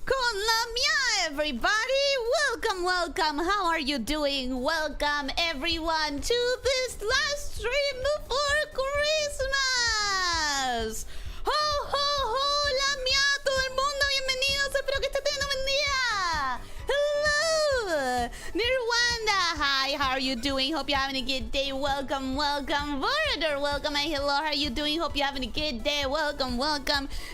Con lamia, everybody! Welcome! How are you doing? Welcome, everyone, to this last stream before Christmas! ¡Ho, ho, ho! ¡Lamia! ¡Todo el mundo! ¡Bienvenidos! ¡Espero que estén teniendo un buen día! ¡Hello! Nirwanda! Hi, how are you doing? Hope you're having a good day. Welcome! Vorador, welcome! Hello, how are you doing? Hope you're having a good day. Welcome!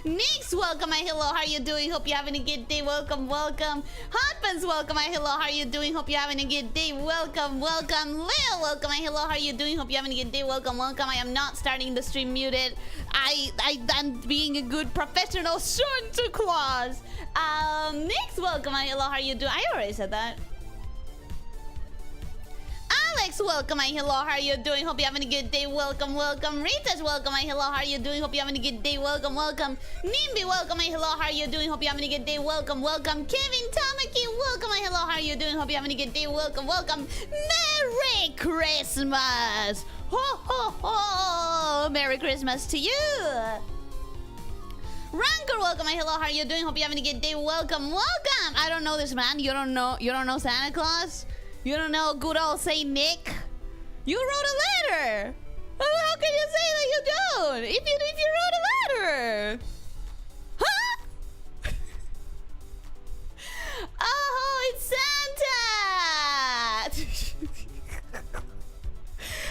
Nix, welcome! Hello, how are you doing? Hope you're having a good day. Welcome! Hotpants, welcome! Hello, how are you doing? Hope you're having a good day. Welcome! Leo, welcome! Hello, how are you doing? Hope you're having a good day. Welcome! I am not starting the stream muted. I'm being a good professional Santa Claus. Nix, welcome! Hello, how are you doing? I already said that. Alex, welcome. Hello, how are you doing? Hope you're having a good day. Welcome. Rita's welcome. Hello, how are you doing? Hope you're having a good day. Welcome. Nimby, welcome. Hello, how are you doing? Hope you're having a good day. Welcome. Kevin Tamaki, welcome. Hello, how are you doing? Hope you're having a good day. Welcome. Merry Christmas. Ho, ho, ho. Merry Christmas to you. Ranker, welcome. Hello, how are you doing? Hope you're having a good day. Welcome. I don't know this man. You don't know Santa Claus? You don't know good old Saint Nick? You wrote a letter! How can you say that you don't? If you wrote a letter! Huh? Oh, it's Santa!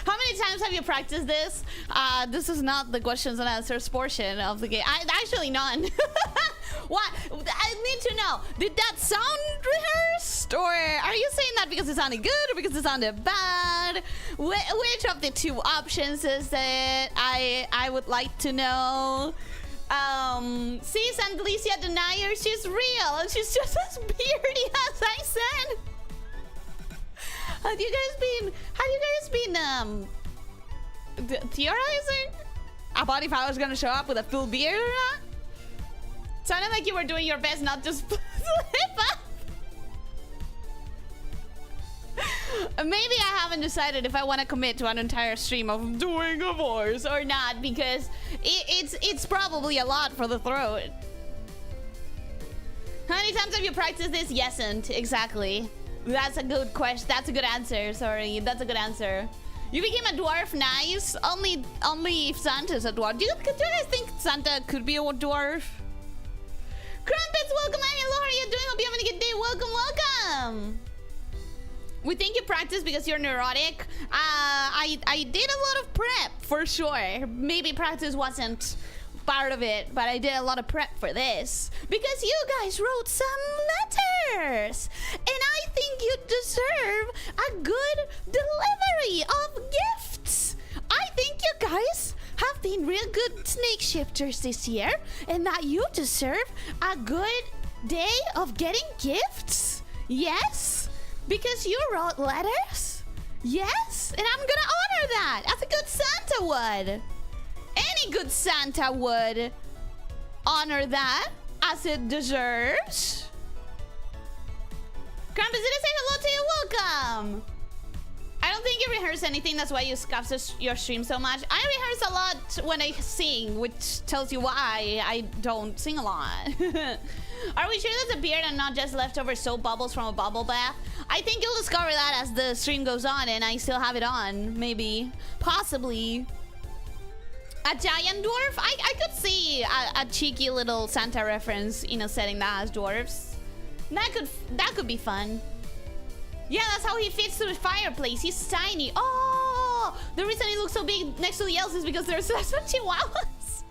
How many times have you practiced this? This is not the questions and answers portion of the game. Actually, none. What? I need to know. Did that sound rehearsed? Or are you saying that because it sounded good or because it sounded bad? Which of the two options is it? I would like to know. See, Santa Ely denier, she's real. She's just as beardy as I said. Have you guys been theorizing about if I was gonna show up with a full beard or not? Sounded like you were doing your best not to slip up. Maybe I haven't decided if I want to commit to an entire stream of doing a voice or not, because it's probably a lot for the throat. How many times have you practiced this? Yesn't. Exactly. That's a good question. That's a good answer. Sorry. That's a good answer. You became a dwarf, nice. Only if Santa's a dwarf. Do you guys think Santa could be a dwarf? Crumpets, welcome. Hello, how are you doing? Hope you're having a good day. Welcome, welcome. We think you practice because you're neurotic. I did a lot of prep for sure. Maybe practice wasn't part of it, but I did a lot of prep for this because you guys wrote some letters, and I think you deserve a good delivery of gifts. I think you guys have been real good snake shifters this year, and that you deserve a good day of getting gifts. Yes, because you wrote letters. Yes, and I'm gonna honor that as a good Santa would. Any good Santa would honor that as it deserves. Krampus, did I say hello to you? Welcome. I don't think you rehearse anything. That's why you scuff your stream so much. I rehearse a lot when I sing, which tells you why I don't sing a lot. Are we sure that's a beard and not just leftover soap bubbles from a bubble bath? I think you'll discover that as the stream goes on and I still have it on. Maybe. Possibly. A giant dwarf? I could see a cheeky little Santa reference in a setting that has dwarves. That could be fun. Yeah, that's how he fits through the fireplace. He's tiny. Oh, the reason he looks so big next to the elves is because there's some chihuahuas.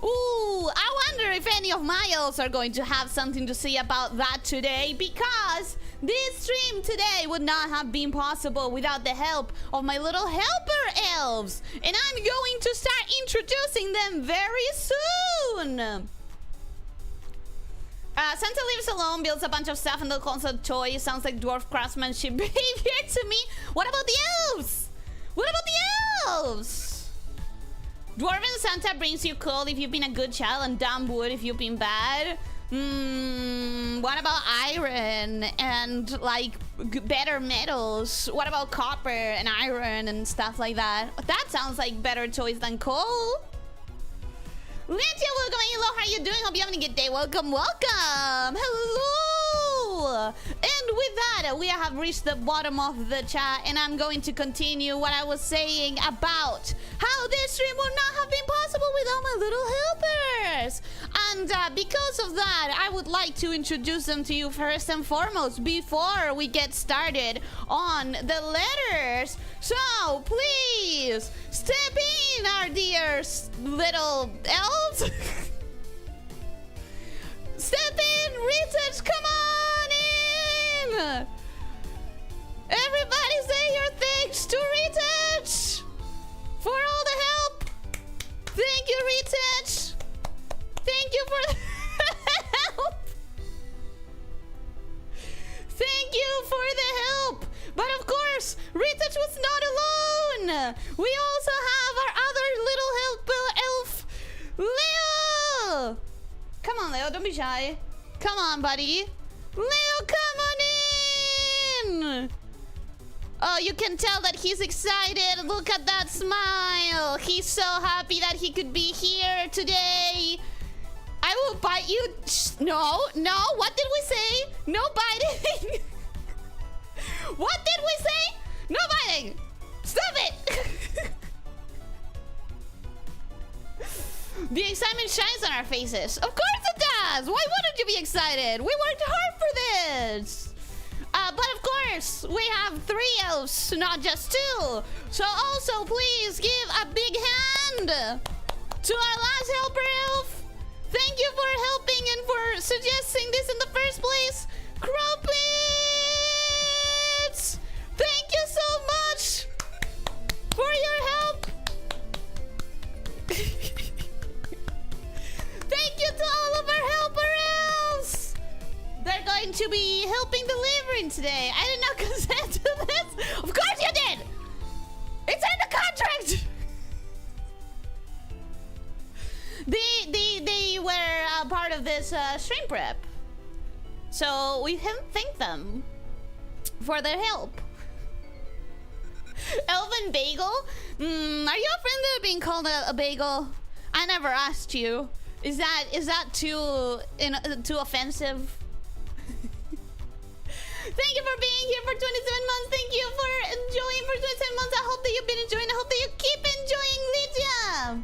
Ooh, I wonder if any of my elves are going to have something to say about that today, because this stream today would not have been possible without the help of my little helper elves. And I'm going to start introducing them very soon. Santa lives alone, builds a bunch of stuff, and the constant toys. Sounds like dwarf craftsmanship behavior to me. What about the elves? What about the elves? Dwarven Santa brings you cold if you've been a good child, and dumb wood if you've been bad. What about iron and like better metals? What about copper and iron and stuff like that? That sounds like better toys than coal. Lydia, welcome. Hello, how are you doing? Hope you're having a good day. Welcome, welcome. Hello. And with that, we have reached the bottom of the chat, and I'm going to continue what I was saying about how this stream would not have been possible without my little helpers. And because of that, I would like to introduce them to you first and foremost before we get started on the letters. So please step in, our dear little elves. Step in, Retouch, come on in. Everybody say your thanks to Retouch for all the help. Thank you, Retouch. Thank you for the help. Thank you for the help. But of course, Retouch was not alone. We also have our other little elf, Leo. Come on, Leo, don't be shy. Come on, buddy. Leo, come on in. Oh, you can tell that he's excited. Look at that smile. He's so happy that he could be here today. I will bite you. No, no. What did we say? No biting. What did we say? No biting. Stop it. The excitement shines on our faces. Of course it does. Why wouldn't you be excited? We worked hard for this. But of course, we have 3 elves, not just 2. So also, please give a big hand to our last helper elf. Thank you for helping and for suggesting this in the first place. Crumpets! Thank you so much for your help. Thank you to all of our helper elves. They're going to be helping delivering today. I did not consent to this. Of course you did. It's in the contract. They were part of this stream prep. So we thank them for their help. Elven bagel? Are you offended at being called a bagel? I never asked you. Is that too offensive? Thank you for being here for 27 months. Thank you for enjoying for 27 months. I hope that you've been enjoying. I hope that you keep enjoying, Lydia.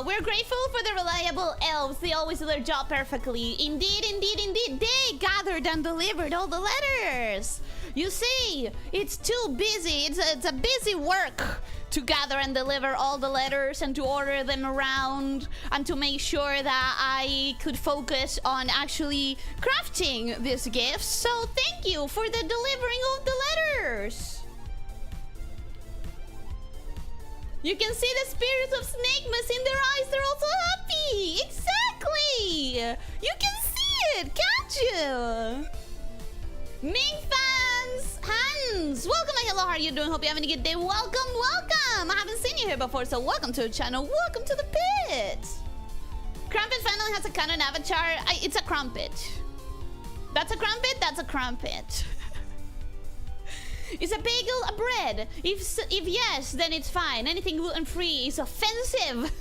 We're grateful for the reliable elves. They always do their job perfectly. Indeed, indeed, indeed. They gathered and delivered all the letters. You see, it's too busy. It's a busy work to gather and deliver all the letters and to order them around and to make sure that I could focus on actually crafting these gifts. So thank you for the delivering of the letters. You can see the spirits of Snakemas in their eyes. They're also happy. Exactly. You can see it, can't you? Ming fans, Hans, welcome and hello. How are you doing? Hope you're having a good day. Welcome, welcome. I haven't seen you here before, so welcome to the channel. Welcome to the pit. Crumpet finally has a canon avatar. It's a crumpet. That's a crumpet. That's a crumpet. Is a bagel a bread? If yes, then it's fine. Anything gluten-free is offensive.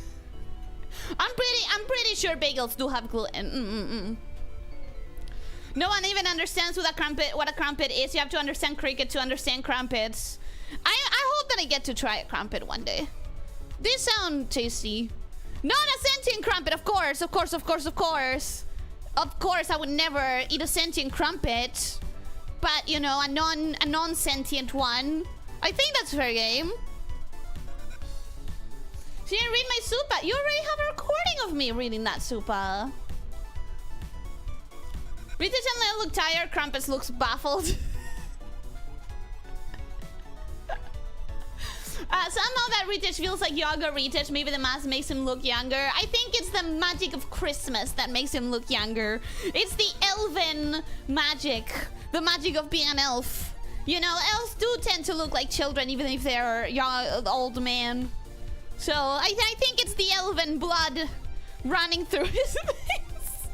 I'm pretty sure bagels do have gluten. No one even understands what a crumpet is. You have to understand cricket to understand crumpets. I hope that I get to try a crumpet one day. These sound tasty. Not a sentient crumpet, of course. Of course, I would never eat a sentient crumpet. But, you know, a non-sentient one. I think that's fair game. She didn't read my supa. You already have a recording of me reading that supa. Rita and Leo look tired. Crumpets looks baffled. Somehow that Ritish feels like younger Ritish. Maybe the mask makes him look younger. I think it's the magic of Christmas that makes him look younger. It's the elven magic. The magic of being an elf. You know, elves do tend to look like children even if they're young, old man. So I think it's the elven blood running through his veins.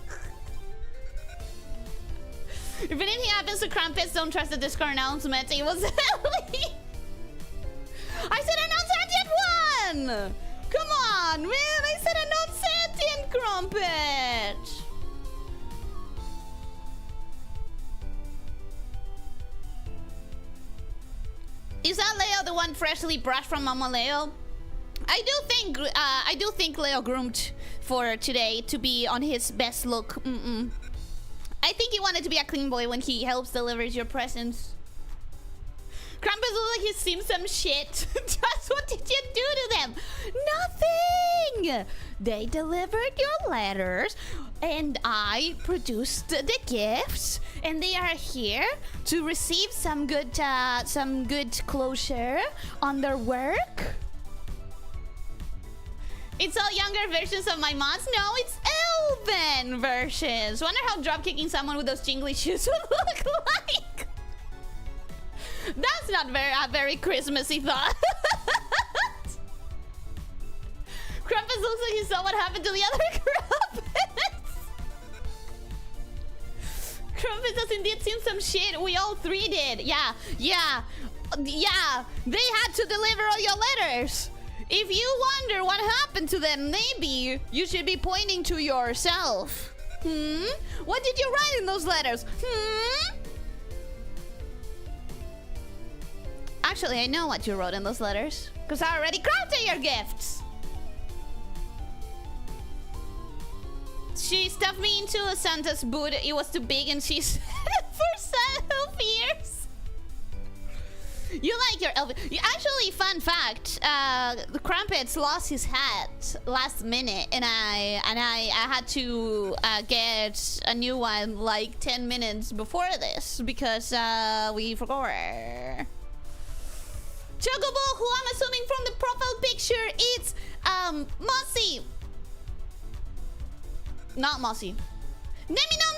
If anything happens to Crumpets, don't trust the Discord announcement. It was Ellie. I said a non-sentient one! Come on, man! I said a non-sentient Crumpet! Is that Leo the one freshly brushed from Mama Leo? I do think Leo groomed for today to be on his best look. I think he wanted to be a clean boy when he helps delivers your presents. Krampus looks like he's seen some shit. Just what did you do to them? Nothing! They delivered your letters and I produced the gifts and they are here to receive some good closure on their work. It's all younger versions of my mods? No, it's elven versions. Wonder how dropkicking someone with those jingly shoes would look like. That's not a very Christmassy thought. Krampus looks like he saw what happened to the other Krampus. Krampus has indeed seen some shit. We all three did. Yeah. They had to deliver all your letters. If you wonder what happened to them, maybe you should be pointing to yourself. What did you write in those letters? Actually, I know what you wrote in those letters, because I already crafted your gifts. She stuffed me into a Santa's boot. It was too big and she said it for Santa fears. You like your elf. Actually, fun fact, the Crumpets lost his hat last minute and I had to get a new one like 10 minutes before this because we forgot. Chocobo, who I'm assuming from the profile picture, it's Mossy. Not Mossy. Nummy Num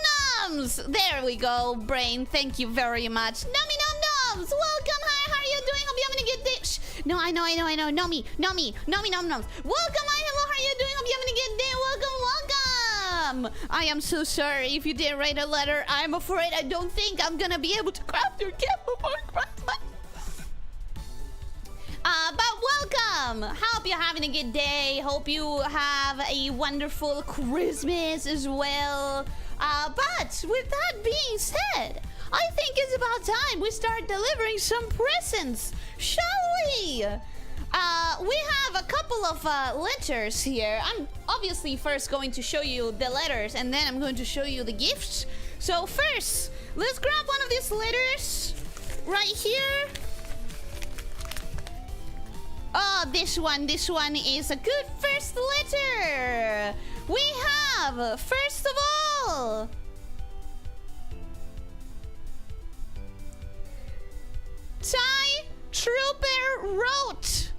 Nums! There we go, Brain. Thank you very much. Nummy Num Nums! Welcome! Hi, how are you doing? Hope you're having a good day. Shh. No, I know. No me, nom noms. Welcome, hello, how are you doing? Hope you're having a good day. Welcome. I am so sorry if you didn't write a letter. I'm afraid I don't think I'm gonna be able to craft your gift before Christmas. But welcome. Hope you're having a good day. Hope you have a wonderful Christmas as well. But with that being said, I think it's about time we start delivering some presents, shall we? We have a couple of letters here. I'm obviously first going to show you the letters, and then I'm going to show you the gifts. So first, let's grab one of these letters right here. Oh, this one is a good first letter. We have, first of all, Ty Trooper wrote,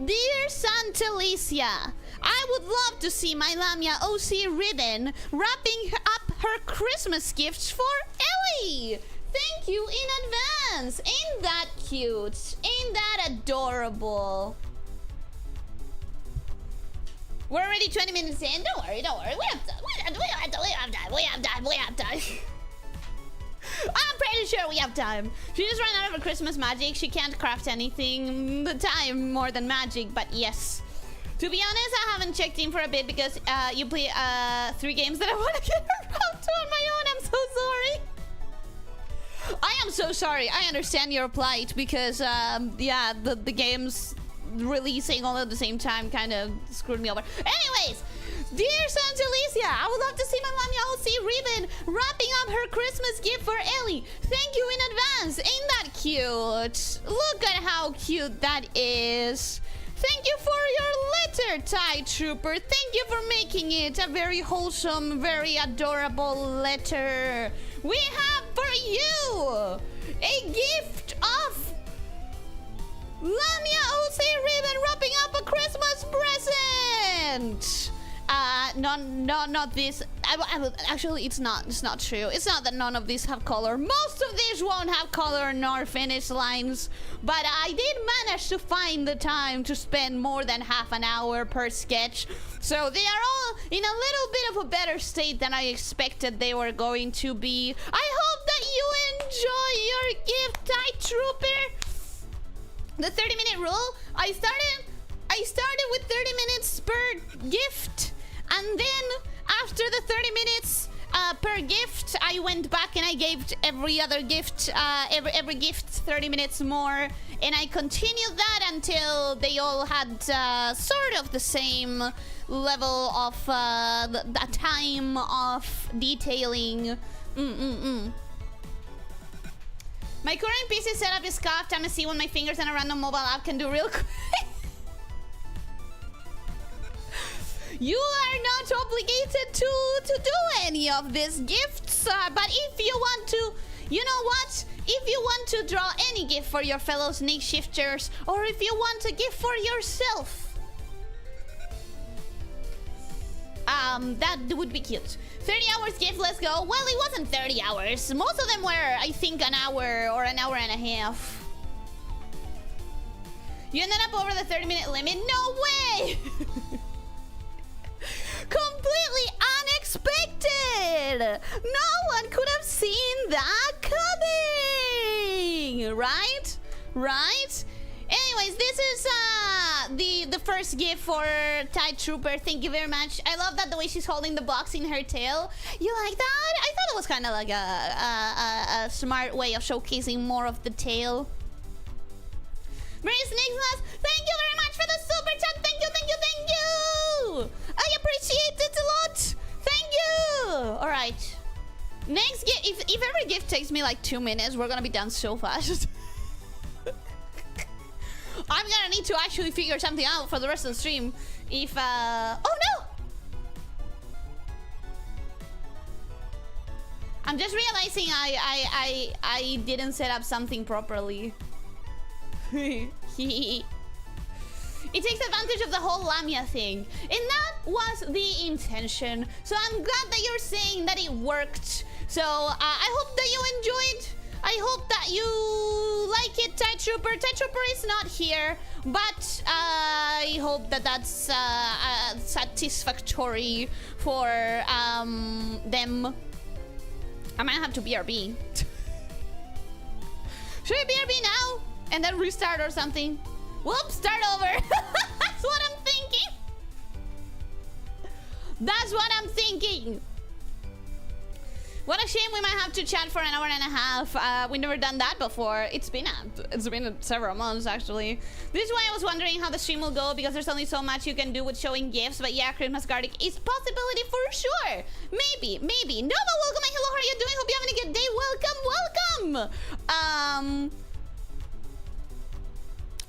Dear Santa Elyssia, I would love to see my lamia OC ribbon wrapping up her Christmas gifts for Ellie. Thank you in advance. Ain't that cute? Ain't that adorable? We're already 20 minutes in. Don't worry. We have time. I'm pretty sure we have time. She just ran out of her Christmas magic. She can't craft anything the time more than magic, but yes. To be honest, I haven't checked in for a bit because you play 3 games that I want to get around to on my own. I'm so sorry. I am so sorry. I understand your plight because, yeah, the games releasing all at the same time kind of screwed me over. Anyways, dear Santa Elysia, I would love to see my lamia OC ribbon wrapping up her Christmas gift for Ellie. Thank you in advance. Ain't that cute? Look at how cute that is. Thank you for your letter, Ty Trooper. Thank you for making it a very wholesome, very adorable letter. We have for you a gift of lamia OC ribbon wrapping up a Christmas present. Not this. Actually, it's not true. It's not that none of these have color. Most of these won't have color nor finish lines. But I did manage to find the time to spend more than half an hour per sketch. So they are all in a little bit of a better state than I expected they were going to be. I hope that you enjoy your gift, Ty Trooper. The 30-minute rule, I started with 30 minutes per gift, and then after the 30 minutes per gift, I went back and I gave every other gift, every gift 30 minutes more, and I continued that until they all had sort of the same level of the time of detailing. My current PC setup is scuffed. I'm gonna see what my fingers and a random mobile app can do real quick. You are not obligated to do any of these gifts, but if you want to, you know what? If you want to draw any gift for your fellow snake shifters, or if you want a gift for yourself, that would be cute. 30 hours gift, let's go. Well, it wasn't 30 hours. Most of them were, I think, an hour or an hour and a half. You ended up over the 30-minute limit? No way! Completely unexpected! No one could have seen that coming! Right? Right? Anyways, this is the first gift for Ty Trooper. Thank you very much. I love that the way she's holding the box in her tail. You like that? I thought it was kind of like a smart way of showcasing more of the tail. Merry Snakes, thank you very much for the super chat. Thank you. I appreciate it a lot. Thank you. All right. Next gift. If every gift takes me like 2 minutes, we're gonna be done so fast. I'm gonna need to actually figure something out for the rest of the stream. If oh no! I'm just realizing I didn't set up something properly. It takes advantage of the whole lamia thing, and that was the intention. So I'm glad that you're saying that it worked. So I hope that you enjoyed I hope that you like it, Tide Trooper. Tide Trooper is not here, but I hope that that's satisfactory for them. I might have to BRB. Should I BRB now and then restart or something? Whoops, start over. That's what I'm thinking. That's what I'm thinking. What a shame we might have to chat for an hour and a half. We've never done that before. It's been several months, actually. This is why I was wondering how the stream will go, because there's only so much you can do with showing gifts. But yeah, Christmas garlic is possibility for sure. Maybe, maybe. Nova, welcome and hello, how are you doing? Hope you're having a good day. Welcome, welcome.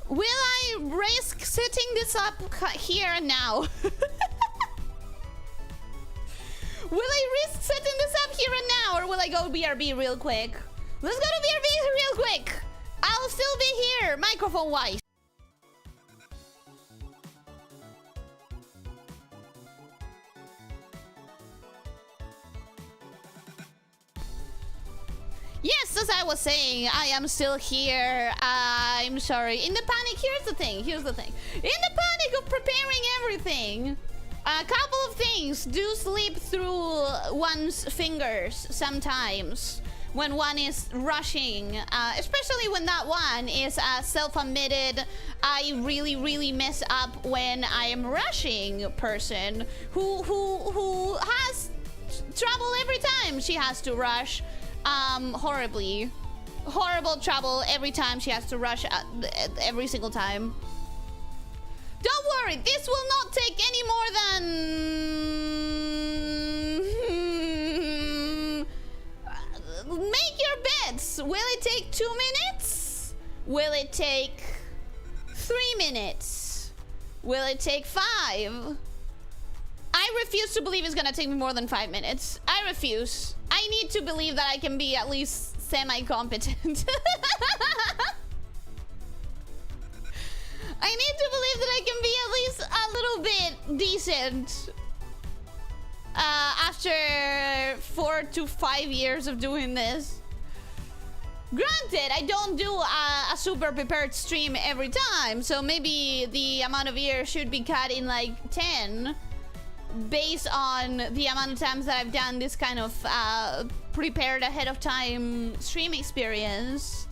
Will I risk setting this up here and now? Will I risk setting this up here and now, or will I go BRB real quick? Let's go to BRB real quick. I'll still be here, microphone-wise. Yes, as I was saying, I am still here. I'm sorry. In the panic, here's the thing. In the panic of preparing everything, a couple of things do slip through one's fingers sometimes when one is rushing, especially when that one is a self-admitted I really mess up when I am rushing person who has trouble every time she has to rush. Horrible trouble every time she has to rush every single time. Don't worry, this will not take any more than... Make your bets. Will it take 2 minutes? Will it take 3 minutes? Will it take 5? I refuse to believe it's gonna take me more than 5 minutes. I refuse. I need to believe that I can be at least semi-competent. I need to believe that I can be at least a little bit decent after 4 to 5 years of doing this. Granted, I don't do a super prepared stream every time, so maybe the amount of years should be cut in like 10 based on the amount of times that I've done this kind of prepared ahead of time stream experience.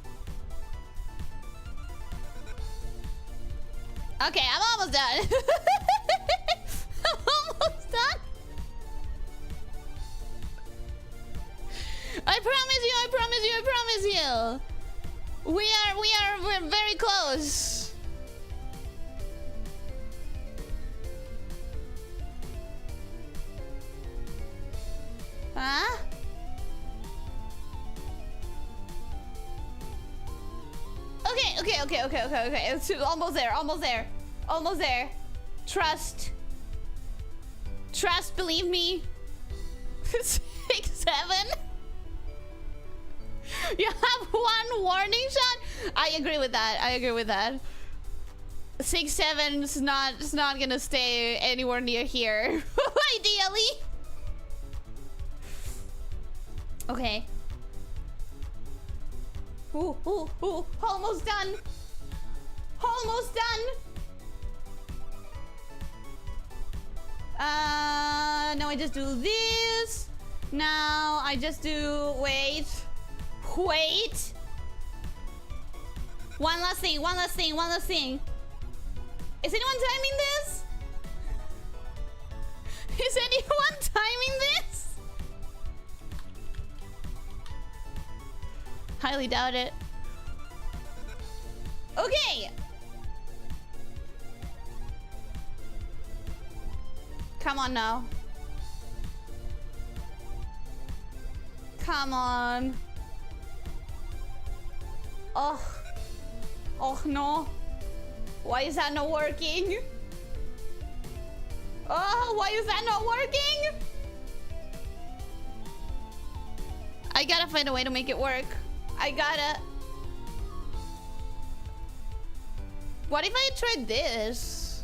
Okay, I'm almost done. I'm almost done. I promise you. We're very close. Huh? Okay. It's almost there. Trust, believe me. 6, 7. You have 1 warning shot? I agree with that. 6, 7 is not gonna stay anywhere near here. Ideally. Okay. Ooh. Almost done. Now I just do this. Now I just do... Wait. One last thing. Is anyone timing this? Highly doubt it. Okay. Come on now. Come on. Oh no. Why is that not working? Oh, why is that not working? I gotta find a way to make it work. What if I tried this?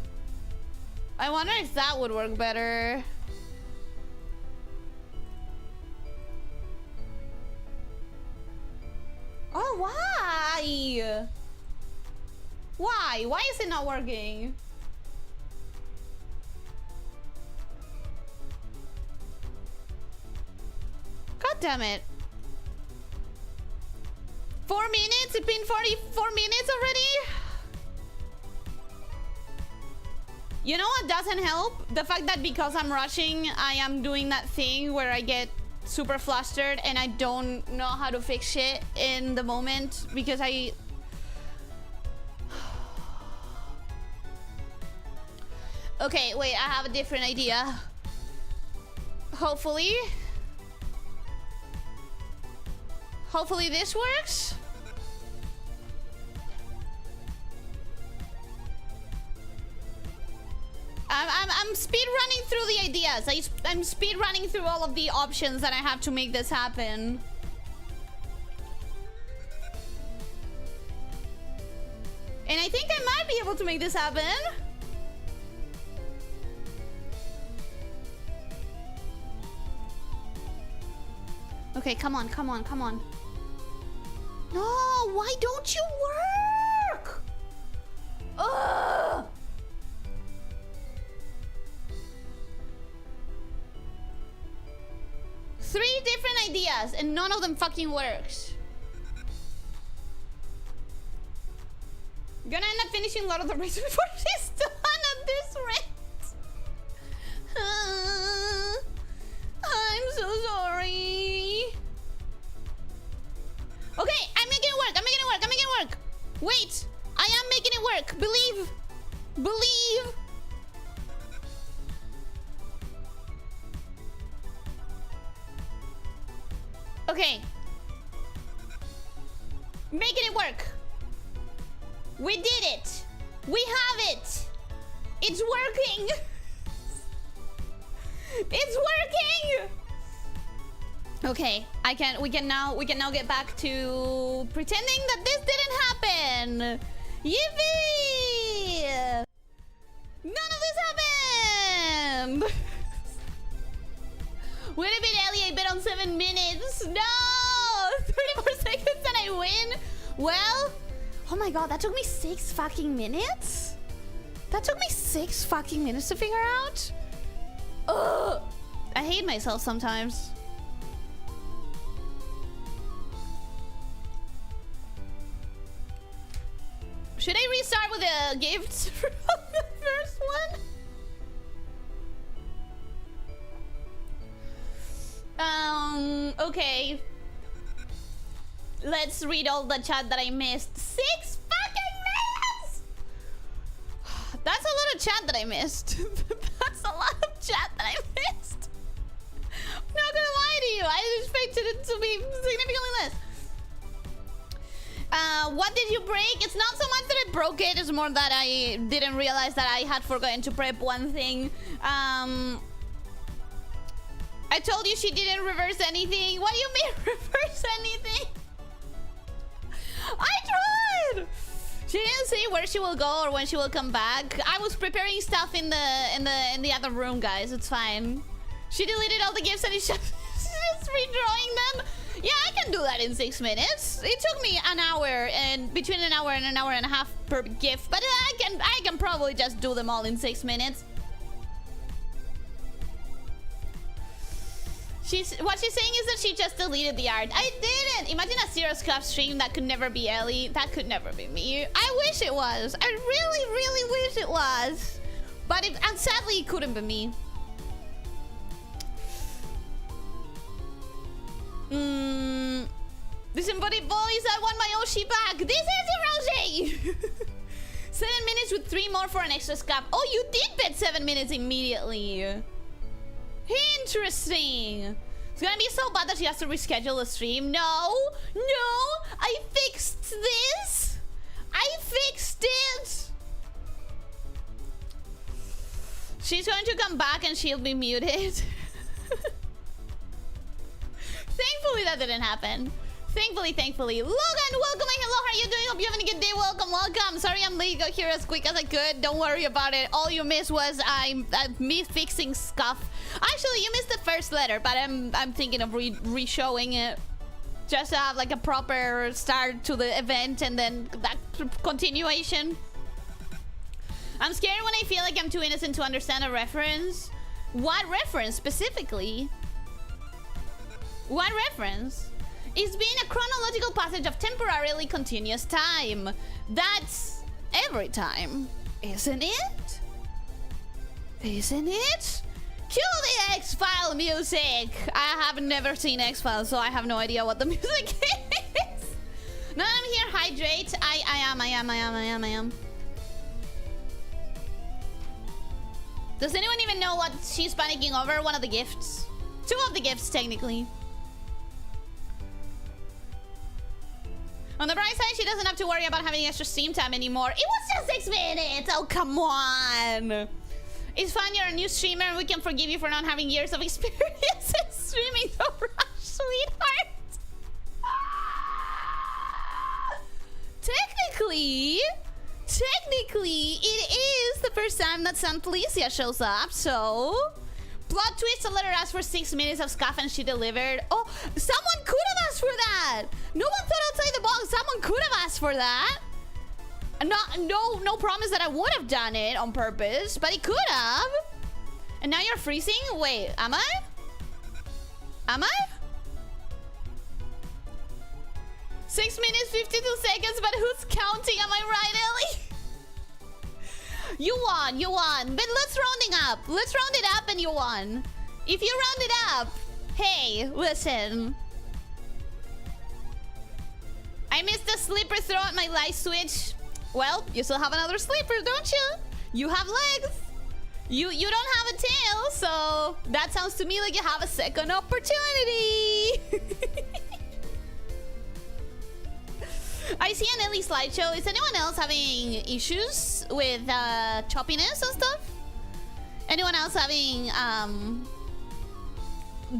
I wonder if that would work better. Why? Why is it not working? God damn it. 4 minutes? It's been 44 minutes already? You know what doesn't help? The fact that because I'm rushing, I am doing that thing where I get super flustered and I don't know how to fix shit in the moment because I... Okay, wait, I have a different idea. Hopefully this works. I'm speed running through the ideas. I'm speed running through all of the options that I have to make this happen. And I think I might be able to make this happen. Okay, come on, come on, come on. No, why don't you work? Ugh. Three different ideas and none of them fucking works. Gonna end up finishing Lord of the Rings before she's done at this rate. I'm so sorry. Okay, I'm making it work. I'm making it work. I'm making it work. Wait, I am making it work. Believe. Believe. Okay. Making it work. We did it. We have it. It's working. It's working. Okay, we can now get back to pretending that this didn't happen. Yippee! None of this happened. Wait a minute, Ellie, I bet on 7 minutes. No! 34 seconds and I win? Well, oh my god, that took me 6 fucking minutes? That took me 6 fucking minutes to figure out? Ugh! I hate myself sometimes. Should I restart with the gifts from the first one? Okay. Let's read all the chat that I missed. 6 fucking minutes! That's a lot of chat that I missed. That's a lot of chat that I missed. I'm not gonna lie to you. I expected it to be significantly less. What did you break? It's not so much that I broke it. It's more that I didn't realize that I had forgotten to prep one thing. I told you she didn't reverse anything. What do you mean reverse anything? I tried. She didn't say where she will go or when she will come back. I was preparing stuff in the other room, guys. It's fine. She deleted all the gifts and she's just redrawing them. Yeah, I can do that in 6 minutes. It took me an hour and between an hour and a half per gift, but I can probably just do them all in 6 minutes. What she's saying is that she just deleted the art. I didn't. Imagine a Zero Scrap stream. That could never be Ellie. That could never be me. I wish it was. I really, really wish it was. But and sadly, it couldn't be me. Disembodied boys, I want my Oshi back. This is your Oshi. 7 minutes with 3 more for an extra scrap. Oh, you did bet 7 minutes immediately. Interesting. It's gonna be so bad that she has to reschedule the stream. No, I fixed this. I fixed it. She's going to come back and she'll be muted. Thankfully, that didn't happen. Thankfully. Logan, welcome and hello. How are you doing? Hope you're having a good day. Welcome. Sorry I'm late. Got here as quick as I could. Don't worry about it. All you missed was me fixing stuff. Actually, you missed the first letter, but I'm thinking of re-showing it. Just to have like a proper start to the event and then that continuation. I'm scared when I feel like I'm too innocent to understand a reference. What reference specifically? What reference? It's been a chronological passage of temporarily continuous time. That's every time, isn't it? Isn't it? Cue the X-File music! I have never seen X-Files, so I have no idea what the music is. No, I'm here, hydrate. I am. Does anyone even know what she's panicking over? One of the gifts. Two of the gifts, technically. On the bright side, she doesn't have to worry about having extra stream time anymore. It was just 6 minutes! Oh, come on! It's fine, you're a new streamer, and we can forgive you for not having years of experience in streaming the rush, sweetheart! Technically, it is the first time that Santa Ely shows up, so... Plot twist, a letter asked for 6 minutes of scuff and she delivered. Oh, someone could have asked for that! No one thought outside the box, someone could have asked for that! No promise that I would have done it on purpose, but it could have. And now you're freezing? Wait, am I? Am I? 6 minutes, 52 seconds, but who's counting? Am I right, Ellie? You won. But let's rounding up. Let's round it up and you won. If you round it up, hey, listen. I missed the slipper throw at my light switch. Well, you still have another sleeper, don't you? You have legs. You don't have a tail, so that sounds to me like you have a second opportunity. I see an Ellie slideshow. Is anyone else having issues with choppiness and stuff? Anyone else having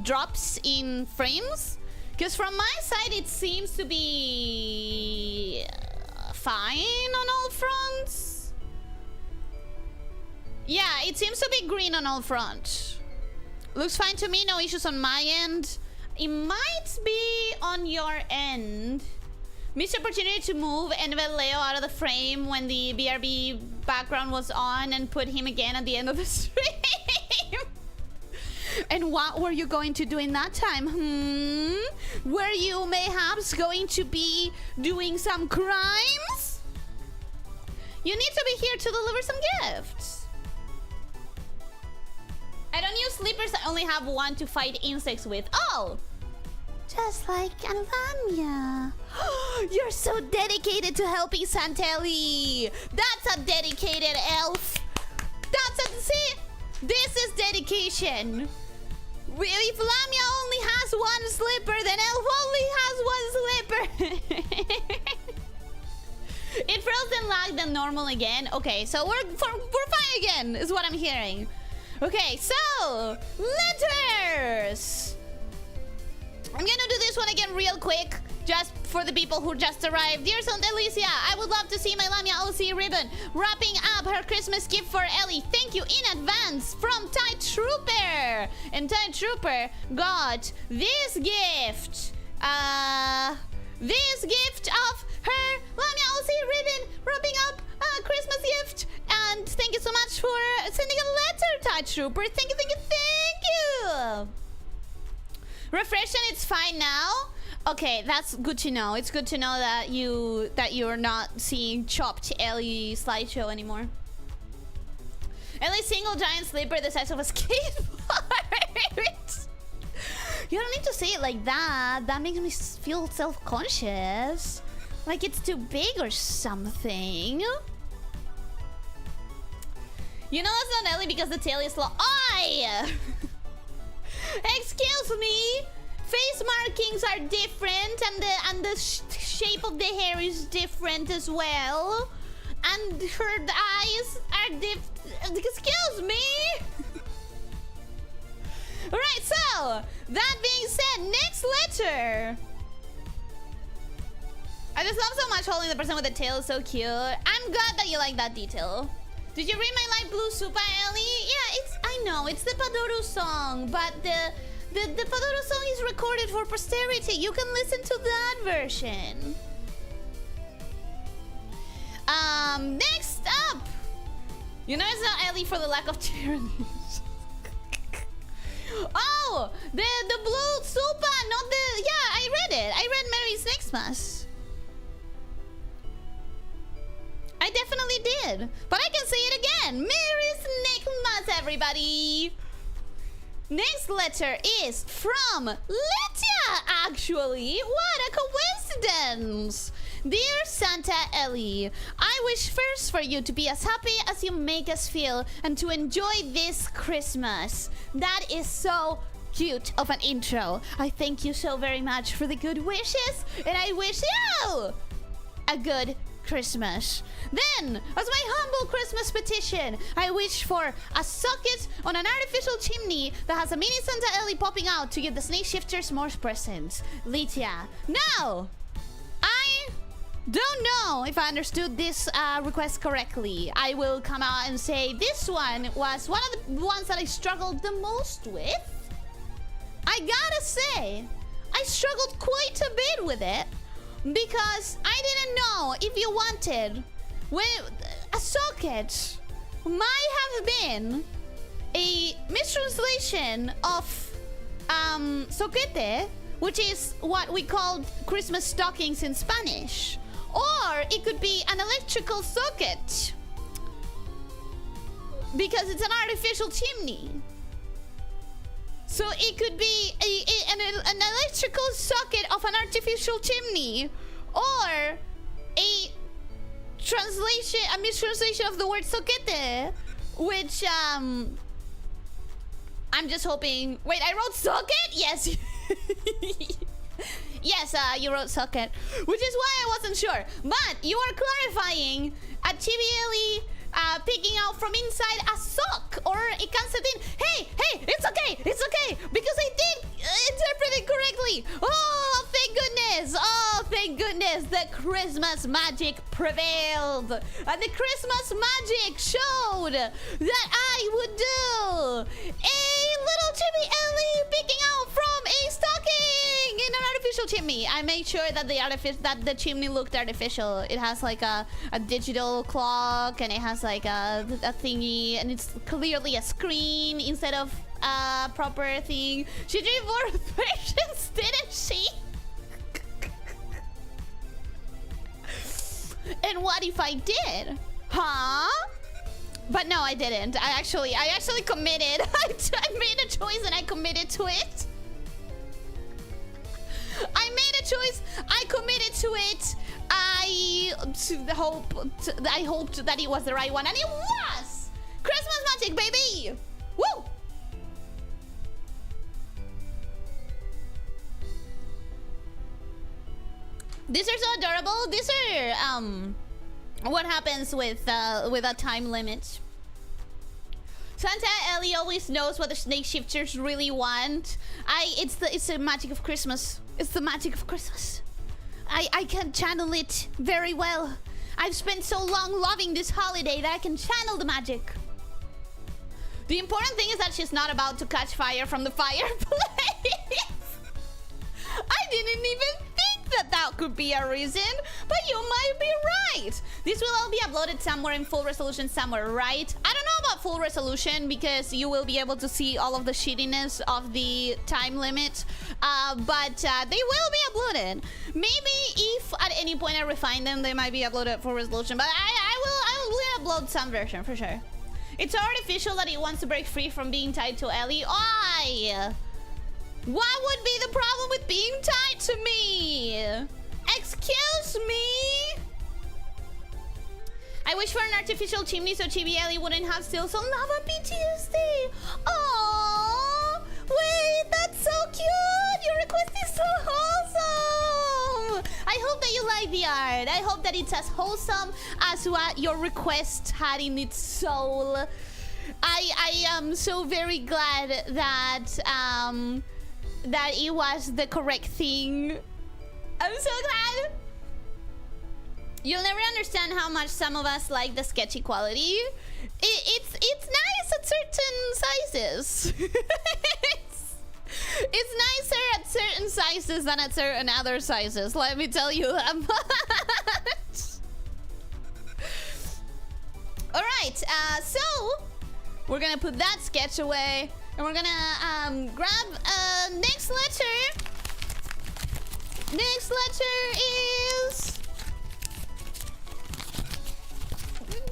drops in frames? Because from my side, it seems to be fine on all fronts. Yeah, it seems to be green on all fronts. Looks fine to me, no issues on my end. It might be on your end. Missed opportunity to move Envel Leo out of the frame when the BRB background was on and put him again at the end of the stream. And what were you going to do in that time? Were you mayhaps going to be doing some crimes? You need to be here to deliver some gifts. I don't use sleepers, I only have one to fight insects with. Oh! Just like a lamia. You're so dedicated to helping Santa Ely. That's a dedicated elf. See? This is dedication. If Lamia only has one slipper, then Elf only has one slipper. It frozen lagged than normal again. Okay, so we're fine again, is what I'm hearing. Okay, so letters. I'm gonna do this one again real quick, just for the people who just arrived. Dear Santa Elyssia, I would love to see my Lamia OC ribbon wrapping up her Christmas gift for Ellie. Thank you in advance from Tide Trooper. And Tide Trooper got this gift. This gift of her Lamia OC ribbon wrapping up a Christmas gift. And thank you so much for sending a letter, Tide Trooper. Thank you. Refresh and it's fine now. Okay, that's good to know. It's good to know that you're not seeing chopped Ellie slideshow anymore. Ellie's single giant slipper the size of a skateboard. You don't need to say it like that. That makes me feel self-conscious. Like it's too big or something. You know it's not Ellie because the tail is long. Oi! Excuse me. Face markings are different, and the shape of the hair is different as well, and her eyes are different. Excuse me. All right. So that being said, next letter. I just love so much holding the person with the tail. Is so cute. I'm glad that you like that detail. Did you read my light blue Supa, Ellie? Yeah, I know it's the Padoru song, but the Padoru song is recorded for posterity. You can listen to that version. Next up, You know it's not Ellie for the lack of tyranny. Oh, the blue Supa, not the... Yeah, I read it. I read Merry Snakesmas. I definitely did. But I can say it again. Merry Snakesmas, everybody. Next letter is from Elyssia, actually. What a coincidence. Dear Santa Ely, I wish first for you to be as happy as you make us feel and to enjoy this Christmas. That is so cute of an intro. I thank you so very much for the good wishes, and I wish you a good Christmas. Then, as my humble Christmas petition, I wish for a socket on an artificial chimney that has a mini Santa Ely popping out to give the snake shifters more presents. Elyssia. Now, I don't know if I understood this request correctly. I will come out and say this one was one of the ones that I struggled the most with. I gotta say, I struggled quite a bit with it because I didn't know if you wanted a socket might have been a mistranslation of soquete, which is what we call Christmas stockings in Spanish. Or it could be an electrical socket because it's an artificial chimney. So it could be an electrical socket of an artificial chimney, or a mistranslation of the word soquete, which I'm just hoping. Wait, I wrote socket? Yes. Yes, you wrote socket, which is why I wasn't sure. But you are clarifying a Chibi picking out from inside a sock or a calcetin. Hey, it's okay, because I did interpret it correctly. Oh, thank goodness, the Christmas magic prevailed. And the Christmas magic showed that I would do a little Chibi Ellie picking out from a stocking in an artificial chimney. I made sure that the chimney looked artificial. It has like a digital clock, and it has like a thingy, and it's clearly a screen instead of a proper thing. She did more versions, didn't she? And what if I did? Huh? But no, I didn't. I actually committed. I made a choice and I committed to it. I made a choice. I committed to it. I hoped that it was the right one, and it was. Christmas magic, baby. Woo! These are so adorable. These are what happens with a time limit. Santa Ely always knows what the snake shifters really want. It's the magic of Christmas. It's the magic of Christmas. I can channel it very well. I've spent so long loving this holiday that I can channel the magic. The important thing is that she's not about to catch fire from the fireplace. I didn't even think that could be a reason, but you might be right. This will all be uploaded somewhere in full resolution somewhere, right? I don't know about full resolution because you will be able to see all of the shittiness of the time limit, but they will be uploaded. Maybe if at any point I refine them, they might be uploaded at full resolution, but I will upload some version for sure. It's artificial that it wants to break free from being tied to Ellie. Why? What would be the problem with being tied to me? Excuse me? I wish for an artificial chimney so Chibi Ellie wouldn't have still some lava PTSD. Aww, wait, that's so cute. Your request is so wholesome. I hope that you like the art. I hope that it's as wholesome as what your request had in its soul. I am so very glad that that it was the correct thing. I'm so glad. You'll never understand how much some of us like the sketchy quality. It's nice at certain sizes. It's nicer at certain sizes than at certain other sizes. Let me tell you that much. All right, so we're gonna put that sketch away, and we're gonna grab next letter. Next letter is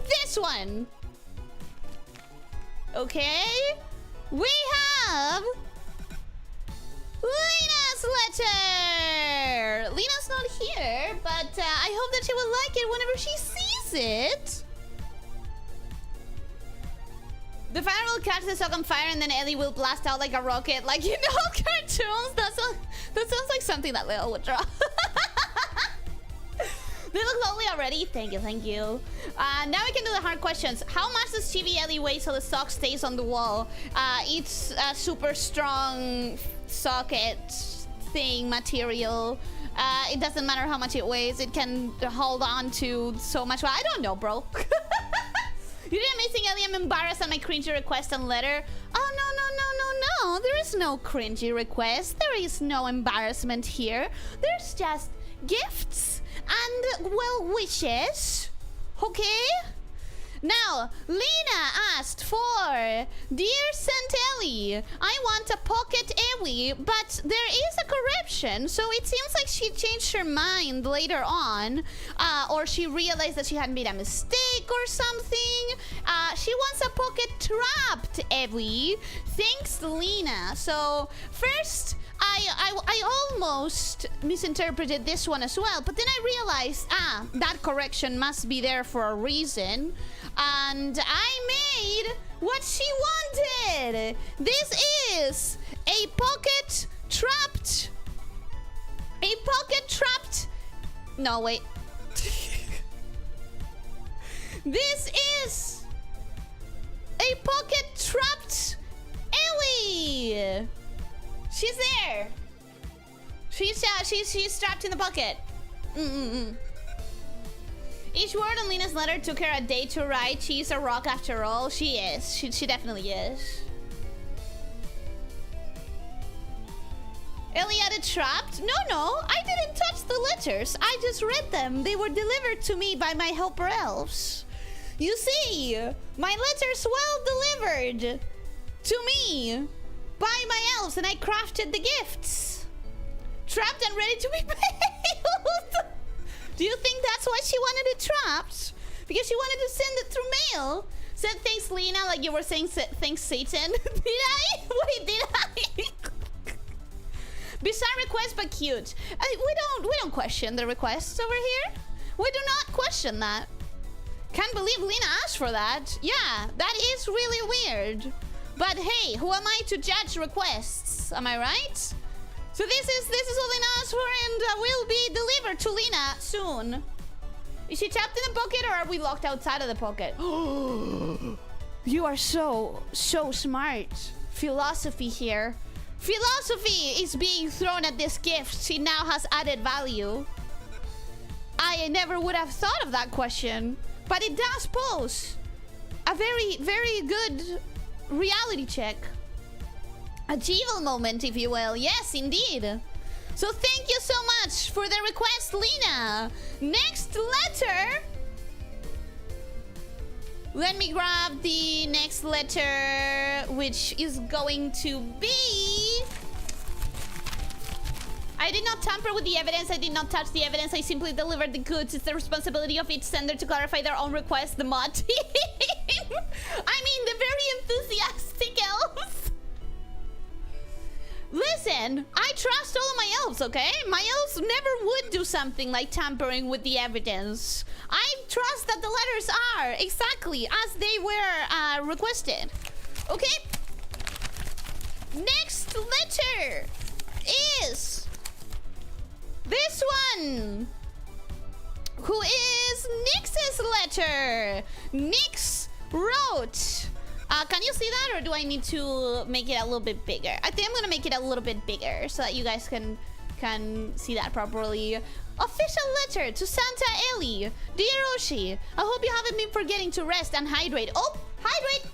this one. Okay, we have Lena's letter. Lena's not here, but I hope that she will like it whenever she sees it. The fire will catch the sock on fire, and then Ellie will blast out like a rocket, like you know, cartoons. That sounds like something that Leo would draw. They look lovely already. Thank you, thank you. Now we can do the hard questions. How much does Chibi Ellie weigh so the sock stays on the wall? It's a super strong socket thing material. It doesn't matter how much it weighs. It can hold on to so much. Well, I don't know, bro. You did amazing, Ellie. I'm embarrassed at my cringy request and letter. Oh, no. There is no cringy request. There is no embarrassment here. There's just gifts and well wishes. Okay? Now, Lena asked for, Dear Santa Ely, I want a pocket Ewi, but there is a corruption, so it seems like she changed her mind later on, or she realized that she had made a mistake or something. She wants a pocket trapped Ewi. Thanks, Lena. So, first, I almost misinterpreted this one as well, but then I realized, that correction must be there for a reason. And I made what she wanted. This is a pocket trapped. No, wait. This is a pocket trapped Ellie. She's there. She's trapped in the pocket. Each word on Lena's letter took her a day to write. She's a rock after all. She is. She definitely is. Ellie added trapped? No. I didn't touch the letters. I just read them. They were delivered to me by my helper elves. You see, my letters well delivered to me by my elves, and I crafted the gifts. Trapped and ready to be mailed. Do you think that's why she wanted it trapped? Because she wanted to send it through mail? Said thanks, Lena, like you were saying thanks, Satan. Did I? Wait, did I? Bizarre request, but cute. We don't question the requests over here. We do not question that. Can't believe Lena asked for that. Yeah, that is really weird. But hey, who am I to judge requests? Am I right? So this is what Lena asked for, and will be delivered to Lena soon. Is she trapped in the pocket, or are we locked outside of the pocket? You are so smart. Philosophy here. Philosophy is being thrown at this gift. She now has added value. I never would have thought of that question, but it does pose a very, very good reality check. A Jeevel moment, if you will. Yes, indeed. So thank you so much for the request, Lena. Next letter. Let me grab the next letter, which is going to be... I did not tamper with the evidence. I did not touch the evidence. I simply delivered the goods. It's the responsibility of each sender to clarify their own request. The mod team. I mean, the very enthusiastic elves. Listen, I trust all of my elves, okay? My elves never would do something like tampering with the evidence. I trust that the letters are exactly as they were requested. Okay? Next letter is this one, who is Nyx's letter. Nyx wrote... can you see that, or do I need to make it a little bit bigger? I think I'm gonna make it a little bit bigger so that you guys can see that properly. Official letter to Santa Ely. Dear Oshi, I hope you haven't been forgetting to rest and hydrate. Oh, hydrate!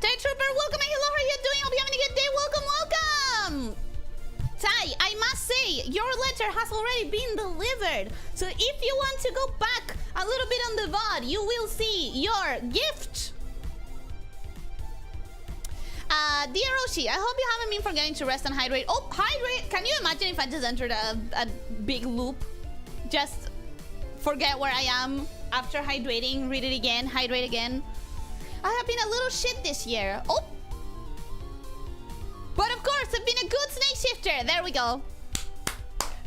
Ty Trooper, welcome and hello, how are you doing? Hope you're having a good day. Welcome! Ty, I must say, your letter has already been delivered. So if you want to go back a little bit on the VOD, you will see your gift. Dear Roshi, I hope you haven't been forgetting to rest and hydrate. Oh, hydrate! Can you imagine if I just entered a big loop? Just forget where I am after hydrating, read it again, hydrate again. I have been a little shit this year. Oh! But of course, I've been a good snake shifter. There we go.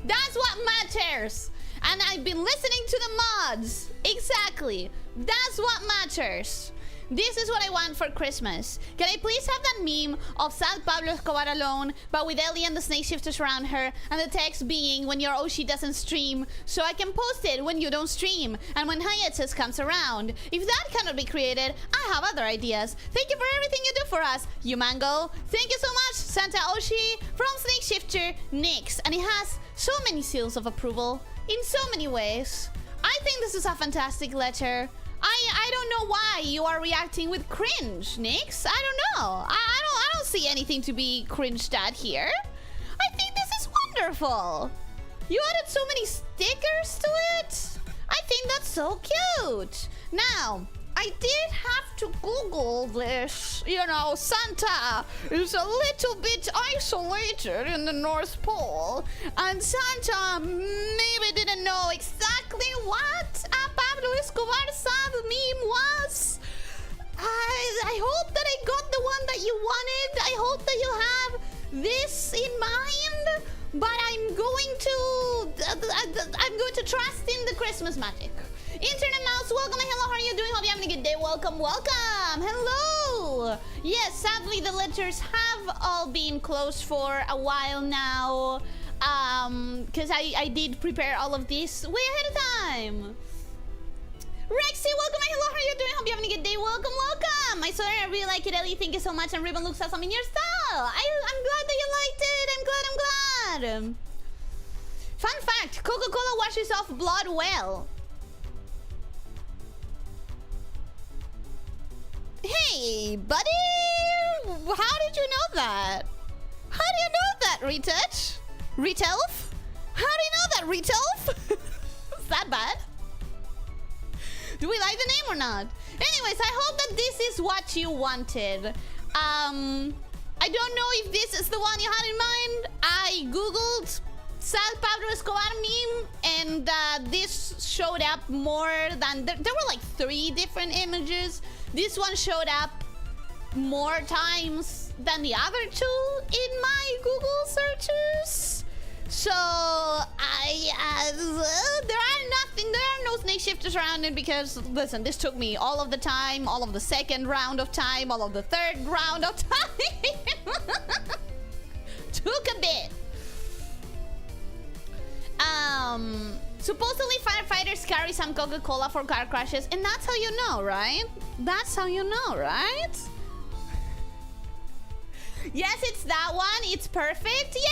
That's what matters. And I've been listening to the mods. Exactly. That's what matters. This is what I want for Christmas. Can I please have that meme of Sad Pablo Escobar alone, but with Ellie and the snake shifters around her, and the text being when your Oshi doesn't stream, so I can post it when you don't stream, and when hiatus comes around. If that cannot be created, I have other ideas. Thank you for everything you do for us, you Mango. Thank you so much, Santa Oshi, from Snake Shifter Nyx. And it has so many seals of approval, in so many ways. I think this is a fantastic letter. I don't know why you are reacting with cringe, Nyx. I don't know. I don't see anything to be cringed at here. I think this is wonderful. You added so many stickers to it. I think that's so cute. Now, I did have to Google this. You know, Santa is a little bit isolated in the North Pole. And Santa maybe didn't know exactly what a Pablo Escobar sad meme was. I hope that I got the one that you wanted. I hope that you have this in mind. But I'm going to trust in the Christmas magic. Internet Mouse, welcome and hello, how are you doing? Hope you're having a good day. Welcome, welcome. Hello. Yes, sadly the letters have all been closed for a while now. Because I did prepare all of this way ahead of time. Rexy, welcome and hello, how are you doing? Hope you're having a good day. Welcome, welcome. I saw it, I really like it, Ellie. Thank you so much. And Ribbon looks awesome in your style. I'm glad that you liked it. I'm glad. Fun fact, Coca-Cola washes off blood well. Hey, buddy! How did you know that? How do you know that, Retouch? Retelf? How do you know that, Retelf? Is that bad? Do we like the name or not? Anyways, I hope that this is what you wanted. I don't know if this is the one you had in mind. I googled Sad Pablo Escobar meme, and this showed up more than... There were like 3 different images. This one showed up more times than the other 2 in my Google searches. So there are no snake shifters around it because, listen, this took me all of the time, all of the second round of time, all of the third round of time. Took a bit. Supposedly firefighters carry some Coca-Cola for car crashes, and that's how you know, right? That's how you know, right? Yes, it's that one. It's perfect. Yay!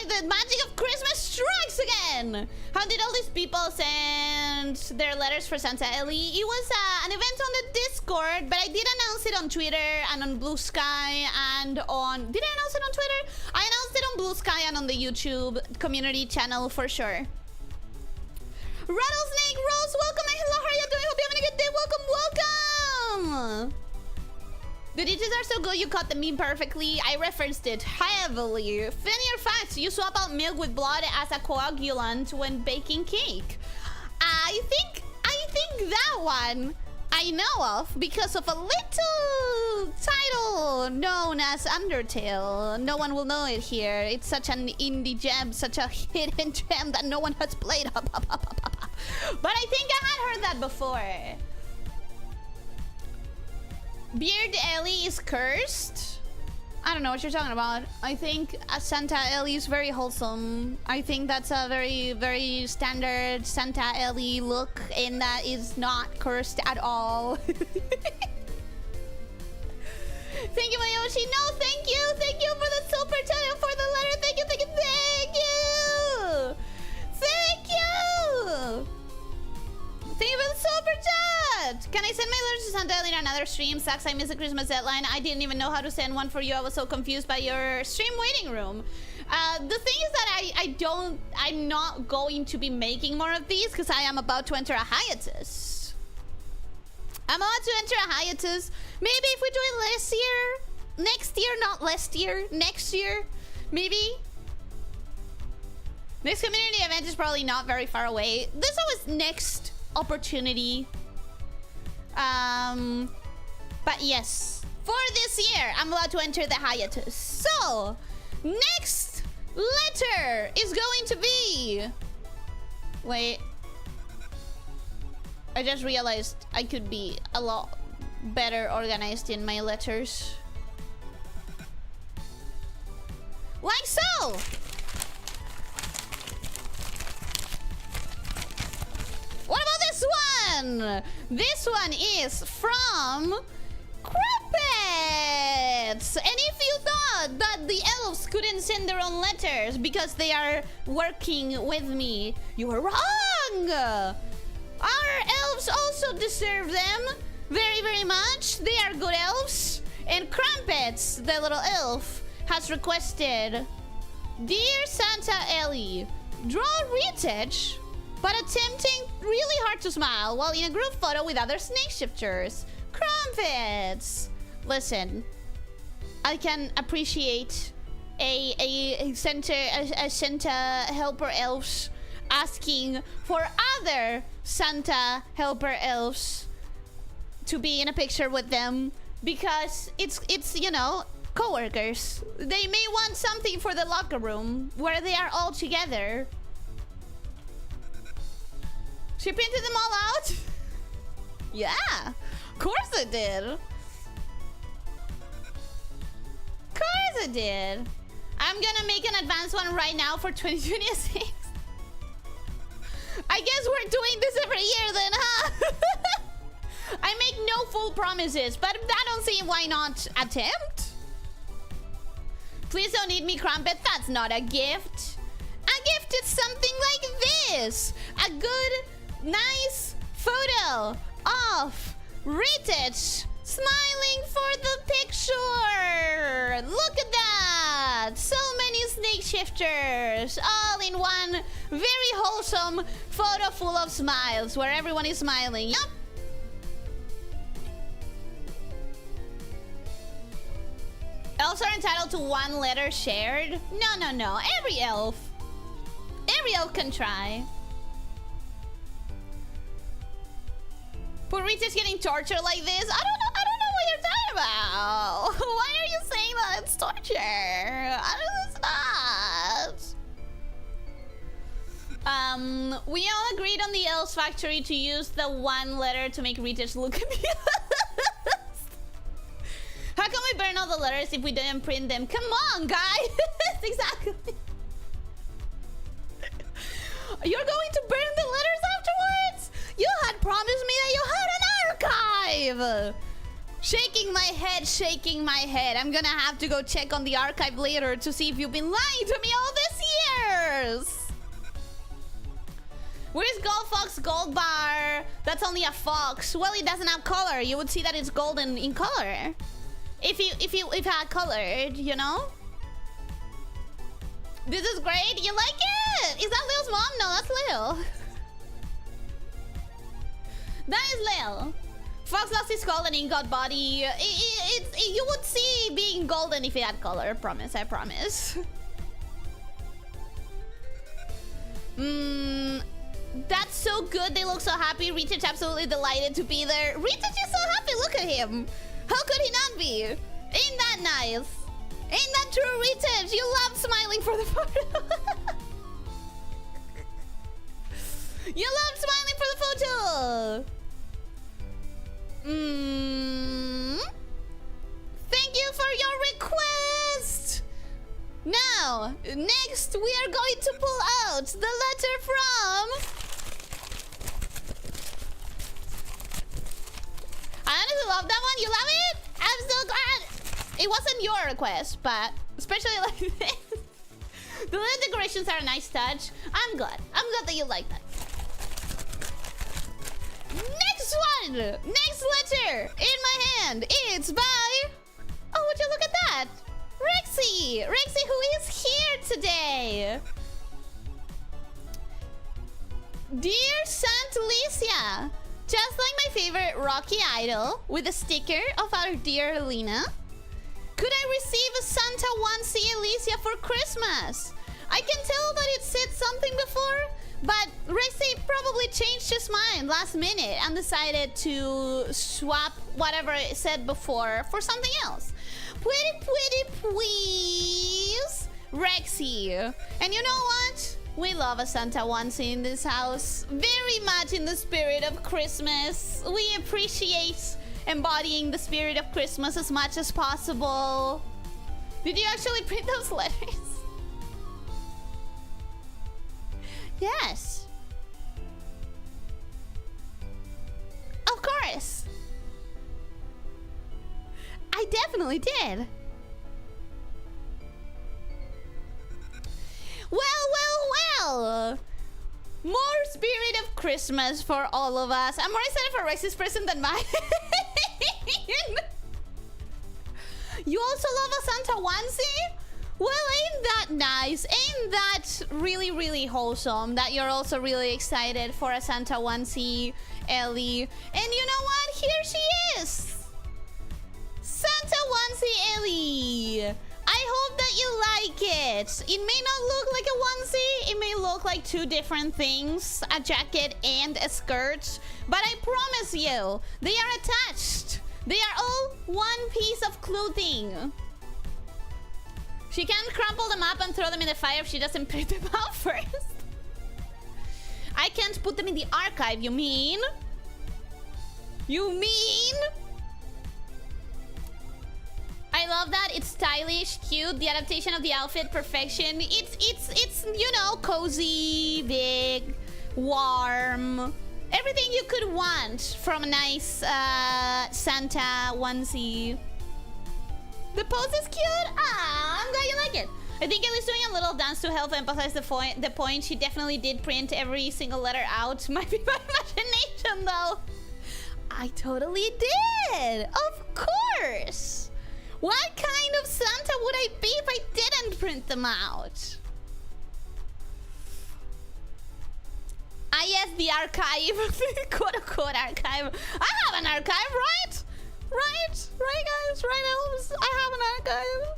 The magic of Christmas strikes again. How did all these people send their letters for Santa Ely? It was an event on the Discord, but I did announce it on Twitter and on Blue Sky and on... Did I announce it on Twitter? I announced it on Blue Sky and on the YouTube community channel for sure. Rattlesnake Rose, welcome and hello, how are you doing? Hope you're having a good day. Welcome, welcome. The details are so good, you caught the meme perfectly. I referenced it heavily. Funnier facts, you swap out milk with blood as a coagulant when baking cake. I think that one I know of because of a little title known as Undertale. No one will know it here. It's such an indie gem, such a hidden gem that no one has played. But I think I had heard that before. Beard Ellie is cursed. I don't know what you're talking about. I think Santa Ely is very wholesome. I think that's a very, very standard Santa Ely look, and that is not cursed at all. Thank you, Mayoshi. No, thank you. Thank you for the super chat and for the letter. Thank you, thank you, thank you. Thank you. Thank you for the super chat! Can I send my letters to Santa Ely in another stream? Sucks, I missed the Christmas deadline. I didn't even know how to send one for you. I was so confused by your stream waiting room. The thing is that I'm not going to be making more of these because I am about to enter a hiatus. I'm about to enter a hiatus. Maybe if we do it last year, next year, not last year, next year, maybe. Next community event is probably not very far away. There's always next opportunity. But yes, for this year, I'm about to enter the hiatus. So, next letter is going to be... Wait. I just realized I could be a lot better organized in my letters. Like so! What about this one? This one is from Crumpets! And if you thought that the elves couldn't send their own letters because they are working with me, you were wrong! Our elves also deserve them very, very much. They are good elves. And Crumpets, the little elf, has requested, Dear Santa Ely, draw a retouch but attempting really hard to smile while in a group photo with other snake shifters. Crumpets! Listen, I can appreciate a Santa helper elves asking for other Santa helper elves to be in a picture with them because it's you know, co-workers. They may want something for the locker room where they are all together. She printed them all out? Yeah, of course I did. Of course I did. I'm gonna make an advanced one right now for 2026. I guess we're doing this every year then, huh? I make no full promises, but I don't see why not attempt. Please don't eat me, Crumpet. That's not a gift. A gift is something like this. A good, nice photo of Ritich smiling for the picture. Look at that. So many snake shifters all in one very wholesome photo full of smiles where everyone is smiling. Yup. Elves are entitled to one letter shared? No. Every elf can try. But Rita's getting tortured like this? I don't know what you're talking about. Why are you saying that it's torture? It's not. We all agreed on the Elves Factory to use the one letter to make Rita's look amused. How can we burn all the letters if we didn't print them? Come on, guys! Exactly. You're going to burn the letters afterwards? You had promised me that you had an archive! Shaking my head. I'm gonna have to go check on the archive later to see if you've been lying to me all these years! Where's Gold Fox Gold Bar? That's only a fox. Well, it doesn't have color. You would see that it's golden in color. If it had colored, you know? This is great. You like it? Is that Leo's mom? No, that's Leo. That is Leo. Fox lost his golden ingot body. You would see being golden if it had color. I promise. That's so good. They look so happy. Retouch absolutely delighted to be there. Retouch is so happy. Look at him. How could he not be? Ain't that nice? Ain't that true, Retouch? You love smiling for the photo. You love smiling for the photo. Thank you for your request. Now, next we are going to pull out the letter from... I honestly love that one. You love it? I'm so glad. It wasn't your request, but especially like this. The little decorations are a nice touch. I'm glad that you like that. Next one! Next letter in my hand. It's by... Oh, would you look at that? Rexy! Rexy, who is here today? Dear Santa Ely, just like my favorite Rocky Idol, with a sticker of our dear Elena, could I receive a Santa onesie Elyssia for Christmas? I can tell that it said something before, but Rexy probably changed his mind last minute and decided to swap whatever it said before for something else. Pretty please, Rexy. And you know what? We love a Santa onesie in this house. Very much in the spirit of Christmas. We appreciate embodying the spirit of Christmas as much as possible. Did you actually print those letters? Yes. Of course. I definitely did. Well. More spirit of Christmas for all of us. I'm more excited for Rexy's present than mine. You also love a Santa onesie? Well, ain't that nice? Ain't that really, really wholesome that you're also really excited for a Santa onesie, Ellie? And you know what? Here she is! Santa onesie Ellie! I hope that you like it. It may not look like a onesie. It may look like two different things, a jacket and a skirt. But I promise you, they are attached. They are all one piece of clothing. She can't crumple them up and throw them in the fire if she doesn't print them out first. I can't put them in the archive, you mean? You mean? I love that. It's stylish, cute. The adaptation of the outfit, perfection. It's you know, cozy, big, warm. Everything you could want from a nice Santa onesie. The pose is cute. Ah, I'm glad you like it. I think Ellie's doing a little dance to help emphasize the point. She definitely did print every single letter out. Might be my imagination, though. I totally did. Of course. What kind of Santa would I be if I didn't print them out? Ah, yes, the archive. Quote-unquote archive. I have an archive, right? Right, guys? Right, elves? I have an archive.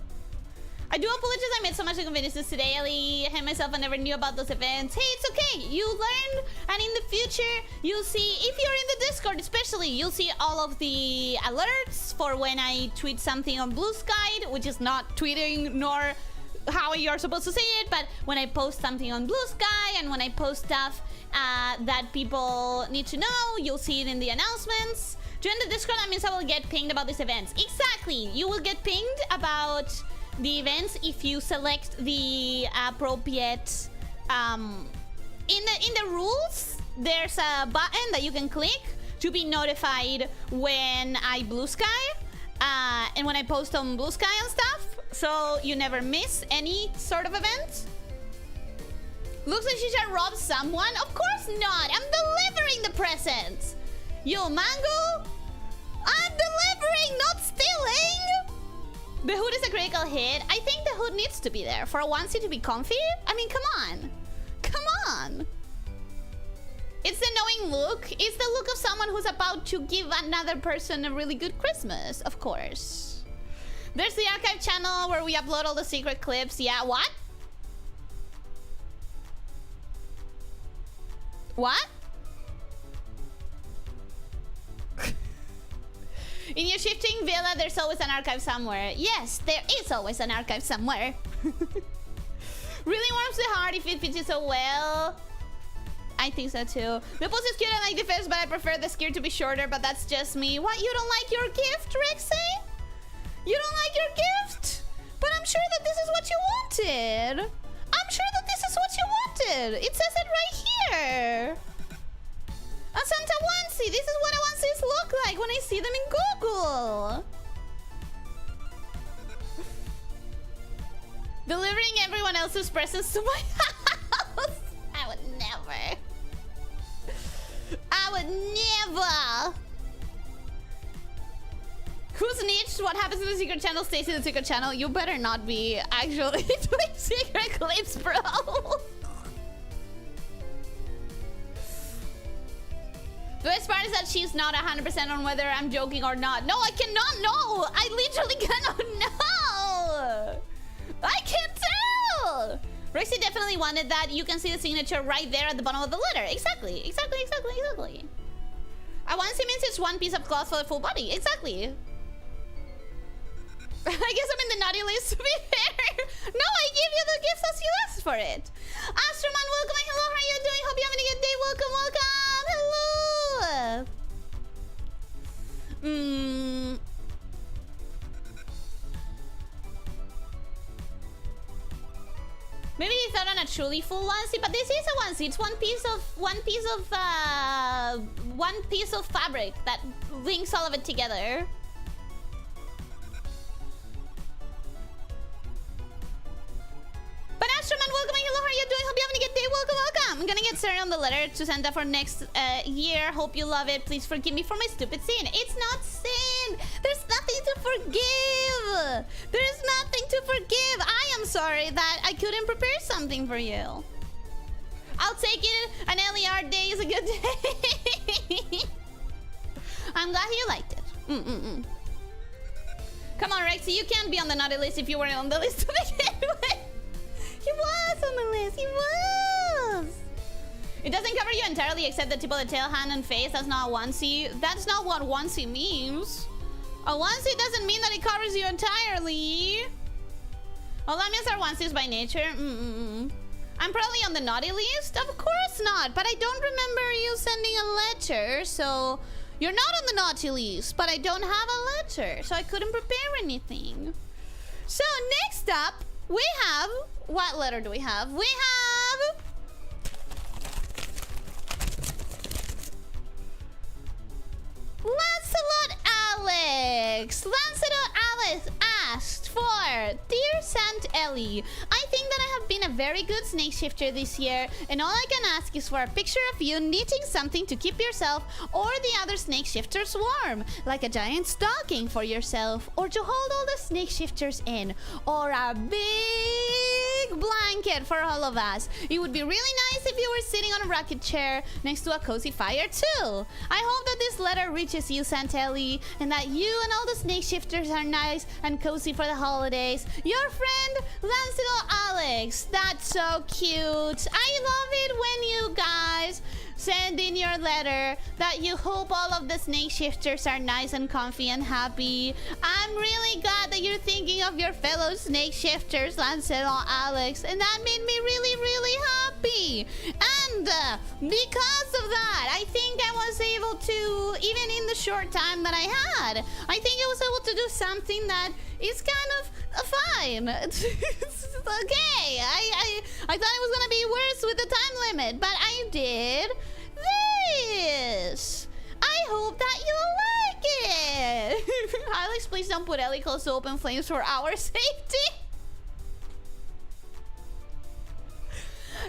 I do apologize I made so much inconveniences today, Ellie. I myself, I never knew about those events. Hey, it's okay. You learn, and in the future, you'll see, if you're in the Discord especially, you'll see all of the alerts for when I tweet something on Blue Sky, which is not tweeting nor how you're supposed to say it, but when I post something on Blue Sky and when I post stuff that people need to know, you'll see it in the announcements. Join the Discord, that means I will get pinged about these events. Exactly. You will get pinged about the events if you select the appropriate in the rules. There's a button that you can click to be notified when I Blue Sky and when I post on Blue Sky and stuff, so you never miss any sort of event. Looks like she should rob someone. Of course not. I'm delivering the present. Yo, Mango, I'm delivering, not stealing. The hood is a critical hit. I think the hood needs to be there for a onesie to be comfy. I mean, come on. Come on. It's the knowing look. It's the look of someone who's about to give another person a really good Christmas, of course. There's the archive channel where we upload all the secret clips. Yeah, what? What? In your shifting villa, there's always an archive somewhere. Yes, there is always an archive somewhere. Really warms the heart if it fits so well. I think so too. The pose is cute, I like the face, but I prefer the skirt to be shorter, but that's just me. What, you don't like your gift, Rexy? You don't like your gift? But I'm sure that this is what you wanted. I'm sure that this is what you wanted. It says it right here. A Santa onesie. This is what onesies look like when I see them in Google. Delivering everyone else's presents to my house. I would never. I would never. Who snitched? What happens in the secret channel stays in the secret channel. You better not be actually doing secret clips, bro. The best part is that she's not 100% on whether I'm joking or not. No, I cannot know. I literally cannot know. I can't tell. Rexy definitely wanted that. You can see the signature right there at the bottom of the letter. Exactly. A onesie means it's one piece of cloth for the full body. Exactly. I guess I'm in the naughty list to be fair. No, I gave you the gifts as you asked for it. Astroman, welcome and hello. How are you doing? Hope you're having a good day. Welcome. Hello. Maybe they thought on a truly full onesie, but this is a onesie. It's one piece of fabric that links all of it together. But Astroman, welcome and hello. How are you doing? Hope you're having a good day. Welcome. I'm gonna get started on the letter to Santa for next year. Hope you love it. Please forgive me for my stupid sin. It's not sin. There's nothing to forgive. There's nothing to forgive. I am sorry that I couldn't prepare something for you. I'll take it. An LER day is a good day. I'm glad you liked it. Come on, Rexy. You can't be on the naughty list if you weren't on the list to begin with. He was on the list. He was. It doesn't cover you entirely except the tip of the tail, hand, and face. That's not a onesie. That's not what onesie means. A onesie doesn't mean that it covers you entirely. Well, lamias are onesies by nature. I'm probably on the naughty list. Of course not. But I don't remember you sending a letter. So you're not on the naughty list. But I don't have a letter. So I couldn't prepare anything. So next up, we have... What letter do we have? We have... Lancelot Alex. Lancelot Alex asked for, Dear Santa Ely, I think that I have been a very good snake shifter this year, and all I can ask is for a picture of you knitting something to keep yourself or the other snake shifters warm, like a giant stocking for yourself, or to hold all the snake shifters in, or a big blanket for all of us. It would be really nice if you were sitting on a rocket chair next to a cozy fire too. I hope that this letter reaches you, Santa Ely, and that you and all the snake shifters are nice and cozy for the holidays. Your friend, Lancelot Alex. That's so cute. I love it when you guys send in your letter that you hope all of the snake shifters are nice and comfy and happy. I'm really glad that you're thinking of your fellow snake shifters, Lancelot Alex, and that made me really, really happy. And because of that, I think I was able to, even in the short time that I had, I think I was able to do something that is kind of fine. It's okay. I thought it was gonna be worse with the time limit, but I did this. I hope that you like it. Alex, please don't put Ellie close to open flames for our safety.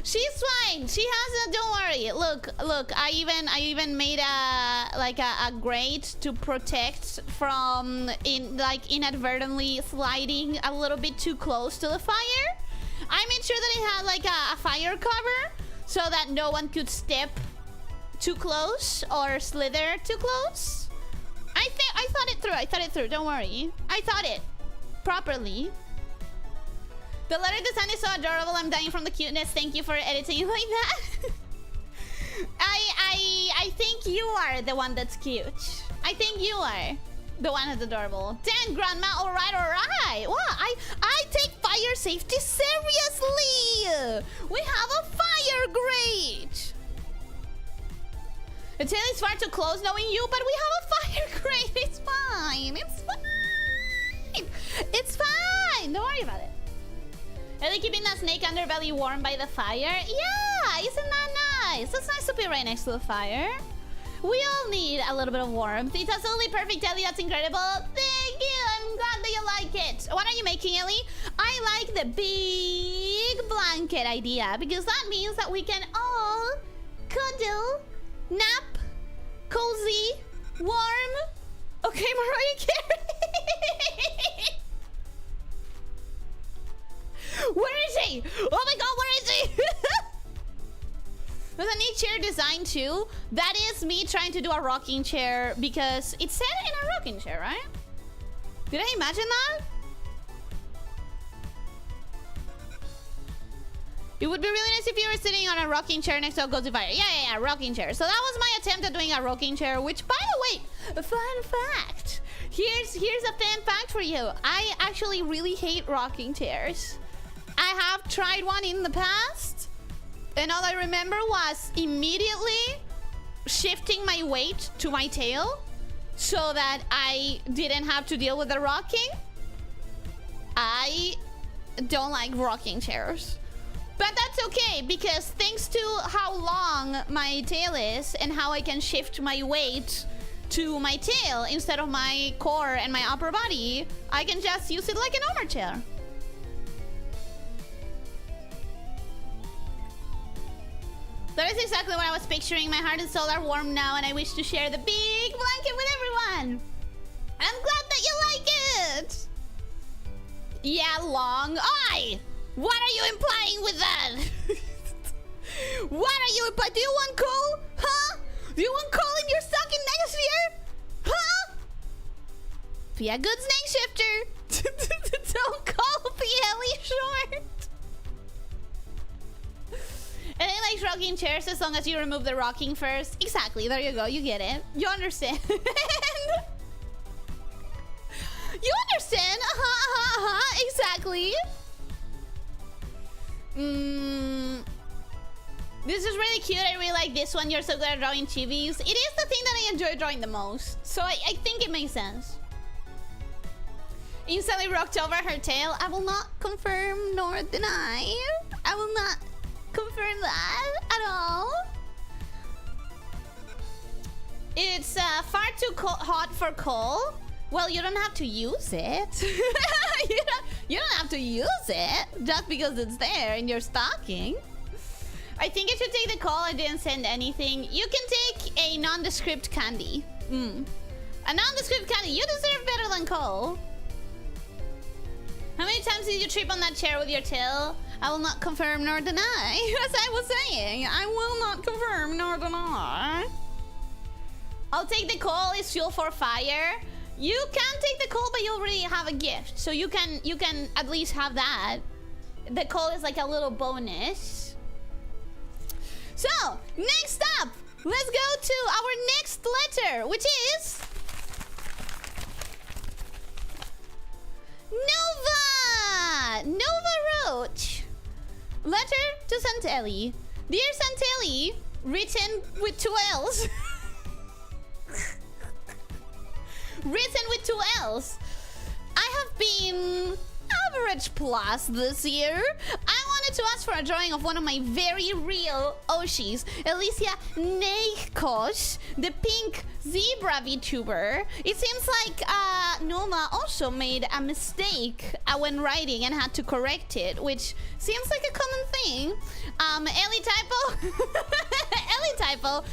She's fine. She has a. Don't worry. Look. I even made a grate to protect from inadvertently sliding a little bit too close to the fire. I made sure that it had like a fire cover so that no one could step too close or slither too close. I thought it through. Don't worry. I thought it properly. The letter design is so adorable. I'm dying from the cuteness. Thank you for editing it like that. I think you are the one that's cute. I think you are the one that's adorable. Damn, Grandma. All right. Wow, I take fire safety seriously. We have a fire grate. The tail is far too close knowing you, but we have a fire grate. It's fine. It's fine. Don't worry about it. Are they keeping that snake underbelly warm by the fire? Yeah, isn't that nice? It's nice to be right next to the fire. We all need a little bit of warmth. It's absolutely perfect, Ellie. That's incredible. Thank you. I'm glad that you like it. What are you making, Ellie? I like the big blanket idea because that means that we can all cuddle, nap, cozy, warm. Okay, Mariah Carey. Where is he? Oh my god, where is he? There's a neat chair design too. That is me trying to do a rocking chair because it's set in a rocking chair, right? Did I imagine that? It would be really nice if you were sitting on a rocking chair next to a ghosty fire. Yeah, rocking chair. So that was my attempt at doing a rocking chair, which, by the way, a fun fact. Here's a fun fact for you. I actually really hate rocking chairs. I have tried one in the past, and all I remember was immediately shifting my weight to my tail so that I didn't have to deal with the rocking. I don't like rocking chairs. But that's okay, because thanks to how long my tail is and how I can shift my weight to my tail instead of my core and my upper body, I can just use it like an armor chair. That is exactly what I was picturing. My heart and soul are warm now, and I wish to share the big blanket with everyone. I'm glad that you like it. Yeah, long. Oi! What are you implying with that? What are you implying? Do you want coal? Huh? Do you want coal in your sucking megasphere? Huh? Be a good snake shifter. Don't call the Ellie short. And I like rocking chairs as long as you remove the rocking first. Exactly. There you go. You get it. You understand. You understand. Exactly. This is really cute. I really like this one. You're so good at drawing chibis. It is the thing that I enjoy drawing the most. So I think it makes sense. Instantly rocked over her tail. I will not confirm nor deny. I will not confirm that at all. It's far too hot for coal. Well, you don't have to use it. you don't have to use it just because it's there in your stocking. I think I should take the call. I didn't send anything. You can take a nondescript candy. A nondescript candy. You deserve better than coal. How many times did you trip on that chair with your tail? I will not confirm nor deny. As I was saying, I will not confirm nor deny. I'll take the coal. It's fuel for fire. You can take the coal, but you already have a gift, so you can at least have that. The coal is like a little bonus. So next up, let's go to our next letter, which is Nova. Nova wrote letter to Santa Ely. Dear Santa Ely, written with 2 L's. Written with 2 L's. I have been average plus this year. I wanted to ask for a drawing of one of my very real Oshis, Elyssia Neikos, the pink zebra VTuber. It seems like Noma also made a mistake when writing and had to correct it, which seems like a common thing. Ellie typo, Ellie typo,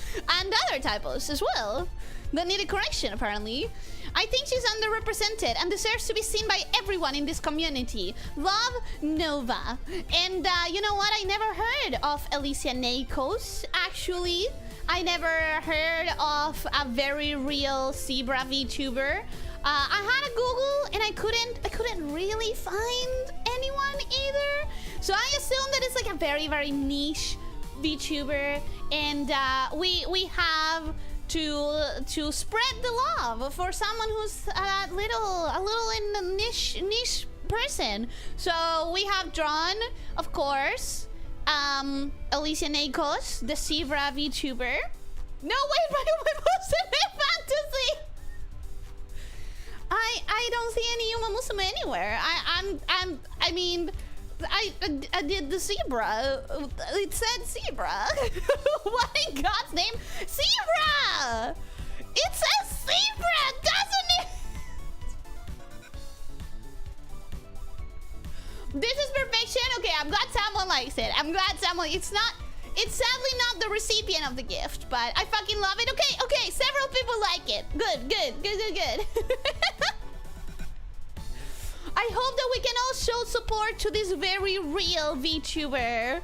and other typos as well that needed correction apparently. I think she's underrepresented and deserves to be seen by everyone in this community. Love, Nova. And you know what? I never heard of Elyssia Neikos, actually. I never heard of a very real zebra VTuber. I had a Google and I couldn't really find anyone either. So I assume that it's like a very, very niche VTuber, and we have to spread the love for someone who's a little in the niche person. So we have drawn, of course, Elyssia Neikos, the zebra VTuber. No, wait, my Musume fantasy. I don't see any Yuma Musume anywhere. I mean, I did the zebra. It said zebra. What in God's name? Zebra! It says zebra, doesn't it? This is perfection. Okay, I'm glad someone likes it. I'm glad someone... It's sadly not the recipient of the gift, but I fucking love it. Okay, several people like it. Good. I hope that we can all show support to this very real VTuber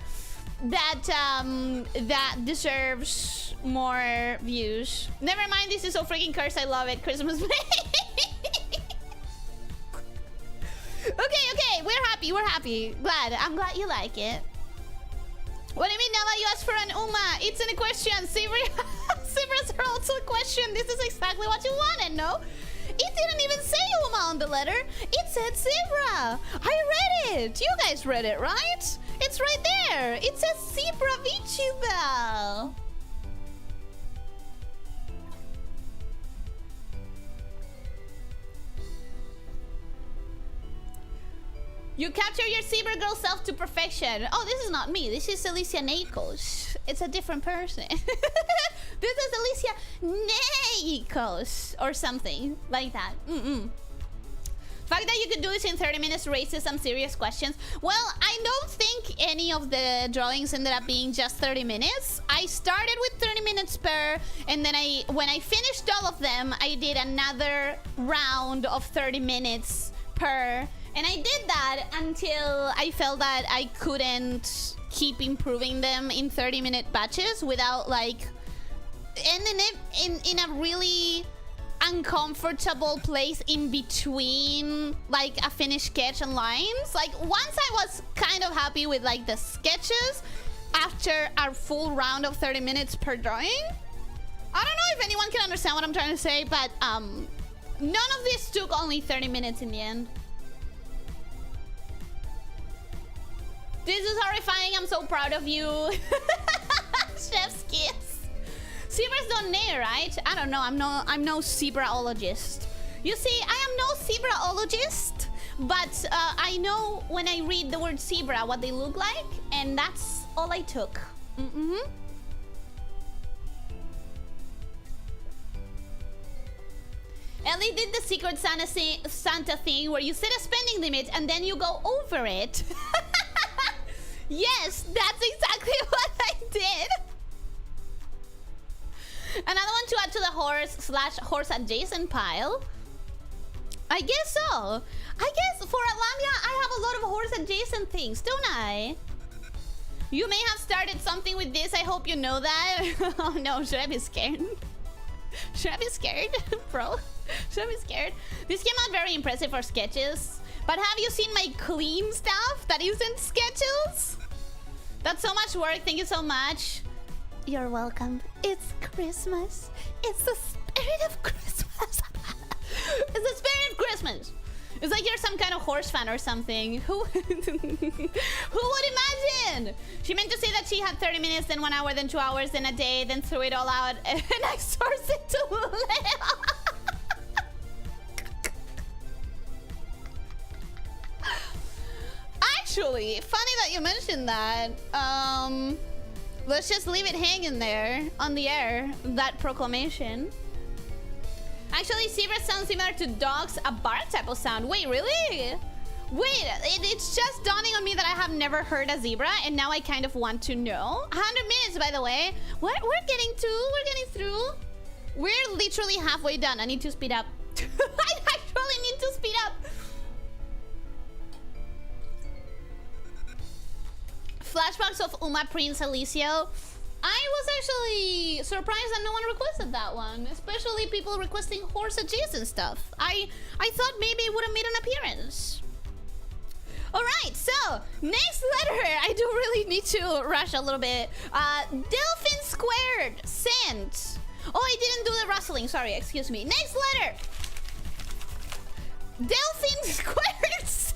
that deserves more views. Never mind, this is so freaking cursed. I love it. Christmas. Okay, we're happy. We're happy. I'm glad you like it. What do you mean, Nella? You asked for an Uma. It's an question. Zebras are also a question. This is exactly what you wanted, no? It didn't even say Uma on the letter. It said zebra. I read it. You guys read it, right? It's right there. It says zebra VTuber. You capture your zebra girl self to perfection. Oh, this is not me. This is Elyssia Nakos. It's a different person. This is Elyssia Nakos or something like that. Fact that you could do this in 30 minutes raises some serious questions. Well, I don't think any of the drawings ended up being just 30 minutes. I started with 30 minutes per, and then when I finished all of them, I did another round of 30 minutes per. And I did that until I felt that I couldn't keep improving them in 30-minute batches without like ending it in a really uncomfortable place in between like a finished sketch and lines. Like once I was kind of happy with like the sketches after a full round of 30 minutes per drawing. I don't know if anyone can understand what I'm trying to say, but none of this took only 30 minutes in the end. This is horrifying. I'm so proud of you. Chef's kiss. Zebras don't neigh, right? I don't know. I'm no zebraologist. You see, I am no zebraologist, but I know when I read the word zebra what they look like, and that's all I took. Ellie did the Secret Santa thing where you set a spending limit and then you go over it. Yes, that's exactly what I did. Another one to add to the horse/horse adjacent pile. I guess so. I guess for a lamia, I have a lot of horse adjacent things, don't I? You may have started something with this. I hope you know that. Oh no, should I be scared? Should I be scared, bro? Should I be scared? This came out very impressive for sketches. But have you seen my clean stuff that isn't sketches? That's so much work. Thank you so much. You're welcome. It's Christmas. It's the spirit of Christmas. It's the spirit of Christmas. It's like you're some kind of horse fan or something. Who would imagine? She meant to say that she had 30 minutes, then 1 hour, then 2 hours, then a day, then threw it all out, and I sourced it to Leo. Actually, funny that you mentioned that. Let's just leave it hanging there on the air, that proclamation. Actually, zebras sound similar to dogs, a bark type of sound. Wait, really? Wait, it's just dawning on me that I have never heard a zebra, and now I kind of want to know. 100 minutes, by the way. What? We're getting through. We're literally halfway done. I need to speed up. I actually need to speed up. Flashbacks of Uma Prince Elyssia. I was actually surprised that no one requested that one, especially people requesting horse adjacent stuff. I thought maybe it would have made an appearance. All right, so next letter. I do really need to rush a little bit. Delphin squared sent. Oh, I didn't do the rustling. Sorry, excuse me. Next letter. Delphin squared sent.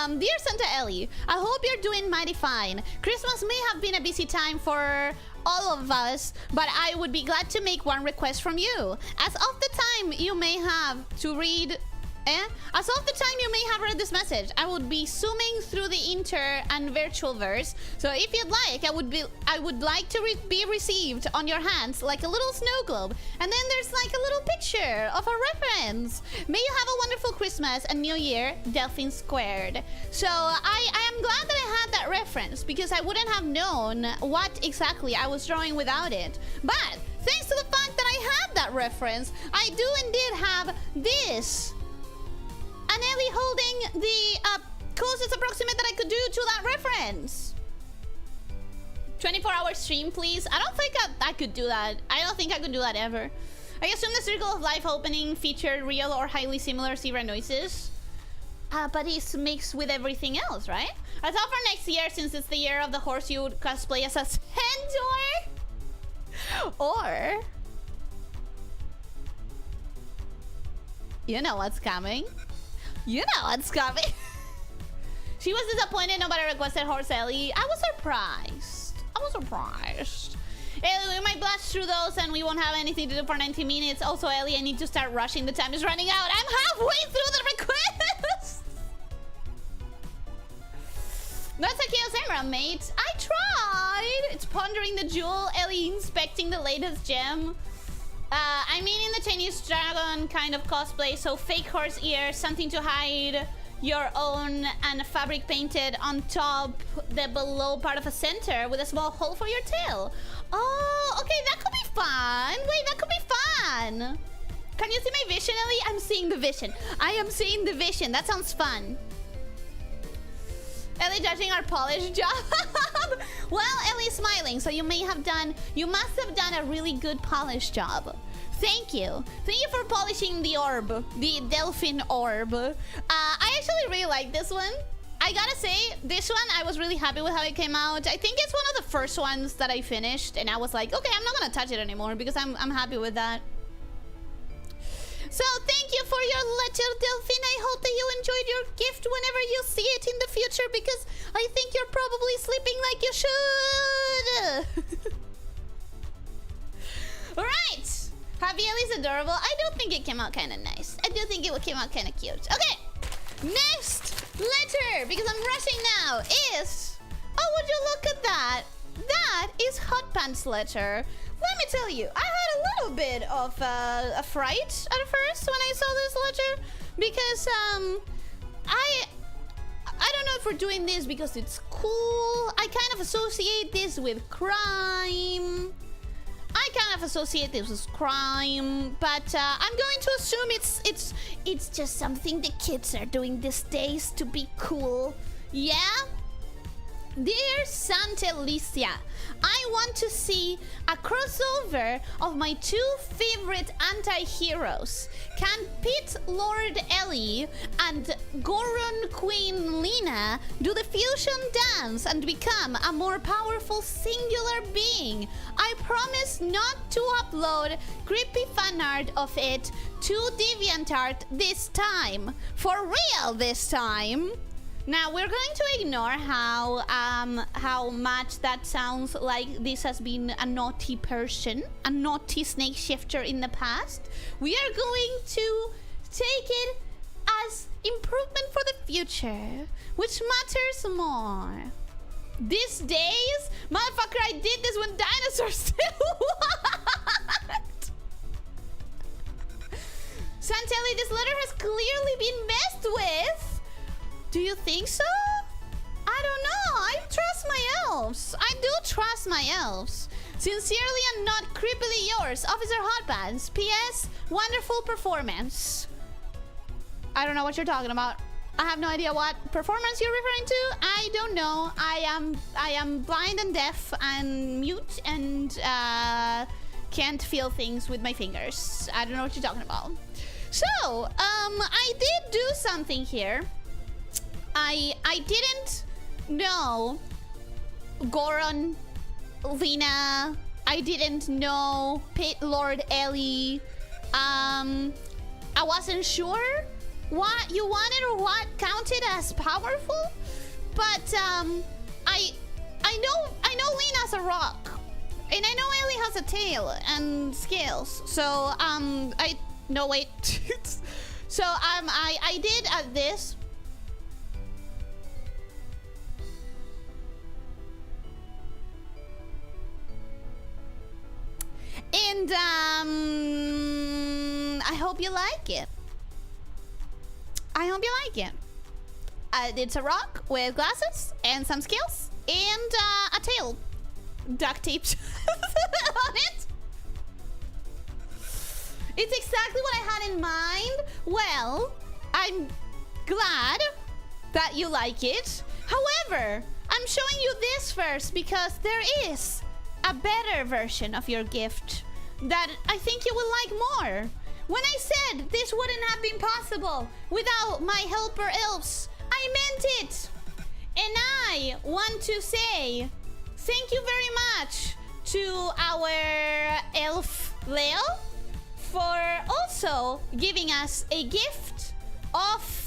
Dear Santa Ely, I hope you're doing mighty fine. Christmas may have been a busy time for all of us, but I would be glad to make one request from you. As of the time you may have read this message, I would be zooming through the inter and virtual verse. So if you'd like, I would like to be received on your hands like a little snow globe. And then there's like a little picture of a reference. May you have a wonderful Christmas and New Year, Delphin Squared. So I am glad that I had that reference because I wouldn't have known what exactly I was drawing without it. But thanks to the fact that I had that reference. I do indeed have this. An Ellie holding the closest approximate that I could do to that reference. 24-hour stream, please. I don't think I could do that. I don't think I could do that ever. I assume the Circle of Life opening featured real or highly similar zebra noises. But it's mixed with everything else, right? I thought for next year, since it's the year of the horse, you would cosplay as a centaur. Or... you know what's coming. You know what's coming. She was disappointed nobody requested Horse Ellie. I was surprised. I was surprised. Ellie, we might blast through those and we won't have anything to do for 90 minutes. Also, Ellie, I need to start rushing. The time is running out. I'm halfway through the request. That's a Chaos Emerald, mate. I tried. It's pondering the jewel. Ellie inspecting the latest gem. I mean in the Chinese dragon kind of cosplay. So fake horse ears, something to hide your own, and fabric painted on top the below part of a center with a small hole for your tail. Oh, okay, that could be fun. Wait, that could be fun. Can you see my vision, Ellie? I'm seeing the vision. I am seeing the vision. That sounds fun. Ellie judging our polish job. Well, Ellie's smiling, so you must have done a really good polish job. Thank you. Thank you for polishing the orb, the Delphin orb. I actually really like this one. I gotta say, this one, I was really happy with how it came out. I think it's one of the first ones that I finished, and I was like, okay, I'm not gonna touch it anymore because I'm happy with that. So thank you for your letter, Delphine. I hope that you enjoyed your gift whenever you see it in the future, because I think you're probably sleeping like you should. All right. Javier's adorable. I do think it came out kind of nice. I do think it came out kind of cute. Okay. Next letter, because I'm rushing now, is... oh, would you look at that? That is Hot Pants letter. Let me tell you, I had a little bit of a fright at first when I saw this letter, because I don't know if we're doing this because it's cool. I kind of associate this with crime. But I'm going to assume it's just something the kids are doing these days to be cool. Yeah? Dear Santa Elyssia, I want to see a crossover of my two favorite anti-heroes. Can Pit Lord Ellie and Goron Queen Lena do the fusion dance and become a more powerful singular being? I promise not to upload creepy fan art of it to DeviantArt this time. For real this time. Now, we're going to ignore how much that sounds like this has been a naughty person, a naughty snake shifter in the past. We are going to take it as improvement for the future, which matters more. These days, motherfucker, I did this when dinosaurs still walked. Santa Ely, this letter has clearly been messed with. Do you think so? I don't know. I trust my elves. I do trust my elves. Sincerely and not creepily yours, Officer Hotpants. P.S. Wonderful performance. I don't know what you're talking about. I have no idea what performance you're referring to. I don't know. I am blind and deaf and mute and can't feel things with my fingers. I don't know what you're talking about. So, I did do something here. I didn't know Goron, Lena. I didn't know Pit Lord Ellie. I wasn't sure what you wanted or what counted as powerful, but I know Lena's a rock, and I know Ellie has a tail and scales. So no wait. So I did this. And I hope you like it. I hope you like it. It's a rock with glasses and some scales and a tail duct taped on it. It's exactly what I had in mind. Well, I'm glad that you like it. However, I'm showing you this first because there is a better version of your gift that I think you will like more. When I said this wouldn't have been possible without my helper elves, I meant it. And I want to say thank you very much to our elf Leo for also giving us a gift of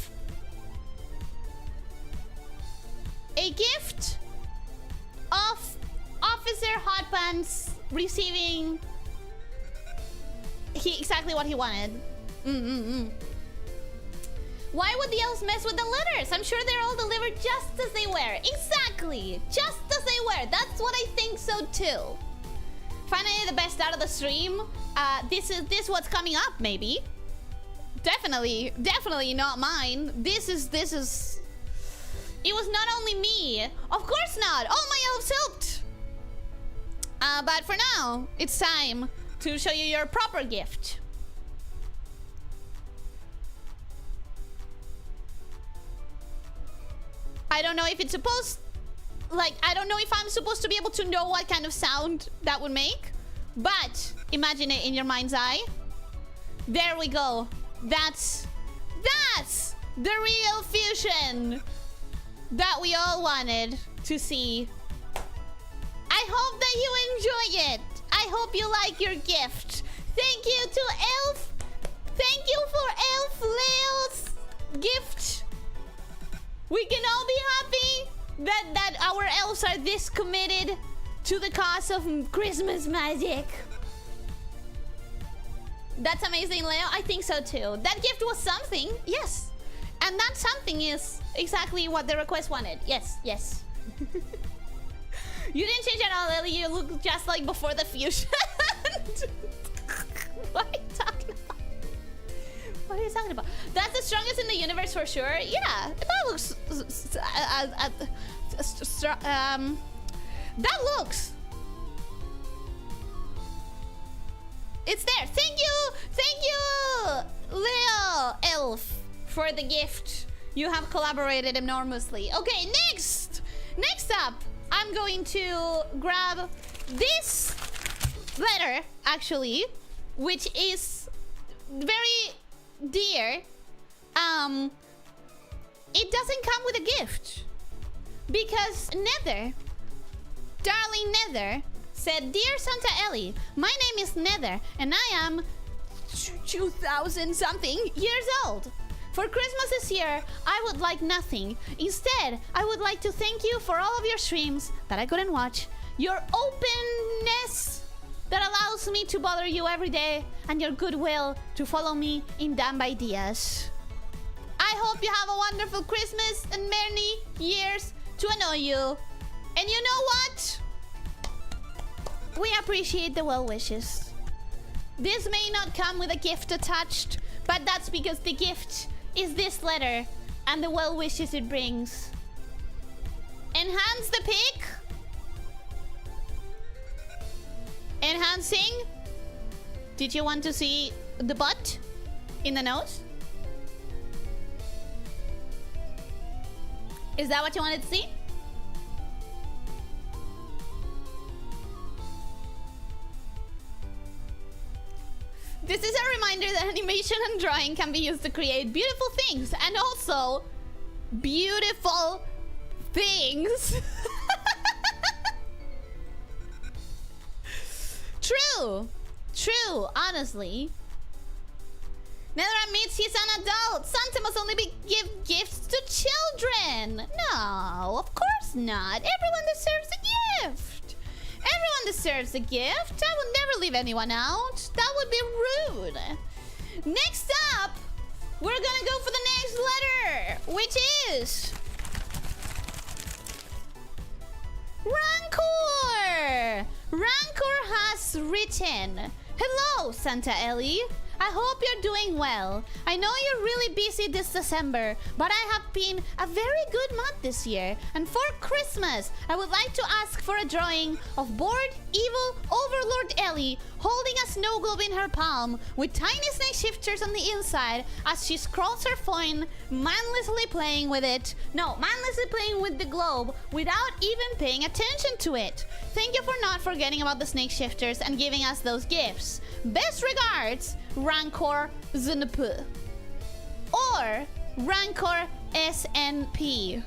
Officer Hot Pants receiving exactly what he wanted. Why would the elves mess with the letters? I'm sure they're all delivered just as they were. Exactly, just as they were. That's what I think so too. Finally, the best out of the stream. This what's coming up? Maybe. Definitely not mine. This is. It was not only me. Of course not. All my elves helped. But for now, it's time to show you your proper gift. I don't know if it's supposed... Like, I don't know if I'm supposed to be able to know what kind of sound that would make. But imagine it in your mind's eye. There we go. That's the real fusion that we all wanted to see. I hope that you enjoy it. I hope you like your gift. Thank you to Elf. Thank you for Elf Leo's gift. We can all be happy that our elves are this committed to the cause of Christmas magic. That's amazing, Leo. I think so too. That gift was something, yes. And that something is exactly what the request wanted. Yes. You didn't change at all, Ellie. You look just like before the fusion. What are you talking about? What are you talking about? That's the strongest in the universe for sure. Yeah, that looks... that looks... It's there. Thank you, Leo Elf, for the gift. You have collaborated enormously. Okay, next up, I'm going to grab this letter, actually, which is very dear. It doesn't come with a gift because Nether, darling Nether, said, "Dear Santa Ely, my name is Nether and I am 2,000 something years old. For Christmas this year, I would like nothing. Instead, I would like to thank you for all of your streams that I couldn't watch, your openness that allows me to bother you every day, and your goodwill to follow me in dumb ideas. I hope you have a wonderful Christmas and many years to annoy you. And you know what? We appreciate the well wishes. This may not come with a gift attached, but that's because the gift is this letter and the well wishes it brings. Enhance the pic. Enhancing. Did you want to see the butt in the nose? Is that what you wanted to see? This is a reminder that animation and drawing can be used to create beautiful things, and also beautiful things. True, honestly. Nether admits he's an adult. Santa must only give gifts to children. No, of course not. Everyone deserves a gift. Everyone deserves a gift. I would never leave anyone out. That would be rude. Next up, we're gonna go for the next letter, which is Rancor. Rancor has written, "Hello, Santa Ely. I hope you're doing well. I know you're really busy this December, but I have been a very good month this year. And for Christmas, I would like to ask for a drawing of bored, evil Overlord Ellie holding a snow globe in her palm with tiny snake shifters on the inside as she scrolls her phone, mindlessly playing with it. No, mindlessly playing with the globe without even paying attention to it. Thank you for not forgetting about the snake shifters and giving us those gifts. Best regards, Rancor Znp. Or Rancor SNP.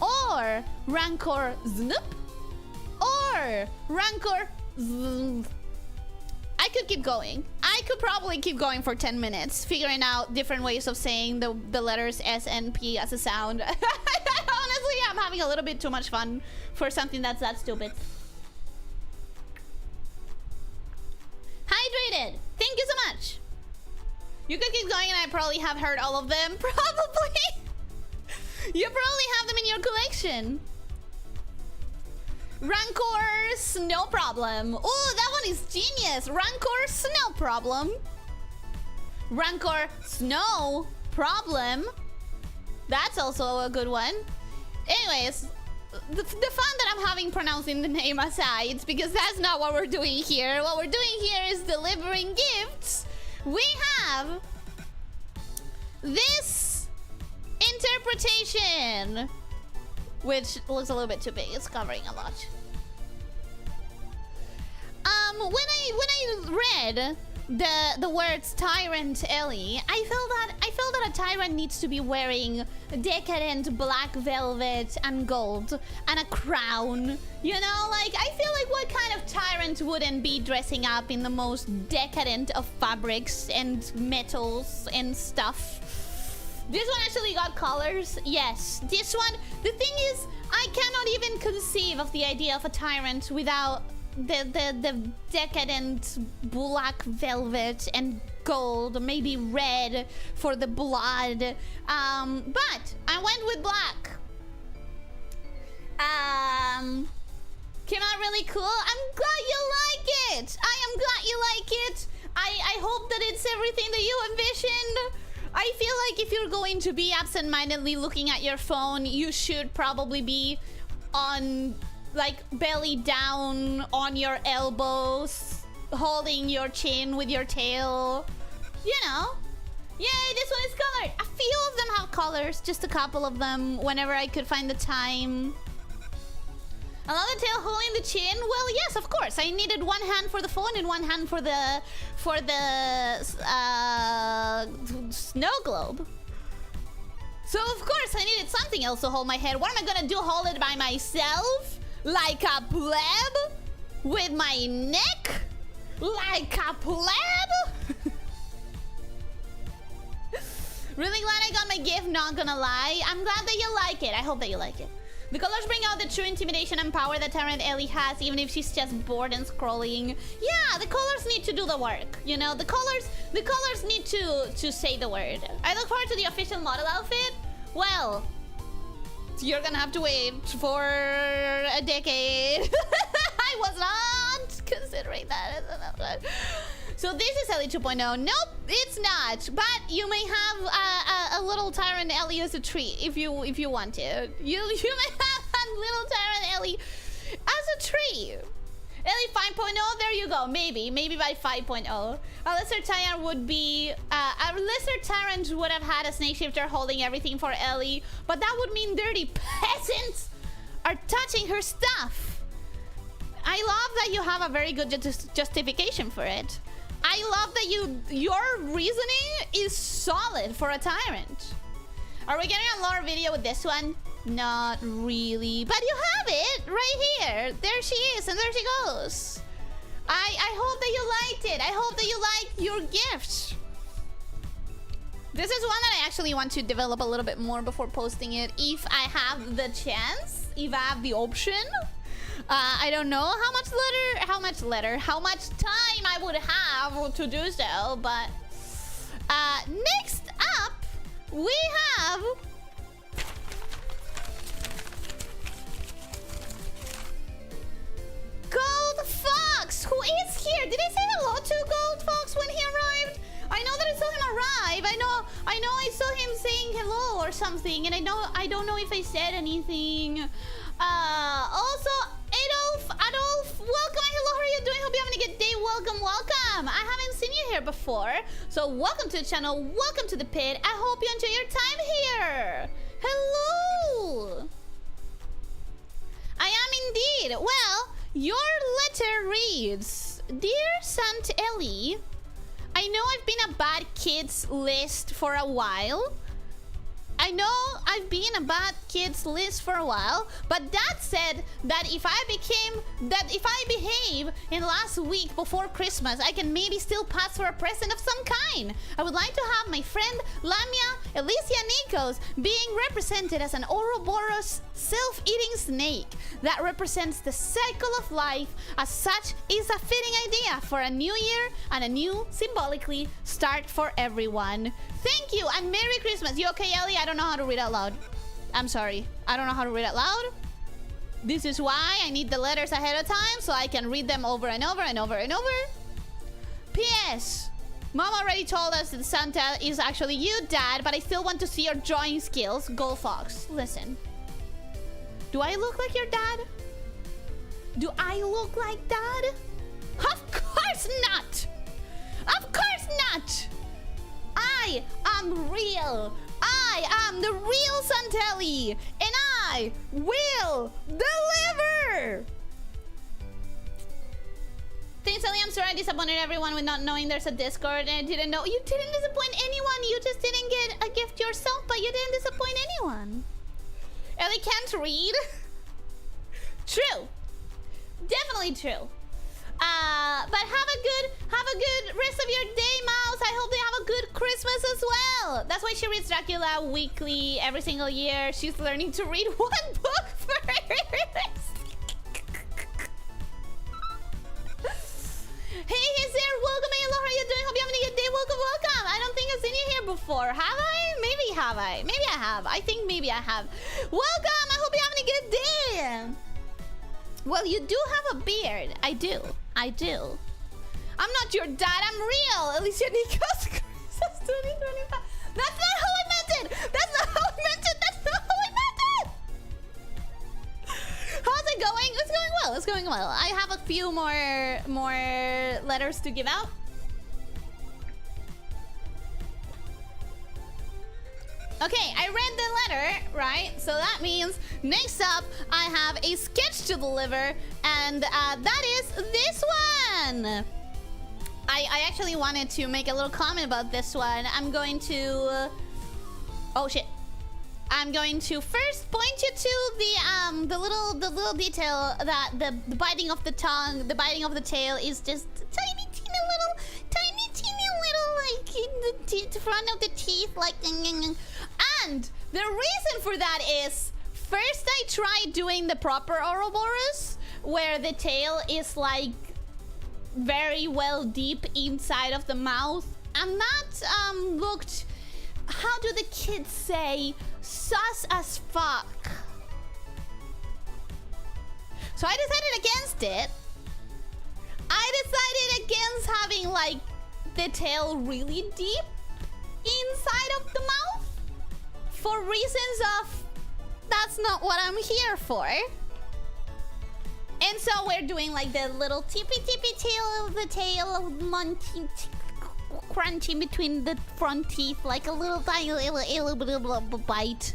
Or Rancor Znp. Or Rancor Z. I could keep going. I could probably keep going for 10 minutes, figuring out different ways of saying the letters S and P as a sound. Honestly, I'm having a little bit too much fun for something that's that stupid. Hydrated. Thank you so much. You could keep going and I probably have heard all of them. Probably. You probably have them in your collection. Rancors, no problem. Oh, that one is genius. Rancors, no problem. Rancor, snow problem. That's also a good one. Anyways, the fun that I'm having pronouncing the name aside, because that's not what we're doing here. What we're doing here is delivering gifts. We have this interpretation, which looks a little bit too big. It's covering a lot. When I read the words Tyrant Ellie, I felt that a tyrant needs to be wearing decadent black velvet and gold and a crown. You know, like I feel like what kind of tyrant wouldn't be dressing up in the most decadent of fabrics and metals and stuff? This one actually got colors. Yes, this one. The thing is, I cannot even conceive of the idea of a tyrant without the decadent black velvet and gold, maybe red for the blood. But I went with black. Came out really cool. I'm glad you like it. I am glad you like it. I hope that it's everything that you envisioned. I feel like if you're going to be absent-mindedly looking at your phone, you should probably be on, like, belly down on your elbows, holding your chin with your tail. You know. Yay, this one is colored. A few of them have colors, just a couple of them, whenever I could find the time. Another tail holding the chin? Well, yes, of course. I needed one hand for the phone and one hand for the snow globe. So of course I needed something else to hold my head. What am I gonna do? Hold it by myself? Like a pleb? With my neck? Like a pleb? Really glad I got my gift, not gonna lie. I'm glad that you like it. I hope that you like it. The colors bring out the true intimidation and power that Tyrant Ellie has, even if she's just bored and scrolling. Yeah, the colors need to do the work. You know, the colors need to say the word. I look forward to the official model outfit. Well, you're gonna have to wait for a decade. I was not considering that as an outfit. So this is Ellie 2.0. Nope, it's not. But you may have a little Tyrant Ellie as a treat if you want to. You may have a little Tyrant Ellie as a treat. Ellie 5.0, there you go. Maybe by 5.0. A lesser tyrant would be a lesser tyrant would have had a snake shifter holding everything for Ellie, but that would mean dirty peasants are touching her stuff. I love that you have a very good justification for it. I love that your reasoning is solid for a tyrant. Are we getting a lore video with this one? Not really. But you have it right here. There she is, and there she goes. I hope that you liked it. I hope that you like your gift. This is one that I actually want to develop a little bit more before posting it. If I have the chance, if I have the option. I don't know how much time I would have to do so, but next up we have Gold Fox, who is here. Did I say hello to Gold Fox when he arrived? I know I know I saw him saying hello or something, and I don't know if I said anything. Also, Adolf, welcome. Hello, how are you doing? Hope you're having a good day. Welcome, welcome. I haven't seen you here before, so welcome to the channel. Welcome to the pit. I hope you enjoy your time here. Hello. I am indeed. Well, your letter reads, Dear Santa Ely, I know I've been a bad kids list for a while. I know I've been a bad kids list for a while, but that said, that if I behave in last week before Christmas, I can maybe still pass for a present of some kind. I would like to have my friend Lamia, Elyssia, Nikos being represented as an Ouroboros self-eating snake that represents the cycle of life. As such, is a fitting idea for a new year and a new, symbolically, start for everyone. Thank you and Merry Christmas. You okay, Ellie? I don't know how to read out loud. I'm sorry. I don't know how to read out loud. This is why I need the letters ahead of time so I can read them over and over and over and over. P.S. Mom already told us that Santa is actually you, Dad, but I still want to see your drawing skills. Go Fox. Listen. Do I look like your dad? Do I look like Dad? Of course not! Of course not! I am real. I am the real Santa Ely, and I will deliver. Thanks, Ellie. I'm sorry I disappointed everyone with not knowing there's a Discord, and I didn't know. You didn't disappoint anyone. You just didn't get a gift yourself, but you didn't disappoint anyone. Ellie can't read. True. Definitely true. But have a good rest of your day, Mouse. I hope they have a good Christmas as well. That's why she reads Dracula weekly every single year. She's learning to read one book first. Hey, he's there. Welcome. Hello, how are you doing? Hope you're having a good day. Welcome, welcome. I don't think I've seen you here before. Have I? Maybe have I. Maybe I have. I think maybe I have. Welcome. I hope you're having a good day. Well, you do have a beard. I do. I do. I'm not your dad. I'm real. Elyssia Nikos. Christmas 2025. That's not how I meant it. That's not how I meant it. That's not how I meant it. How's it going? It's going well. It's going well. I have a few more letters to give out. Okay, I read the letter, right? So that means next up, I have a sketch to deliver, and that is this one. I actually wanted to make a little comment about this one. I'm going to... oh, shit. I'm going to first point you to the little detail that the biting of the tongue, the biting of the tail is just tiny like in the front of the teeth, like. And the reason for that is, first I tried doing the proper Ouroboros, where the tail is like very well deep inside of the mouth, and that looked, how do the kids say, sus as fuck. So I decided against it. I decided against having like the tail really deep inside of the mouth, for reasons of that's not what I'm here for. And so we're doing like the little tippy tail of the tail, crunching between the front teeth, like a little tiny little bite.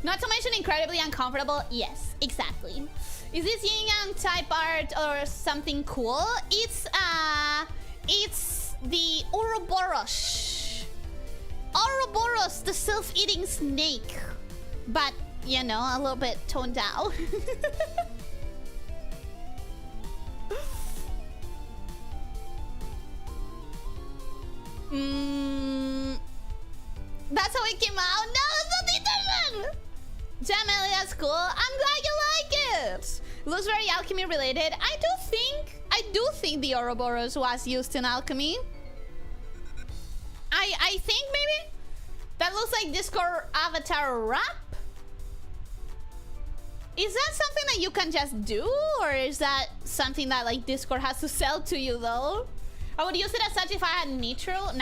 Not to mention incredibly uncomfortable. Yes, exactly. Is this yin yang type art or something cool? It's the Ouroboros. Ouroboros, the self-eating snake. But, you know, a little bit toned down. That's how it came out. No, that's not the intention. Jam Ellie, that's cool. I'm glad you like it. It looks very alchemy related. I do think the Ouroboros was used in alchemy. I think maybe that looks like Discord avatar wrap. Is that something that you can just do, or is that something that like Discord has to sell to you though? I would use it as such if I had nitro.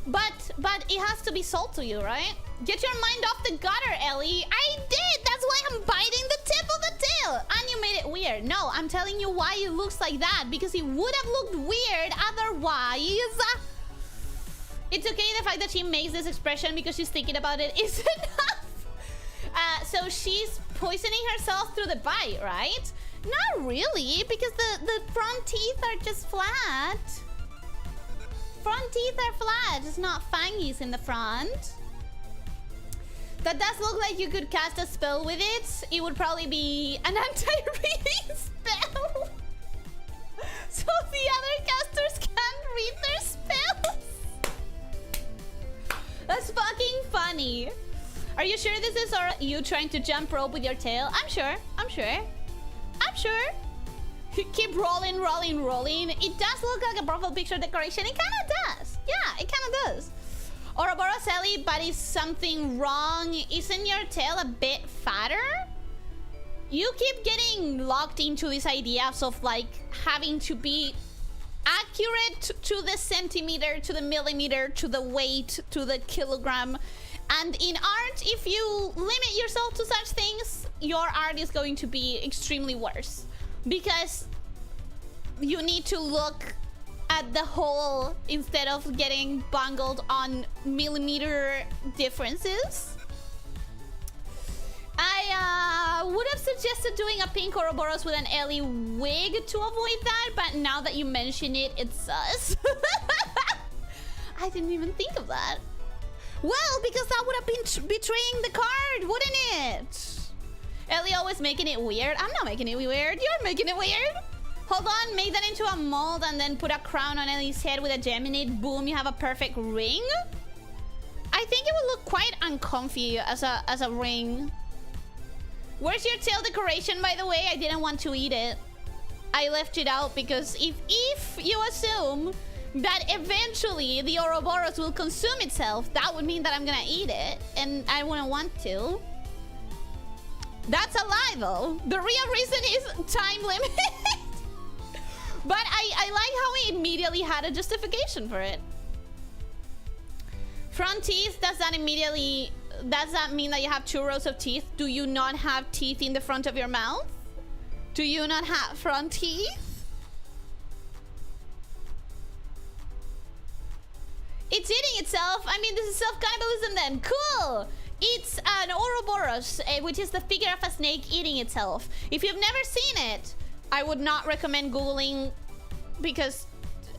But it has to be sold to you, right? Get your mind off the gutter, Ellie. I did! That's why I'm biting the tip of the tail! And you made it weird. No, I'm telling you why it looks like that. Because it would have looked weird otherwise. It's okay, the fact that she makes this expression because she's thinking about it is enough. So she's poisoning herself through the bite, right? Not really, because the front teeth are just flat. Front teeth are flat, it's not fangies in the front. That does look like you could cast a spell with it. It would probably be an anti-reading spell. So the other casters can't read their spells. That's fucking funny. Are you sure this is or you trying to jump rope with your tail? I'm sure. Keep rolling. It does look like a profile picture decoration. It kind of does. Yeah, it kind of does. Ouroboros Ellie, but is something wrong? Isn't your tail a bit fatter? You keep getting locked into this idea of like having to be accurate to the centimeter, to the millimeter, to the weight, to the kilogram. And in art, if you limit yourself to such things, your art is going to be extremely worse. Because you need to look at the whole instead of getting bungled on millimeter differences. I would have suggested doing a pink Ouroboros with an Ellie wig to avoid that, but now that you mention it, it's sus. I didn't even think of that. Well, because that would have been betraying the card, wouldn't it? Ellie always making it weird. I'm not making it weird. You're making it weird. Hold on, make that into a mold and then put a crown on Ellie's head with a geminate. Boom, you have a perfect ring. I think it would look quite uncomfy as a ring. Where's your tail decoration, by the way? I didn't want to eat it. I left it out because if you assume that eventually the Ouroboros will consume itself, that would mean that I'm gonna eat it, and I wouldn't want to. That's a lie, though. The real reason is time limit. But I like how he immediately had a justification for it. Front teeth, does that mean that you have 2 rows of teeth? Do you not have teeth in the front of your mouth? Do you not have front teeth? It's eating itself. I mean, this is self-cannibalism then. Cool. It's an Ouroboros, which is the figure of a snake eating itself. If you've never seen it, I would not recommend Googling because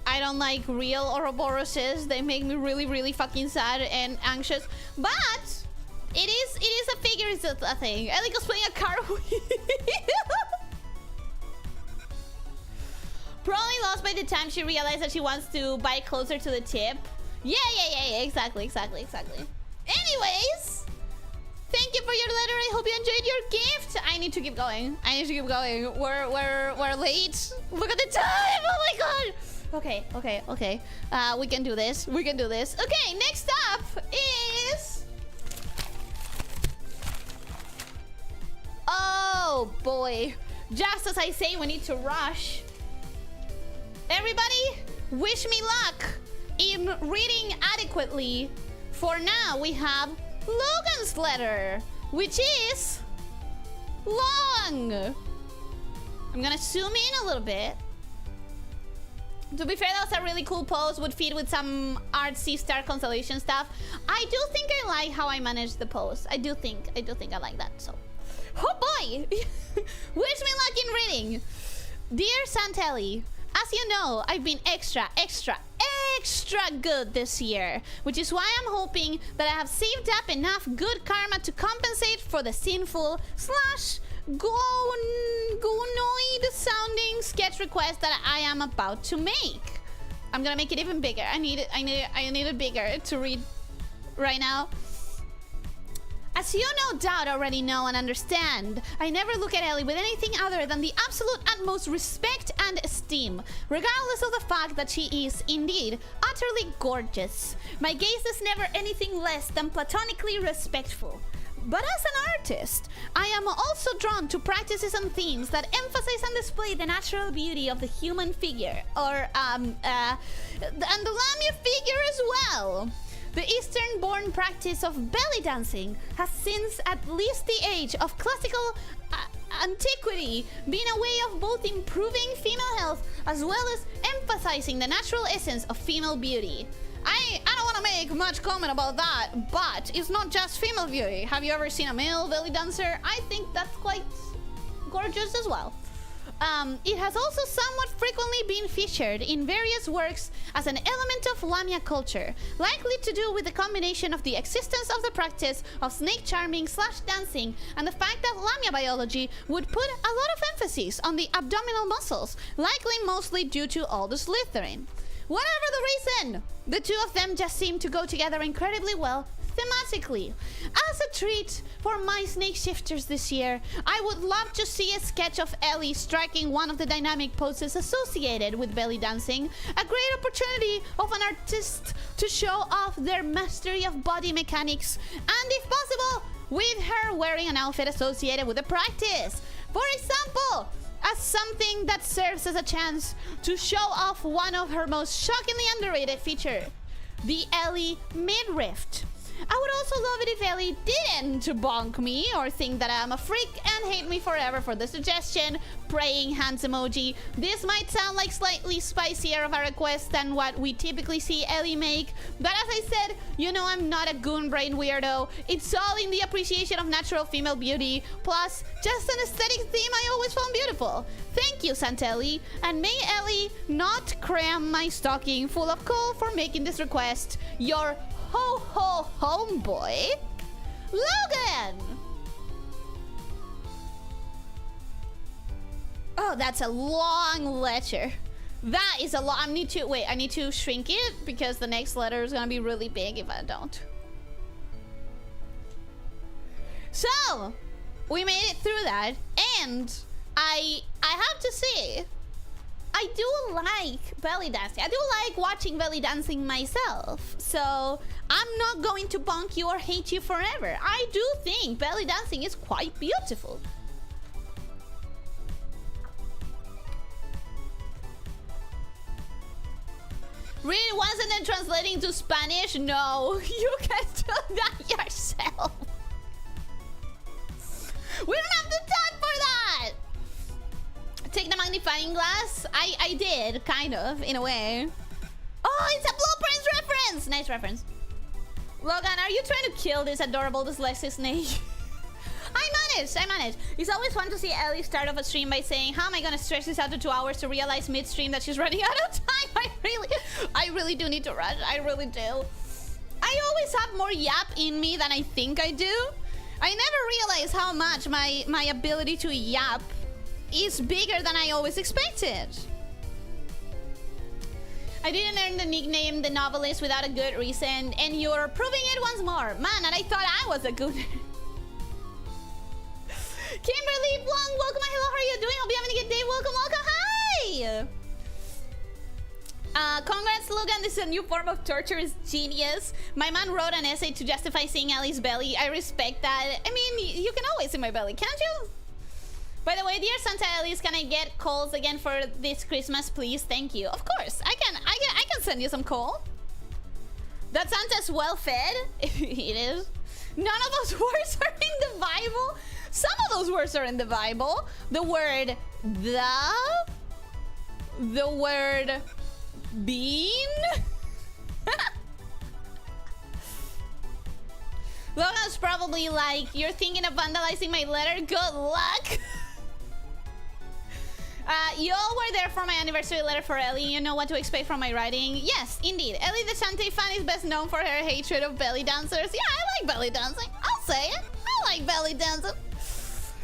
I don't like real Ouroboroses. They make me really, really fucking sad and anxious. But it is a figure, it's a thing. Ellie was playing a car wheel. Probably lost by the time she realized that she wants to bite closer to the tip. Yeah, exactly. Anyways, thank you for your letter. I hope you enjoyed your gift. I need to keep going. We're late. Look at the time. Oh my god. Okay. We can do this. Okay, next up is... Oh boy. Just as I say, we need to rush. Everybody, wish me luck in reading adequately. For now, we have Logan's letter, which is long. I'm gonna zoom in a little bit. To be fair, that was a really cool pose. Would fit with some artsy star constellation stuff. I do think I like how I managed the pose. I do think I like that. So, oh boy, wish me luck in reading. Dear Santa Ely, as you know, I've been extra good this year, which is why I'm hoping that I have saved up enough good karma to compensate for the sinful / gonoid sounding sketch request that I am about to make. I'm gonna make it even bigger. I need it bigger to read right now. As you no doubt already know and understand, I never look at Ellie with anything other than the absolute utmost respect and esteem, regardless of the fact that she is, indeed, utterly gorgeous. My gaze is never anything less than platonically respectful. But as an artist, I am also drawn to practices and themes that emphasize and display the natural beauty of the human figure, and the lamia figure as well. The Eastern-born practice of belly dancing has since at least the age of classical antiquity been a way of both improving female health as well as emphasizing the natural essence of female beauty. I don't want to make much comment about that, but it's not just female beauty. Have you ever seen a male belly dancer? I think that's quite gorgeous as well. It has also somewhat frequently been featured in various works as an element of lamia culture, likely to do with the combination of the existence of the practice of snake charming / dancing and the fact that lamia biology would put a lot of emphasis on the abdominal muscles, likely mostly due to all the slithering. Whatever the reason, the two of them just seem to go together incredibly well thematically. As a treat for my snake shifters this year, I would love to see a sketch of Ellie striking one of the dynamic poses associated with belly dancing, a great opportunity of an artist to show off their mastery of body mechanics, and if possible, with her wearing an outfit associated with the practice. For example, as something that serves as a chance to show off one of her most shockingly underrated features, the Ellie midriff. I would also love it if Ellie didn't bonk me or think that I'm a freak and hate me forever for the suggestion. Praying hands emoji. This might sound like slightly spicier of a request than what we typically see Ellie make, but as I said, you know I'm not a goon brain weirdo. It's all in the appreciation of natural female beauty, plus just an aesthetic theme I always found beautiful. Thank you, Santa Ely, and may Ellie not cram my stocking full of coal for making this request. Your ho homeboy, Logan. Oh, that's a long letter. That is a lot. I need to shrink it because the next letter is gonna be really big if I don't. So we made it through that, and I have to say, I do like belly dancing. I do like watching belly dancing myself. So I'm not going to bonk you or hate you forever. I do think belly dancing is quite beautiful. Really wasn't it translating to Spanish? No, you can do that yourself. We don't have the time for that. Take the magnifying glass. I did, kind of, in a way. Oh, it's a Blueprints reference. Nice reference. Logan, are you trying to kill this adorable dyslexic snake? I managed. It's always fun to see Ellie start off a stream by saying, how am I gonna stretch this out to 2 hours to realize mid-stream that she's running out of time? I really do need to rush. I really do. I always have more yap in me than I think I do. I never realize how much my ability to yap is bigger than I always expected. I didn't earn the nickname The Novelist without a good reason, and you're proving it once more. Man, and I thought I was a good... Kimberly Blanc, welcome. Hello, how are you doing? Hope you're having a good day. Welcome. Hi! Congrats, Logan. This is a new form of torture. Is genius. My man wrote an essay to justify seeing Ellie's belly. I respect that. I mean, you can always see my belly, can't you? By the way, dear Santa Ely, can I get calls again for this Christmas, please? Thank you. Of course, I can send you some coal. That Santa's well fed. It is. None of those words are in the Bible. Some of those words are in the Bible. The word the word bean. Logan's probably like, you're thinking of vandalizing my letter? Good luck. You all were there for my anniversary letter for Ellie. You know what to expect from my writing. Yes, indeed. Ellie the Santa fan is best known for her hatred of belly dancers. Yeah, I like belly dancing. I'll say it. I like belly dancing.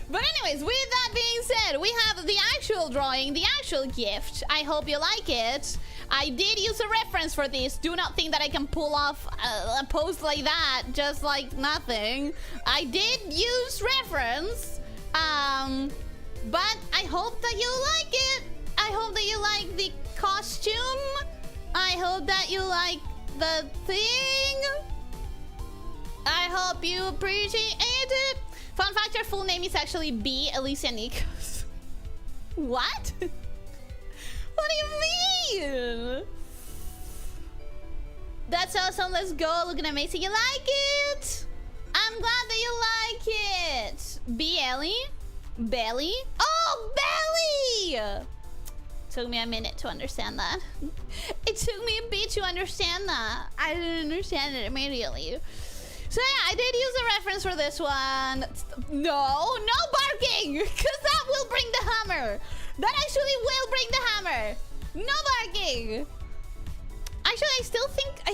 But anyways, with that being said, we have the actual drawing, the actual gift. I hope you like it. I did use a reference for this. Do not think that I can pull off a post like that, just like nothing. I did use reference. But I hope that you like it. I hope that you like the costume. I hope that you like the thing. I hope you appreciate it. Fun fact, your full name is actually B. Elyssia Nikos. What? What do you mean? That's awesome. Let's go. Looking amazing. You like it? I'm glad that you like it. B. Ellie? Belly? Oh, belly! Took me a minute to understand that. It took me a bit to understand that. I didn't understand it immediately. So yeah, I did use a reference for this one. No barking! Because that will bring the hammer. That actually will bring the hammer. No barking. Actually, I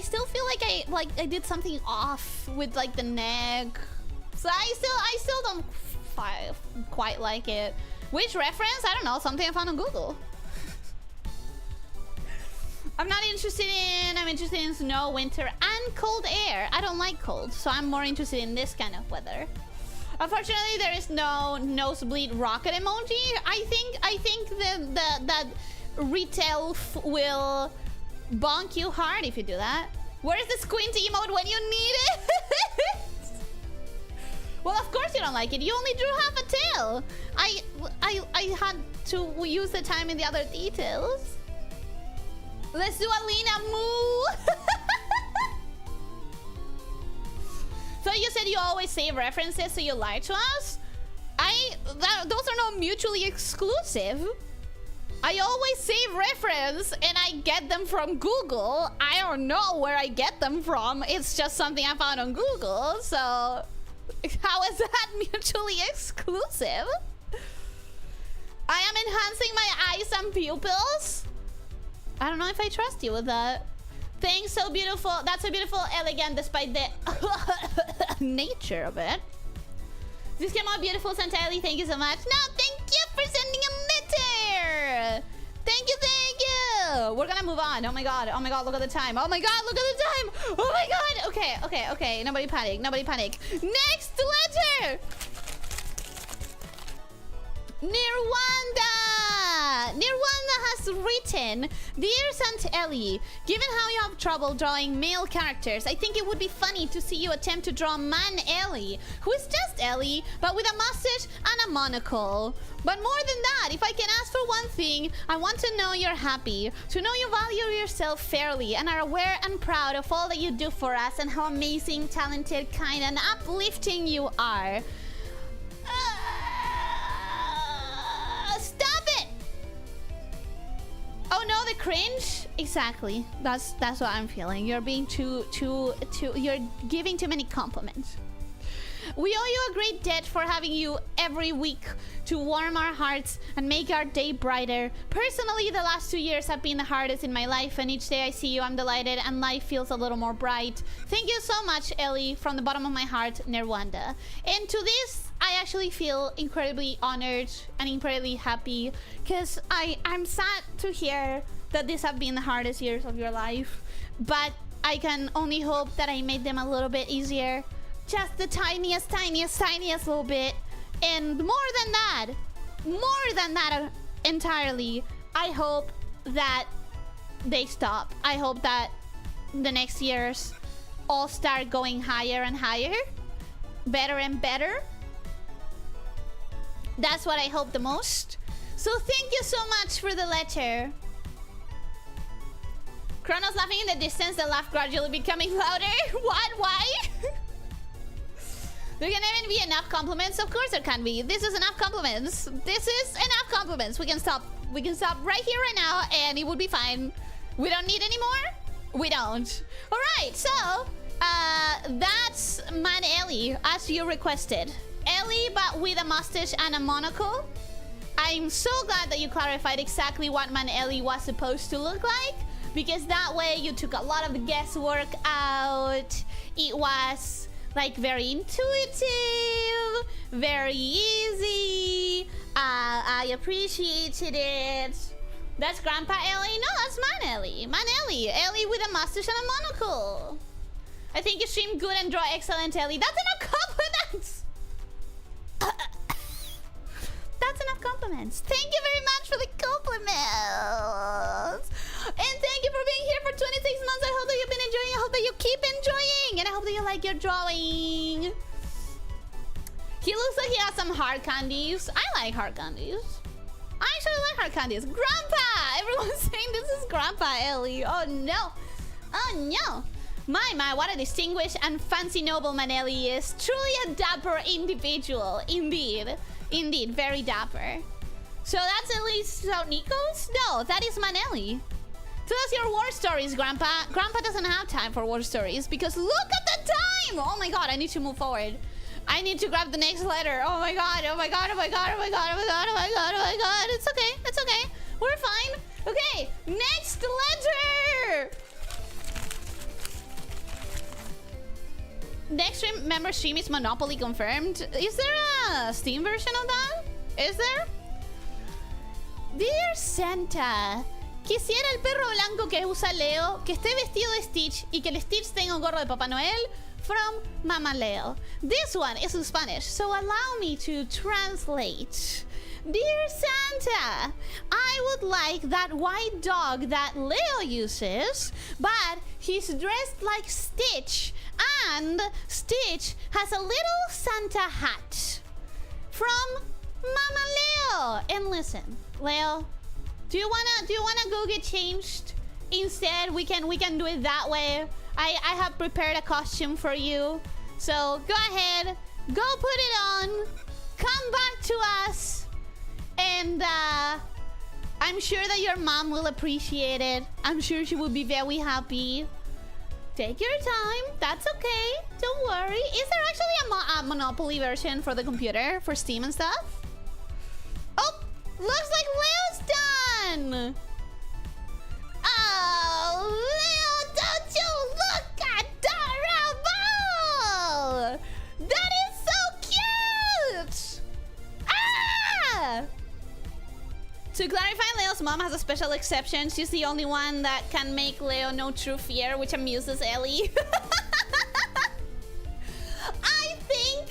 still feel like I did something off with like the neck. So I still don't quite like it. Which reference? I don't know. Something I found on Google. I'm interested in snow, winter, and cold air. I don't like cold, so I'm more interested in this kind of weather. Unfortunately, there is no nosebleed rocket emoji. I think that retail will bonk you hard if you do that. Where's the squinty emote when you need it? Well, of course you don't like it. You only drew half a tail. I had to use the time in the other details. Let's do a Lena moo. So you said you always save references, so you lied to us? Those are not mutually exclusive. I always save reference and I get them from Google. I don't know where I get them from. It's just something I found on Google. So how is that mutually exclusive? I am enhancing my eyes and pupils. I don't know if I trust you with that. Thanks, so beautiful. That's so beautiful, elegant, despite the nature of it. This came out beautiful, Santa Ely. Thank you so much. No, thank you for sending a letter. Thank you, thank you. We're gonna move on. Oh my god, look at the time. Oh my god, look at the time. Oh my god. Okay. Nobody panic, Next letter. Nirwanda has written, Dear Santa Ely, given how you have trouble drawing male characters, I think it would be funny to see you attempt to draw Man Ellie, who is just Ellie, but with a mustache and a monocle. But more than that, if I can ask for one thing, I want to know you're happy, to know you value yourself fairly and are aware and proud of all that you do for us and how amazing, talented, kind, and uplifting you are. Stop it! Oh no, the cringe? Exactly. That's what I'm feeling. You're being you're giving too many compliments. We owe you a great debt for having you every week to warm our hearts and make our day brighter. Personally, the last 2 years have been the hardest in my life, and each day I see you, I'm delighted, and life feels a little more bright. Thank you so much, Ellie, from the bottom of my heart, Nirwanda. And to this, I actually feel incredibly honored and incredibly happy, because I'm sad to hear that these have been the hardest years of your life, but I can only hope that I made them a little bit easier. Just the tiniest little bit. And more than that entirely, I hope that they stop. I hope that the next years all start going higher and higher, better and better. That's what I hope the most. So thank you so much for the letter. Chrono's laughing in the distance, the laugh gradually becoming louder. What? Why? There can even be enough compliments. Of course there can be. This is enough compliments. This is enough compliments. We can stop right here, right now, and it would be fine. We don't need any more? We don't. All right, so that's Man Ellie, as you requested. Ellie, but with a mustache and a monocle. I'm so glad that you clarified exactly what Man Ellie was supposed to look like, because that way you took a lot of the guesswork out. It was like very intuitive, very easy. I appreciated it. That's Grandpa Ellie? No, that's Man Ellie. Man Ellie. Ellie with a mustache and a monocle. I think you stream good and draw excellent, Ellie. That's enough compliments. That's enough compliments. Thank you very much for the compliments. And thank you for being here for 26 months. I hope that you've been enjoying. I hope that you keep enjoying. And I hope that you like your drawing. He looks like he has some hard candies. I like hard candies. I actually like hard candies. Grandpa! Everyone's saying this is Grandpa Ellie. Oh no. Oh no. My, what a distinguished and fancy nobleman Ellie is. Truly a dapper individual. Indeed. Indeed, very dapper. So that's at least Nikos? No, that is Manelli. Tell us your war stories, Grandpa. Grandpa doesn't have time for war stories because look at the time! Oh my god, I need to move forward. I need to grab the next letter. Oh my god, oh my god, oh my god, oh my god, oh my god, oh my god, oh my god. It's okay, it's okay. We're fine. Okay, next letter! Next member stream is Monopoly confirmed. Is there a Steam version of that? Is there? Dear Santa, quisiera el perro blanco que usa Leo, que esté vestido de Stitch y que el Stitch tenga un gorro de Papá Noel. From Mama Leo. This one is in Spanish, so allow me to translate. Dear Santa, I would like that white dog that Leo uses, but he's dressed like Stitch, and Stitch has a little Santa hat. From Mama Leo. And listen, Leo, do you wanna go get changed? Instead, we can do it that way. I have prepared a costume for you. So go ahead, go put it on, come back to us, and I'm sure that your mom will appreciate it. I'm sure she will be very happy. Take your time, that's okay, don't worry. Is there actually a Monopoly version for the computer, for Steam and stuff? Oh, looks like Leo's done! Oh, Leo, don't you look adorable! That is so cute! Ah! To clarify, Leo's mom has a special exception. She's the only one that can make Leo know true fear, which amuses Ellie. I think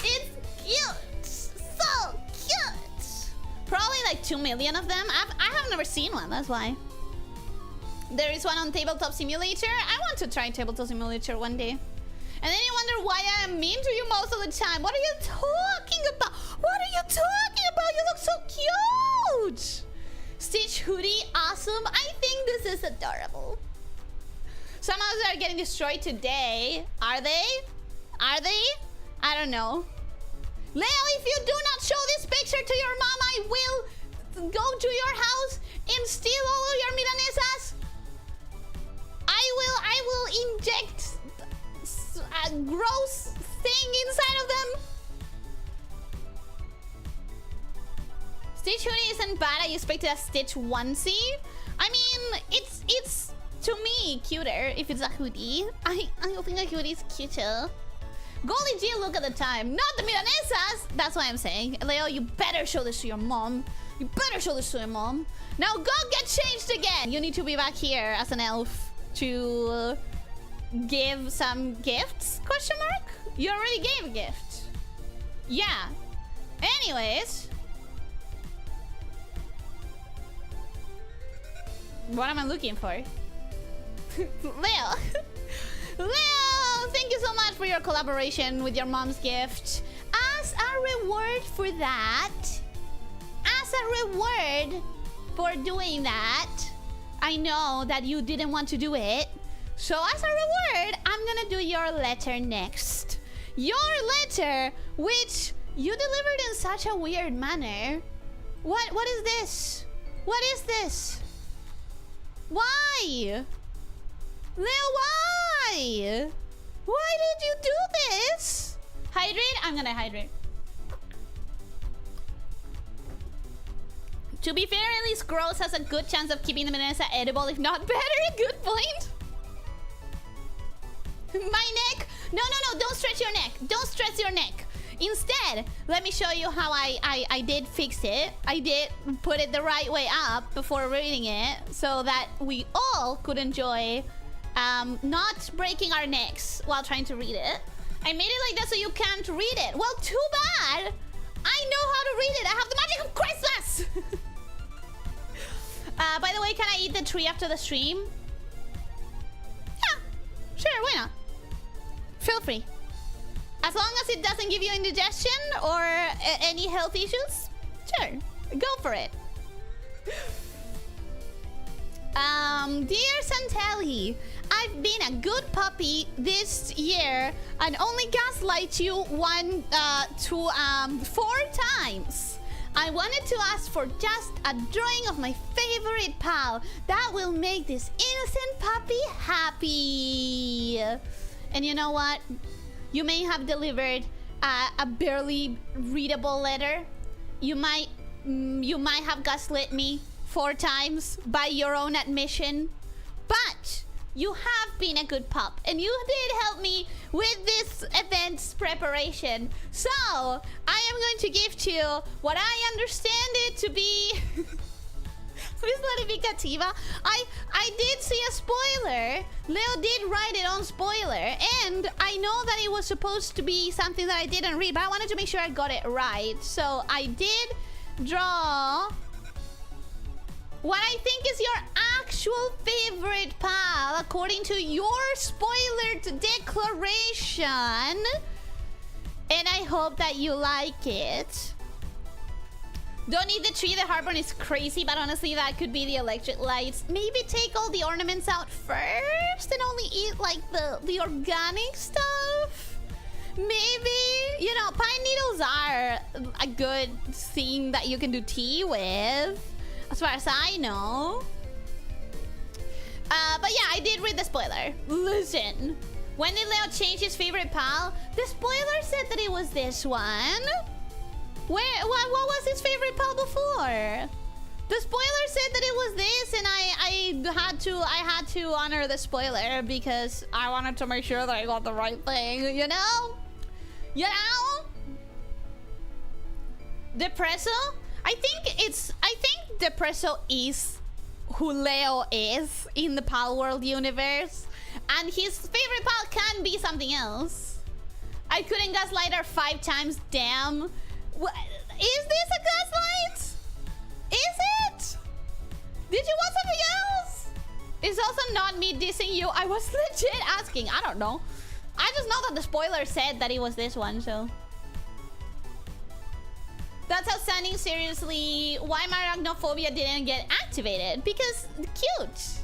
it's cute! So cute! Probably like 2 million of them. I have never seen one, that's why. There is one on Tabletop Simulator. I want to try Tabletop Simulator one day. And then you wonder why I am mean to you most of the time. What are you talking about? What are you talking about? You look so cute. Stitch hoodie, awesome. I think this is adorable. Some houses are getting destroyed today. Are they? Are they? I don't know. Leo, if you do not show this picture to your mom, I will go to your house and steal all of your milanesas. I will inject a gross thing inside of them. Stitch hoodie isn't bad. I expected a Stitch onesie. I mean, it's to me cuter if it's a hoodie. I think a hoodie is cuter. Golly G, look at the time. Not the milanesas. That's what I'm saying. Leo, you better show this to your mom. You better show this to your mom. Now go get changed again. You need to be back here as an elf to give some gifts? Question mark? You already gave a gift. Yeah. Anyways. What am I looking for? Leo. Leo, thank you so much for your collaboration with your mom's gift. As a reward for that, as a reward for doing that, I know that you didn't want to do it. So as a reward, I'm gonna do your letter next. Your letter, which you delivered in such a weird manner. What is this? What is this? Why? Leo, why? Why did you do this? Hydrate? I'm gonna hydrate. To be fair, at least Gross has a good chance of keeping the Milanesa edible, if not better. Good point. My neck? No, don't stretch your neck. Don't stretch your neck. Instead, let me show you how I did fix it. I did put it the right way up before reading it so that we all could enjoy not breaking our necks while trying to read it. I made it like that so you can't read it. Well, too bad. I know how to read it. I have the magic of Christmas. By the way, can I eat the tree after the stream? Yeah, sure, why not? Feel free. As long as it doesn't give you indigestion or any health issues, sure, go for it. Dear Santa Ely, I've been a good puppy this year and only gaslight you 4 times. I wanted to ask for just a drawing of my favorite pal. That will make this innocent puppy happy. And you know what? You may have delivered a barely readable letter. You might have gaslit me 4 times by your own admission. But you have been a good pup, and you did help me with this event's preparation. So, I am going to give you what I understand it to be. Please let it be Cativa. I did see a spoiler. Leo did write it on spoiler, and I know that it was supposed to be something that I didn't read, but I wanted to make sure I got it right. So, I did draw what I think is your actual favorite pal according to your spoilered declaration. And I hope that you like it. Don't eat the tree, the heartburn is crazy, but honestly that could be the electric lights. Maybe take all the ornaments out first and only eat like the organic stuff. Maybe, you know, pine needles are a good thing that you can do tea with, as far as I know. But yeah, I did read the spoiler. Listen, when did Leo change his favorite pal? The spoiler said that it was this one. What was his favorite pal before? The spoiler said that it was this, and I had to honor the spoiler because I wanted to make sure that I got the right thing, you know? You know? Depresso? I think Depresso is who Leo is in the Pal World universe, and his favorite pal can be something else. I couldn't gaslight her 5 times, damn. Is this a gaslight? Is it? Did you want something else? It's also not me dissing you. I was legit asking. I don't know. I just know that the spoiler said that it was this one, so. That's outstanding, seriously. Why my arachnophobia didn't get activated? Because cute.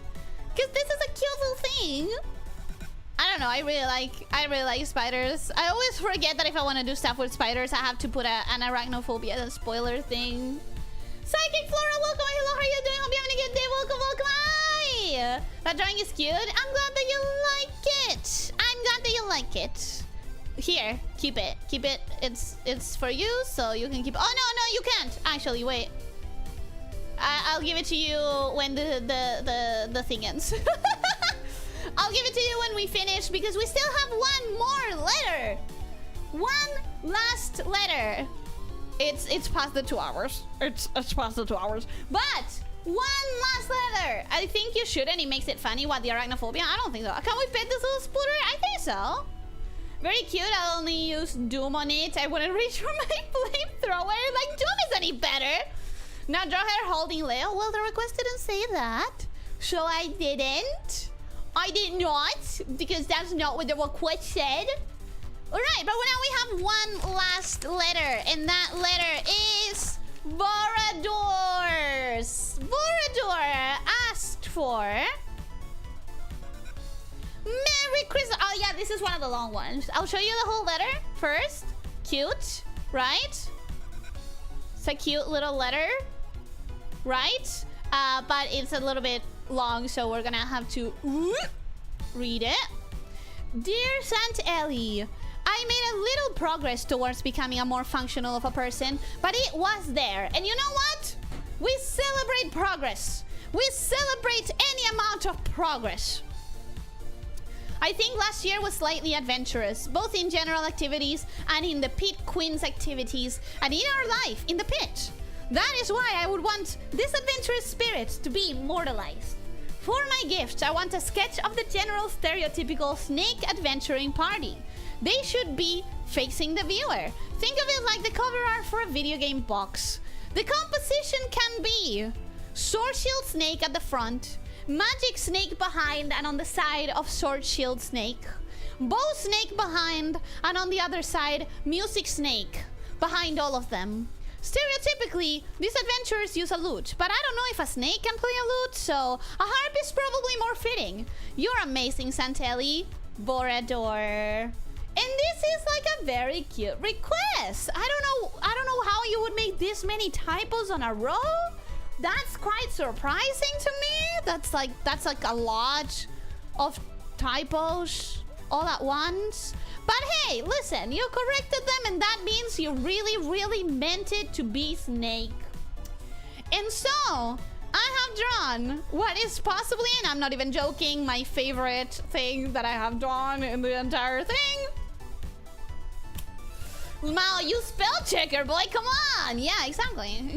Because this is a cute little thing. I don't know, I really like spiders. I always forget that if I want to do stuff with spiders, I have to put an arachnophobia spoiler thing. Psychic Flora, welcome. Hello, how are you doing? Hope you're having a good day. Welcome, welcome. Hi. That drawing is cute. I'm glad that you like it. I'm glad that you like it. Here, keep it. Keep it. It's for you, so you can keep. Oh no, you can't. Actually, wait. I'll give it to you when the thing ends. I'll give it to you when we finish because we still have one more letter. One last letter. It's past the 2 hours. It's past the 2 hours. But one last letter. I think you should, and it makes it funny. What, the arachnophobia? I don't think so. Can we pet this little spooter? I think so. Very cute. I'll only use Doom on it. I wouldn't reach for my flamethrower. Like, Doom is any better. Now draw her holding Leo. Well, the request didn't say that, so I didn't. I did not, because that's not what the request said. Alright, but now we have one last letter, and that letter is Boradors. Borador asked for Merry Christmas. Oh yeah, this is one of the long ones. I'll show you the whole letter first. Cute, right? It's a cute little letter, right? But it's a little bit long, so we're gonna have to read it. Dear Santa Ely, I made a little progress towards becoming a more functional of a person, but it was there. And you know what? We celebrate progress. We celebrate any amount of progress. I think last year was slightly adventurous, both in general activities and in the Pit Queen's activities, and in our life in the pit. That is why I would want this adventurous spirit to be immortalized. For my gift, I want a sketch of the general stereotypical snake adventuring party. They should be facing the viewer. Think of it like the cover art for a video game box. The composition can be Sword Shield Snake at the front, Magic Snake behind and on the side of Sword Shield Snake, bow snake behind, and on the other side, music snake behind all of them. Stereotypically, these adventurers use a lute, but I don't know if a snake can play a lute, so a harp is probably more fitting. You're amazing, Santa Ely. Borador. And this is like a very cute request. I don't know how you would make this many typos on a row. That's quite surprising to me. That's like a lot of typos all at once. But hey, listen, you corrected them, and that means you really meant it to be snake. And so, I have drawn what is possibly, and I'm not even joking, my favorite thing that I have drawn in the entire thing. Wow, you spell checker, boy, come on! Yeah, exactly.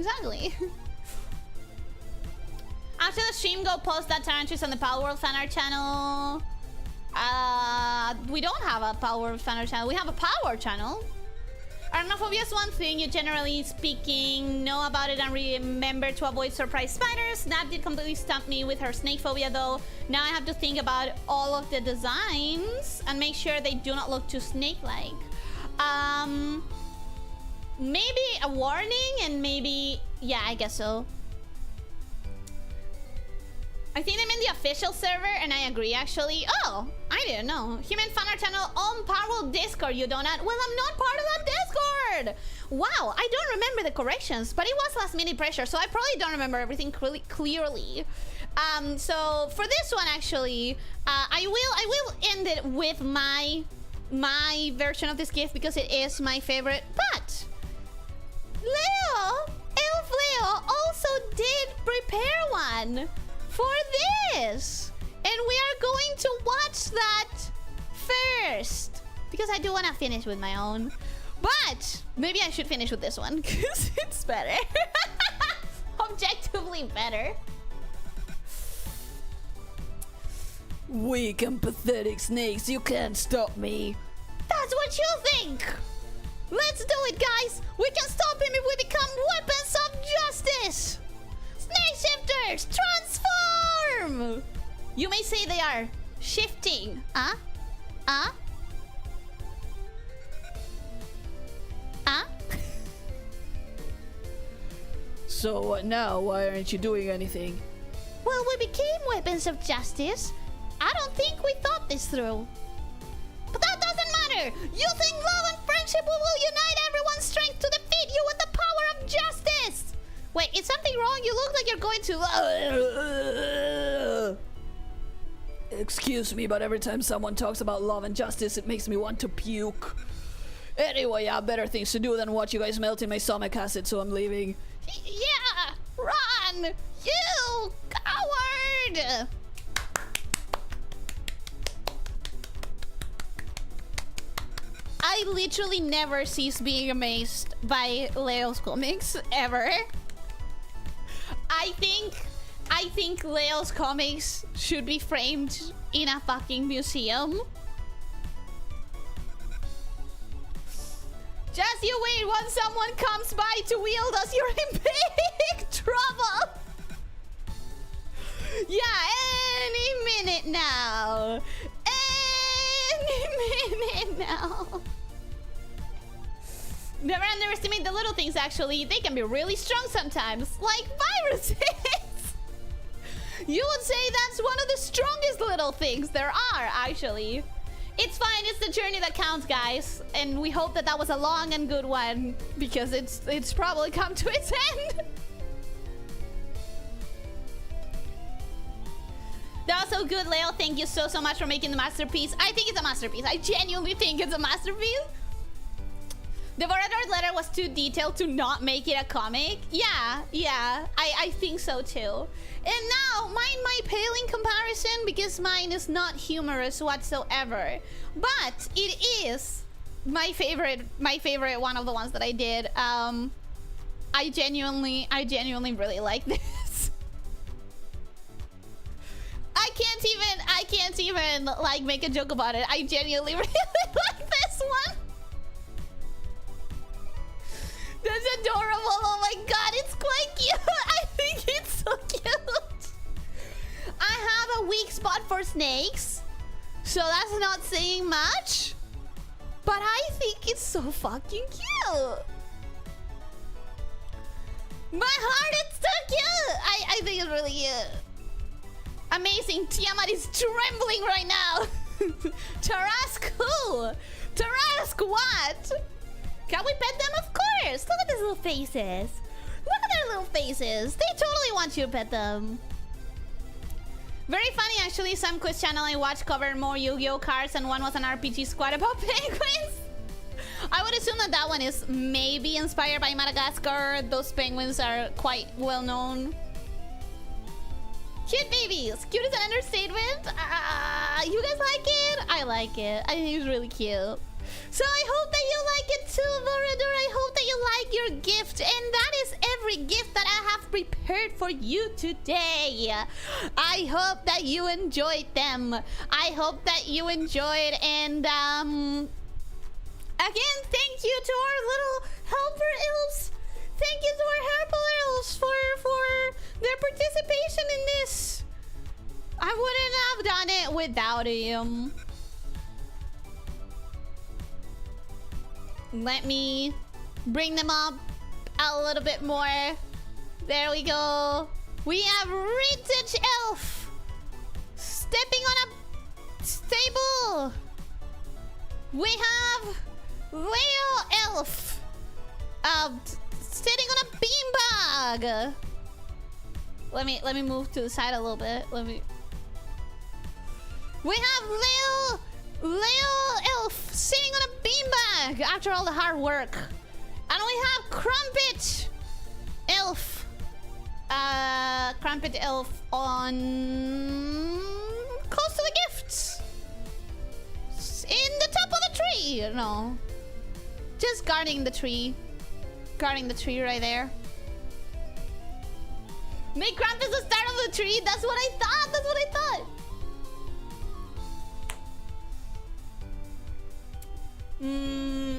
After the stream, go post that Tarantris on the Power World fan art channel. We don't have a Power fan art channel. We have a Power channel. Arachnophobia is one thing you generally speaking know about it and remember to avoid surprise spiders. Snap did completely stump me with her snake phobia though. Now I have to think about all of the designs and make sure they do not look too snake-like. Maybe a warning and maybe... Yeah, I guess so. I think I'm in the official server, and I agree, actually. Oh, I didn't know. Human fan art channel on Power World Discord, you don't add. Well, I'm not part of that Discord. Wow, I don't remember the corrections, but it was last minute pressure, so I probably don't remember everything clearly. So for this one, actually, I will end it with my version of this gift because it is my favorite. But Elf Leo also did prepare one for this, and we are going to watch that first because I do want to finish with my own, but maybe I should finish with this one because it's better. Objectively better. Weak and pathetic snakes, you can't stop me. That's what you think. Let's do it, guys. We can stop him if we become weapons of justice. Snake shifters, transform! You may say they are shifting. So what now? Why aren't you doing anything? Well, we became weapons of justice. I don't think we thought this through. But that doesn't matter. You think love and friendship will unite everyone's strength to defeat you with the power of justice. Wait, is something wrong? You look like you're going to... Excuse me, but every time someone talks about love and justice, it makes me want to puke. Anyway, I have better things to do than watch you guys melt in my stomach acid, so I'm leaving. Yeah! Run! You coward! I literally never cease being amazed by Leo's comics, ever. I think Leo's comics should be framed in a fucking museum. Just you wait, once someone comes by to wield us, you're in big trouble. Yeah, any minute now. Any minute now. Never underestimate the little things, actually. They can be really strong sometimes, like viruses. You would say that's one of the strongest little things there are, actually. It's fine, it's the journey that counts, guys. And we hope that that was a long and good one, because it's probably come to its end. That was so good, Leo. Thank you so much for making the masterpiece. I think it's a masterpiece. I genuinely think it's a masterpiece. The Vorador's letter was too detailed to not make it a comic. Yeah, I think so too. And now, mine might pale in comparison because mine is not humorous whatsoever. But it is my favorite one of the ones that I did. I genuinely really like this. I can't even like make a joke about it. I genuinely really like this one. That's adorable. Oh my god, it's quite cute. I think it's so cute. I have a weak spot for snakes. So that's not saying much. But I think it's so fucking cute. My heart, it's so cute. I think it's really cute. Amazing. Tiamat is trembling right now. Tarask who? Tarask what? Can we pet them? Of course. Look at these little faces. Look at their little faces. They totally want you to pet them. Very funny, actually. Some quiz channel I watched covered more Yu-Gi-Oh cards, and one was an RPG squad about penguins. I would assume that that one is maybe inspired by Madagascar. Those penguins are quite well known. Cute babies. Cute is an understatement. You guys like it? I like it. I think it's really cute. So I hope that you like it too, Vorador. I hope that you like your gift. And that is every gift that I have prepared for you today. I hope that you enjoyed them. I hope that you enjoyed. And again, thank you to our little helper elves. Thank you to our helper elves for their participation in this. I wouldn't have done it without him. Let me bring them up a little bit more. There we go. We have Vintage Elf stepping on a stable. We have Leo Elf sitting on a beanbag. Let me move to the side a little bit. We have Leo Elf sitting on a beanbag after all the hard work. And we have Crumpet Elf. Crumpet Elf on close to the gifts. In the top of the tree. No. Just guarding the tree. Guarding the tree right there. Make Krampus the start of the tree. That's what I thought.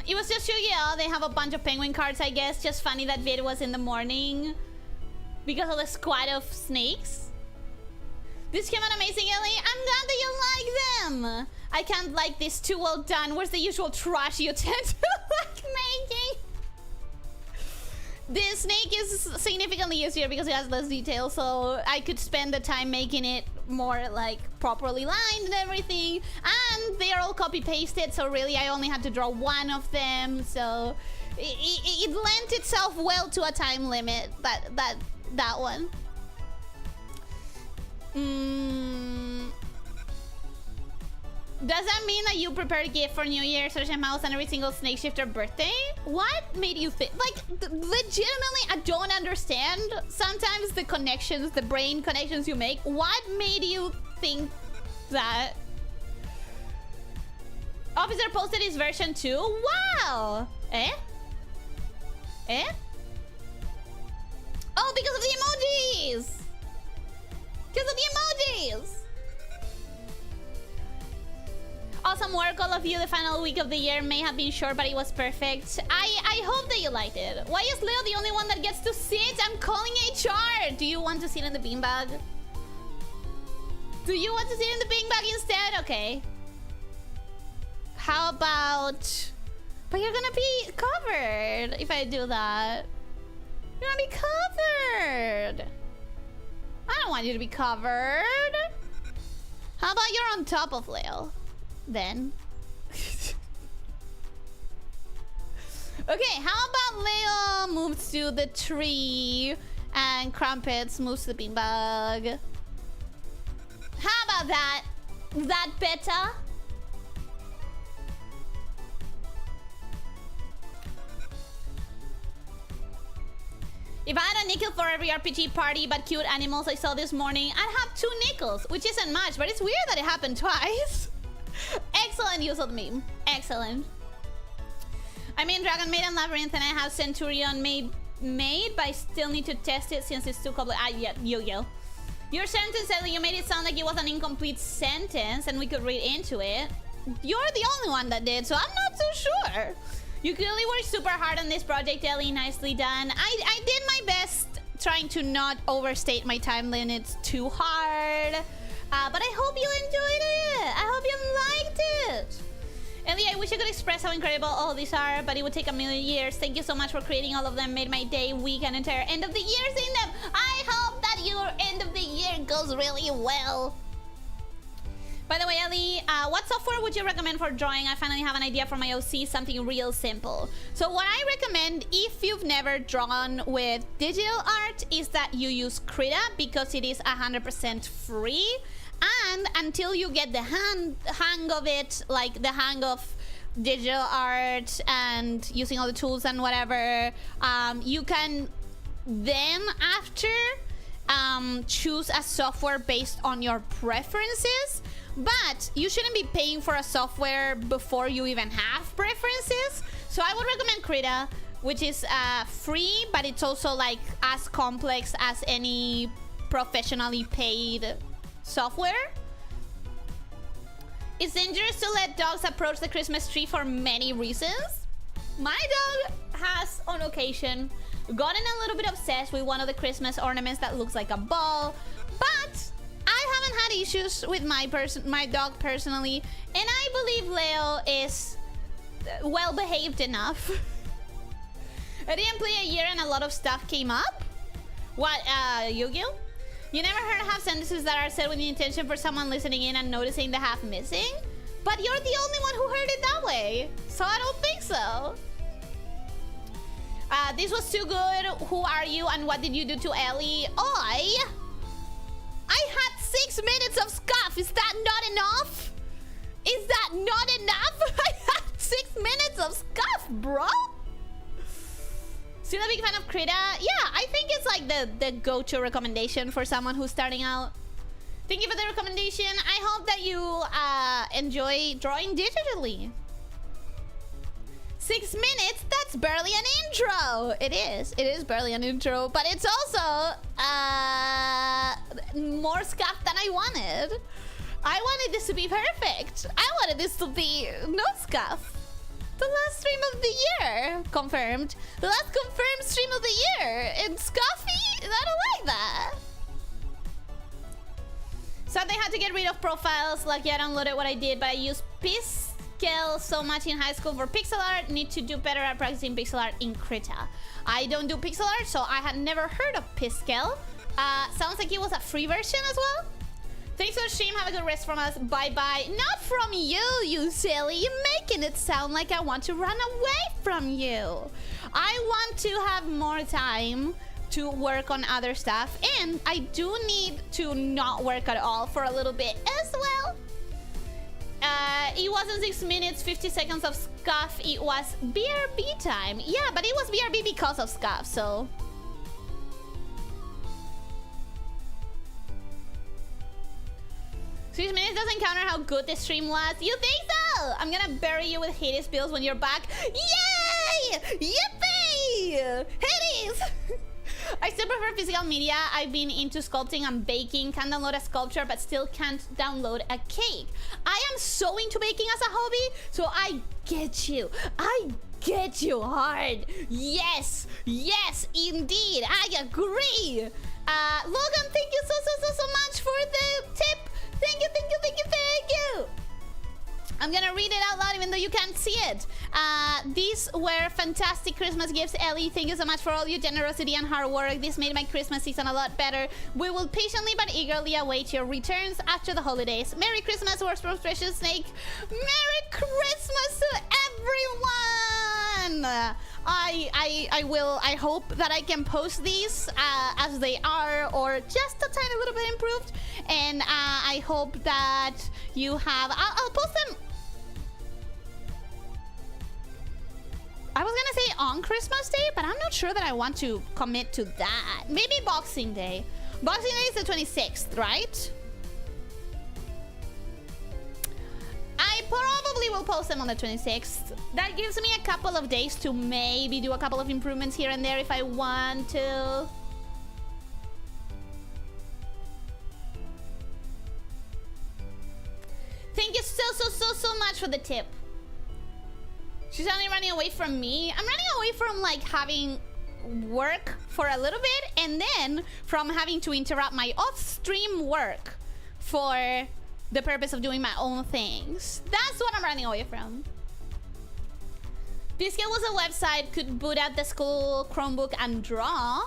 It was just Yu-Gi-Oh! They have a bunch of penguin cards, I guess. Just funny that vid was in the morning because of the squad of snakes. This came out amazing, Ellie. I'm glad that you like them. I can't like this too well done. Where's the usual trash you tend to like making? This snake is significantly easier because it has less detail, so I could spend the time making it more like properly lined and everything. And they are all copy-pasted, so really I only had to draw one of them, so it lent itself well to a time limit, that one. Does that mean that you prepared a gift for New Year, such a mouse, and every single snake shifter birthday? What made you think? Like, legitimately, I don't understand sometimes the connections, the brain connections you make. What made you think that? Officer posted his version too? Wow! Eh? Oh, because of the emojis! Because of the emojis! Awesome work, all of you. The final week of the year may have been short, but it was perfect. I hope that you liked it. Why is Leo the only one that gets to sit? I'm calling HR. Do you want to sit in the beanbag? Do you want to sit in the beanbag instead? Okay. How about... But you're gonna be covered if I do that. You're gonna be covered. I don't want you to be covered. How about you're on top of Leo? Then. Okay, how about Leo moves to the tree and Crumpets moves to the beanbag? How about that? That better? If I had a nickel for every RPG party but cute animals I saw this morning, I'd have 2 nickels, which isn't much, but it's weird that it happened twice. Excellent use of the meme. Excellent. I mean Dragon Maiden Labyrinth and I have Centurion made, but I still need to test it since it's too complicated. Yeah, Yo-Yo. Your sentence said you made it sound like it was an incomplete sentence and we could read into it. You're the only one that did, so I'm not so sure. You clearly worked super hard on this project, Ellie. Nicely done. I did my best trying to not overstate my time limits too hard. But I hope you enjoyed it. I hope you liked it. Ellie, I wish I could express how incredible all these are, but it would take a million years. Thank you so much for creating all of them. Made my day, week, and entire end of the year seeing them. I hope that your end of the year goes really well. By the way, Ellie, what software would you recommend for drawing? I finally have an idea for my OC, something real simple. So what I recommend, if you've never drawn with digital art, is that you use Krita because it is 100% free. And until you get the hang of it, like the hang of digital art and using all the tools and whatever, you can then after choose a software based on your preferences. But you shouldn't be paying for a software before you even have preferences. So I would recommend Krita, which is free, but it's also like as complex as any professionally paid software. It's dangerous to let dogs approach the Christmas tree for many reasons. My dog has on occasion gotten a little bit obsessed with one of the Christmas ornaments that looks like a ball, but I haven't had issues with my dog personally, and I believe Leo is well behaved enough. I didn't play a year and a lot of stuff came up. What, Yu-Gi-Oh? You never heard half sentences that are said with the intention for someone listening in and noticing the half missing? But you're the only one who heard it that way, so I don't think so. This was too good. Who are you and what did you do to Ellie? I had 6 minutes of scuff. Is that not enough? Is that not enough? I had 6 minutes of scuff, bro. Still a big fan of Krita? Yeah, I think it's like the go-to recommendation for someone who's starting out. Thank you for the recommendation. I hope that you enjoy drawing digitally. 6 minutes? That's barely an intro. It is barely an intro, but it's also more scuff than I wanted. I wanted this to be perfect. I wanted this to be no scuff. The last stream of the year confirmed. The last confirmed stream of the year. And Scuffy? I don't like that. Something had to get rid of profiles. Lucky I downloaded what I did, but I used Piskel so much in high school for pixel art. Need to do better at practicing pixel art in Krita. I don't do pixel art, so I had never heard of Piskel. Sounds like it was a free version as well. Thanks for the stream. Have a good rest from us. Bye-bye. Not from you, you silly. You're making it sound like I want to run away from you. I want to have more time to work on other stuff. And I do need to not work at all for a little bit as well. It wasn't 6 minutes, 50 seconds of scuff. It was BRB time. Yeah, but it was BRB because of scuff, so... 6 minutes doesn't counter how good the stream was. You think so? I'm gonna bury you with Hades bills when you're back. Yay! Yippee! Hades! I still prefer physical media. I've been into sculpting and baking. Can download a sculpture, but still can't download a cake. I am so into baking as a hobby, so I get you. I get you hard. Yes, yes, indeed. I agree. Logan, thank you so much for the tip. Thank you, thank you, thank you, thank you. I'm gonna read it out loud even though you can't see it. These were fantastic Christmas gifts, Ellie. Thank you so much for all your generosity and hard work. This made my Christmas season a lot better. We will patiently but eagerly await your returns after the holidays. Merry Christmas, Works from Precious Snake. Merry Christmas to everyone. I hope that I can post these as they are or just a tiny little bit improved. And I hope that you have... I'll post them... I was gonna say on Christmas Day, but I'm not sure that I want to commit to that. Maybe Boxing Day. Boxing Day is the 26th, right? I probably will post them on the 26th. That gives me a couple of days to maybe do a couple of improvements here and there if I want to. Thank you so much for the tip. She's only running away from me. I'm running away from like having work for a little bit and then from having to interrupt my off-stream work for the purpose of doing my own things. That's what I'm running away from. This was a website, could boot up the school Chromebook and draw.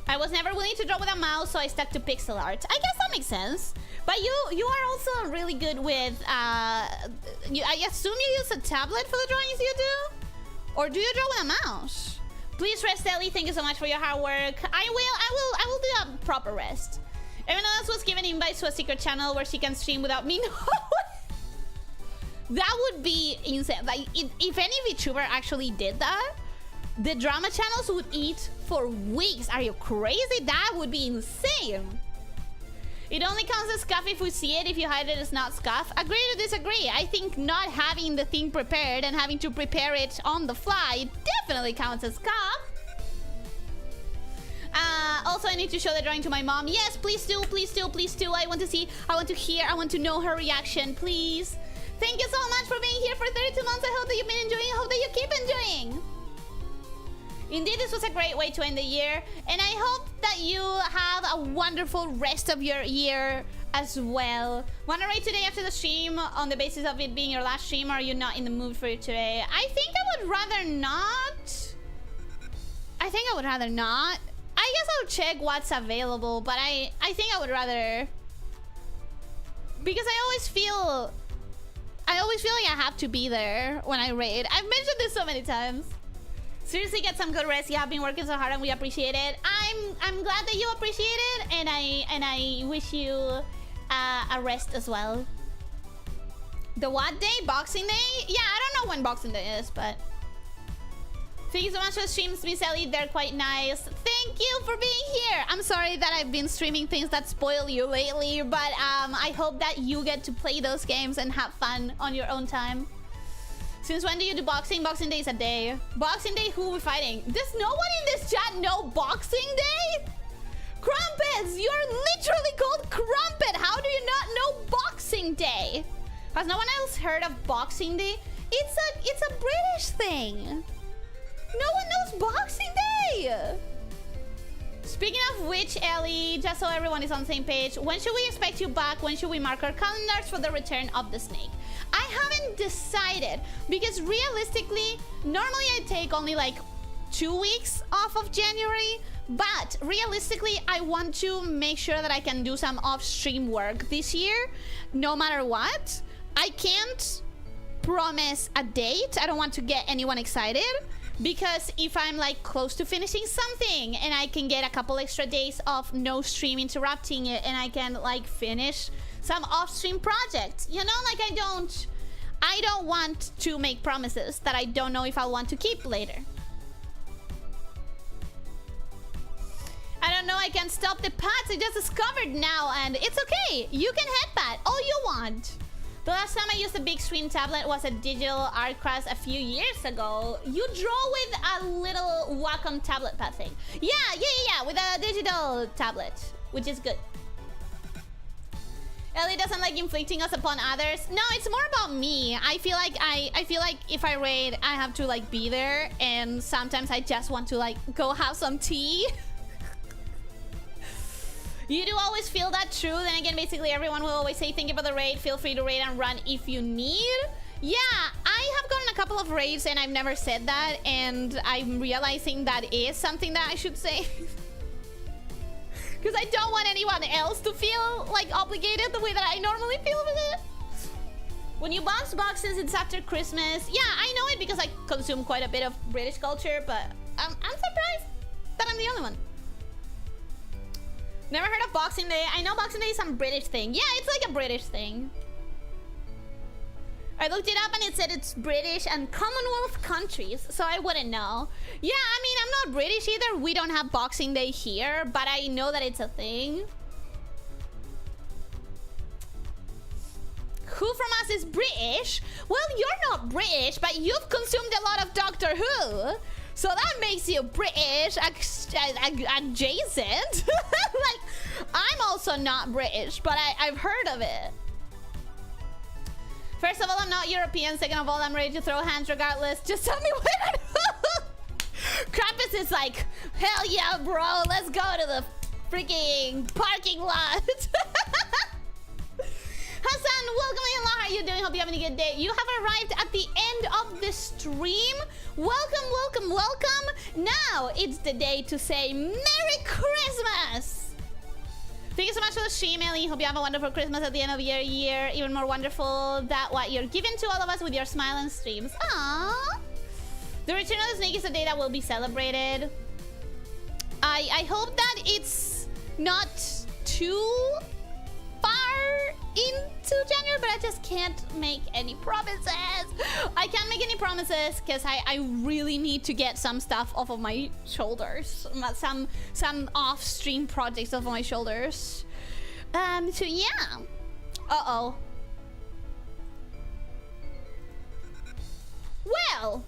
I was never willing to draw with a mouse, so I stuck to pixel art. I guess that makes sense. But you are also really good with, I assume you use a tablet for the drawings you do? Or do you draw with a mouse? Please rest, Ellie. Thank you so much for your hard work. I will do a proper rest. Everyone else was given invites to a secret channel where she can stream without me knowing. That would be insane. Like, if any VTuber actually did that, the drama channels would eat for weeks. Are you crazy? That would be insane. It only counts as scuff if we see it. If you hide it, it's not scuff. Agree to disagree. I think not having the thing prepared and having to prepare it on the fly definitely counts as scuff. Also, I need to show the drawing to my mom. Yes, please do, please do, please do. I want to see, I want to hear, I want to know her reaction, please. Thank you so much for being here for 32 months. I hope that you've been enjoying. I hope that you keep enjoying. Indeed, this was a great way to end the year. And I hope that you have a wonderful rest of your year as well. Want to rate today after the stream on the basis of it being your last stream, or are you not in the mood for it today? I think I would rather not. I think I would rather not. I guess I'll check what's available, but I think I would rather, because I always feel like I have to be there when I raid. I've mentioned this so many times. Seriously, get some good rest. You have been working so hard and we appreciate it. I'm glad that you appreciate it, and I wish you a rest as well. The what day? Boxing Day? Yeah, I don't know when Boxing Day is, but thank you so much for the streams, Miss Ellie. They're quite nice. Thank you for being here. I'm sorry that I've been streaming things that spoil you lately, but I hope that you get to play those games and have fun on your own time. Since when do you do boxing? Boxing Day is a day. Boxing Day, who are we fighting? Does no one in this chat know Boxing Day? Crumpets! You're literally called Crumpet! How do you not know Boxing Day? Has no one else heard of Boxing Day? It's a British thing. No one knows Boxing Day! Speaking of which, Ellie, just so everyone is on the same page, when should we expect you back? When should we mark our calendars for the return of the snake? I haven't decided, because realistically, normally I take only like 2 weeks off of January, but realistically, I want to make sure that I can do some off-stream work this year, no matter what. I can't promise a date. I don't want to get anyone excited, because if I'm like close to finishing something and I can get a couple extra days of no stream interrupting it, and I can like finish some off-stream project, you know, like I don't want to make promises that I don't know if I'll want to keep later. I don't know, I can stop the pats. I just discovered now, and it's okay. You can headpat all you want. The last time I used a big screen tablet was a digital art class a few years ago. You draw with a little Wacom tablet pad thing. Yeah, with a digital tablet, which is good. Ellie doesn't like inflicting us upon others. No, it's more about me. I feel like if I raid, I have to like be there, and sometimes I just want to like go have some tea. You do always feel that true. Then again, basically everyone will always say thank you for the raid. Feel free to raid and run if you need. Yeah, I have gotten a couple of raids and I've never said that, and I'm realizing that is something that I should say. Because I don't want anyone else to feel like obligated the way that I normally feel with it. When you bounce boxes, it's after Christmas. Yeah, I know it because I consume quite a bit of British culture, but I'm surprised that I'm the only one. Never heard of Boxing Day. I know Boxing Day is some British thing. Yeah, it's like a British thing. I looked it up and it said it's British and Commonwealth countries, so I wouldn't know. Yeah, I mean, I'm not British either. We don't have Boxing Day here, but I know that it's a thing. Who from us is British? Well, you're not British, but you've consumed a lot of Doctor Who. So that makes you British adjacent. Like, I'm also not British, but I've heard of it. First of all, I'm not European. Second of all, I'm ready to throw hands regardless. Just tell me when. Krampus is like, hell yeah, bro. Let's go to the freaking parking lot. Hope you're having a good day. You have arrived at the end of the stream. Welcome, welcome, welcome. Now it's the day to say Merry Christmas. Thank you so much for the stream, Ellie. Hope you have a wonderful Christmas at the end of your year. Even more wonderful that what you're giving to all of us with your smile and streams. Aww. The return of the snake is a day that will be celebrated. I hope that it's not too far into January, but I just can't make any promises. I can't make any promises because I really need to get some stuff off of my shoulders. Some off-stream projects off of my shoulders. So yeah. Uh-oh. Well,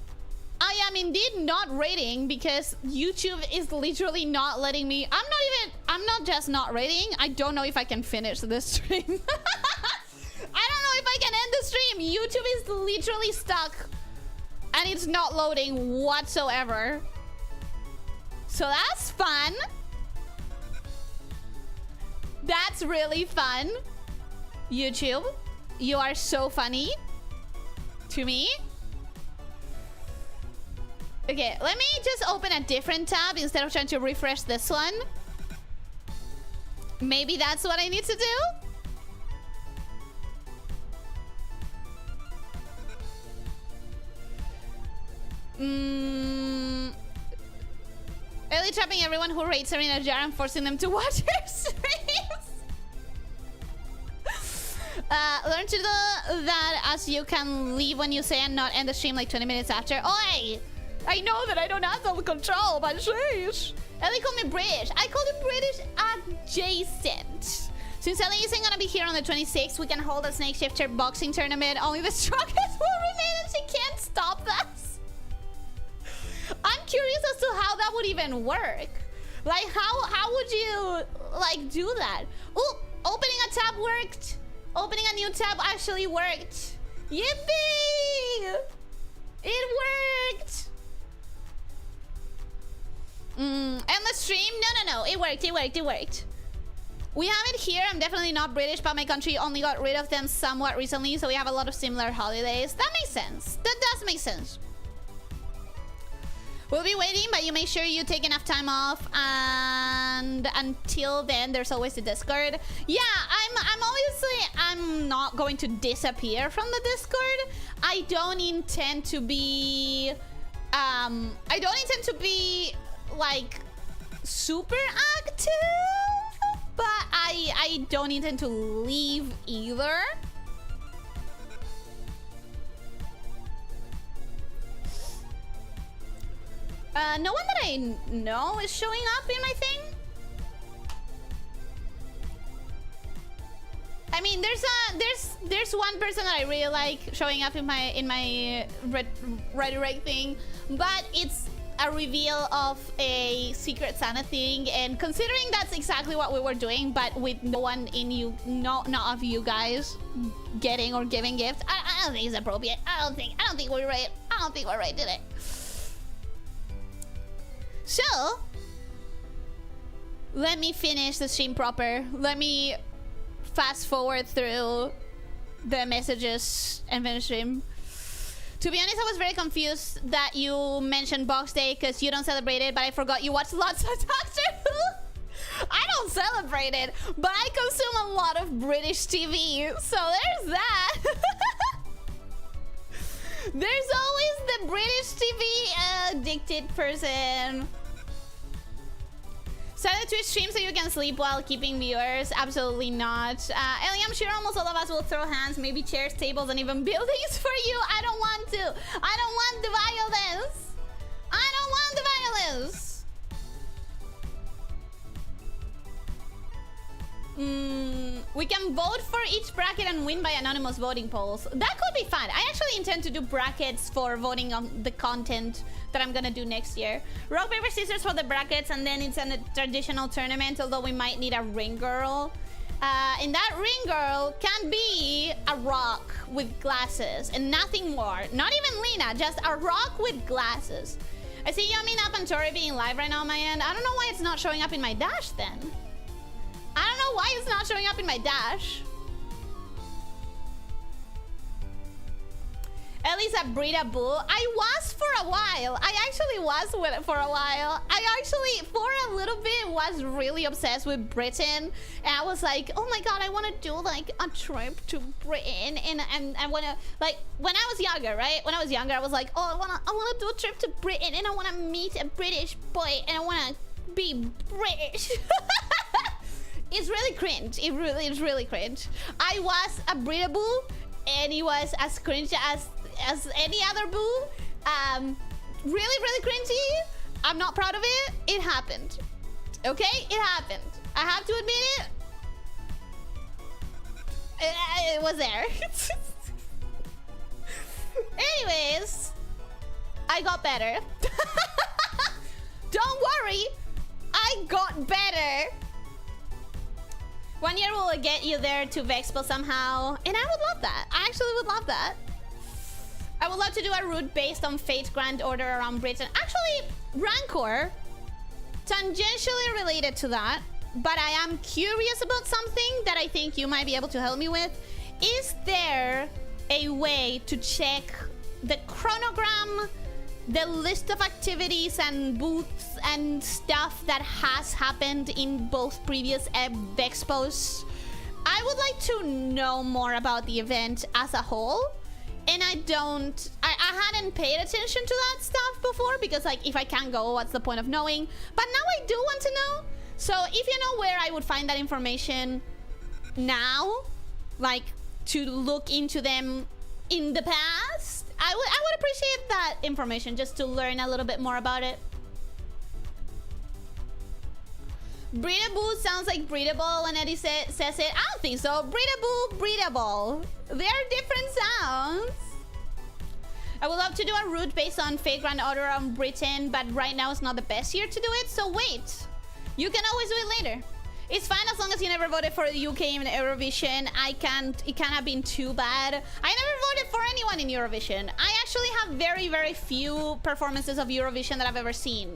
I am indeed not rating because YouTube is literally not letting me. I'm not just not rating. I don't know if I can finish this stream. I don't know if I can end the stream. YouTube is literally stuck and it's not loading whatsoever. So that's fun. That's really fun. YouTube, you are so funny to me. Okay, let me just open a different tab instead of trying to refresh this one. Maybe that's what I need to do. Early trapping everyone who rates her in a jar and forcing them to watch her streams. Learn to do that as you can leave when you say and not end the stream like 20 minutes after. Oi! I know that I don't have self-control, but sheesh. Ellie called me British. I called you British adjacent. Since Ellie isn't gonna be here on the 26th, we can hold a Snake Shifter boxing tournament. Only the strongest will remain and she can't stop us. I'm curious as to how that would even work. Like, how would you, like, do that? Ooh, opening a tab worked. Opening a new tab actually worked. Yippee! It worked! And the stream? No. It worked. We have it here. I'm definitely not British, but my country only got rid of them somewhat recently, so we have a lot of similar holidays. That makes sense. That does make sense. We'll be waiting, but you make sure you take enough time off, and until then, there's always the Discord. Yeah, I'm not going to disappear from the Discord. I don't intend to be like super active, but I don't intend to leave either. No one that I know is showing up in my thing. I mean, there's one person that I really like showing up in my redirect thing, but it's a reveal of a Secret Santa thing, and considering that's exactly what we were doing, but with no one in you, none of you guys getting or giving gifts, I don't think it's appropriate. I don't think we're right. I don't think we're right today. So, let me finish the stream proper. Let me fast forward through the messages and finish stream. To be honest, I was very confused that you mentioned Box Day because you don't celebrate it, but I forgot you watch lots of Doctor Who. I don't celebrate it, but I consume a lot of British TV, so there's that. There's always the British TV addicted person. Start a Twitch stream so you can sleep while keeping viewers. Absolutely not. Ellie, I'm sure almost all of us will throw hands, maybe chairs, tables, and even buildings for you. I don't want to. I don't want the violence. I don't want the violence. We can vote for each bracket and win by anonymous voting polls. That could be fun. I actually intend to do brackets for voting on the content that I'm gonna do next year. Rock, paper, scissors for the brackets, and then it's a traditional tournament, although we might need a ring girl. And that ring girl can be a rock with glasses and nothing more. Not even Lena, just a rock with glasses. I see Yamin up and Tori being live right now on my end. I don't know why it's not showing up in my dash then. I don't know why it's not showing up in my dash. Elyssia breedable. I was for a while. I actually was for a while. I actually, for a little bit, was really obsessed with Britain. And I was like, oh my god, I want to do like a trip to Britain. And I want to, like, when I was younger, right? When I was younger, I was like, oh, I want to do a trip to Britain. And I want to meet a British boy. And I want to be British. It's really cringe. It really is really cringe. I was a breedable, and he was as cringe as any other boo. Really cringy. I'm not proud of it. It happened. Okay, it happened. I have to admit it. It was there. Anyways, I got better. Don't worry, I got better. 1 year will get you there to Vexpo somehow, and I would love that. I actually would love that. I would love to do a route based on Fate Grand Order around Britain. Actually, Rancor, tangentially related to that, but I am curious about something that I think you might be able to help me with. Is there a way to check the chronogram, the list of activities and booths and stuff that has happened in both previous Vexpos? I would like to know more about the event as a whole. And I hadn't paid attention to that stuff before because, like, if I can't go, what's the point of knowing? But now I do want to know. So if you know where I would find that information now, like to look into them in the past, I would appreciate that information just to learn a little bit more about it. Breedable sounds like breedable when Eddie says it. I don't think so. Breedable, breedable. They are different sounds. I would love to do a route based on Fate Grand Order on Britain, but right now is not the best year to do it, so wait. You can always do it later. It's fine as long as you never voted for the UK in Eurovision. It can't have been too bad. I never voted for anyone in Eurovision. I actually have very few performances of Eurovision that I've ever seen.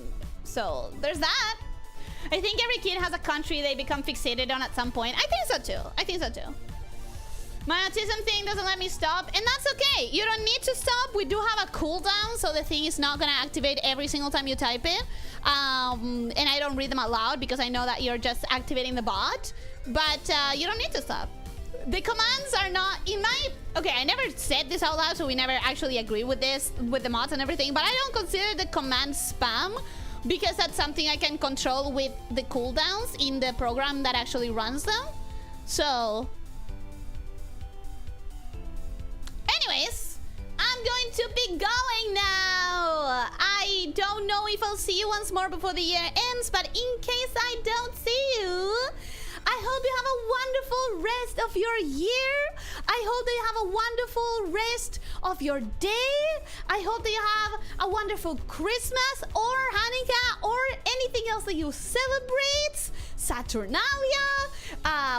So there's that. I think every kid has a country they become fixated on at some point. I think so too. My autism thing doesn't let me stop, and that's okay. You don't need to stop. We do have a cooldown, so the thing is not gonna activate every single time you type it. And I don't read them out loud because I know that you're just activating the bot. But you don't need to stop. The commands are not in my... Okay, I never said this out loud, so we never actually agree with this, with the mods and everything. But I don't consider the command spam, because that's something I can control with the cooldowns in the program that actually runs them. So... Anyways, I'm going to be going now. I don't know if I'll see you once more before the year ends, but in case I don't see you, I hope you have a wonderful rest of your year. I hope that you have a wonderful rest of your day. I hope that you have a wonderful Christmas or Hanukkah or anything else that you celebrate. Saturnalia,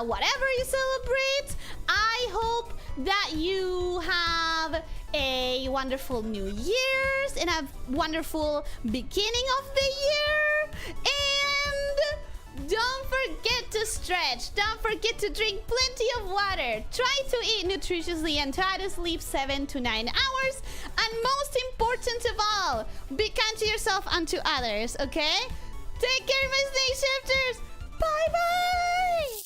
whatever you celebrate. I hope that you have a wonderful New Year's and a wonderful beginning of the year. And don't forget to stretch. Don't forget to drink plenty of water. Try to eat nutritiously and try to sleep 7 to 9 hours. And most important of all, be kind to yourself and to others, okay? Take care, my snake shifters. Bye-bye.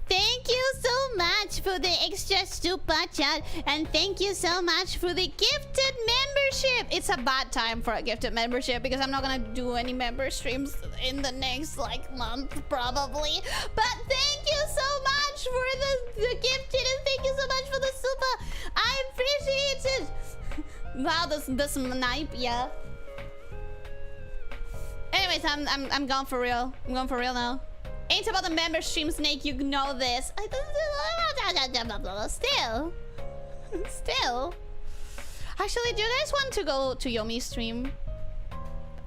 Thank you so much for the extra super chat, and thank you so much for the gifted membership. It's a bad time for a gifted membership because I'm not gonna do any member streams in the next month probably. But thank you so much for the gifted, and thank you so much for the super. I appreciate it. Wow, this snipe, yeah. Anyways, Anyways, I'm going for real. I'm going for real now. Ain't about the member stream, Snake. You know this. Still. Actually, do you guys want to go to Yomi's stream?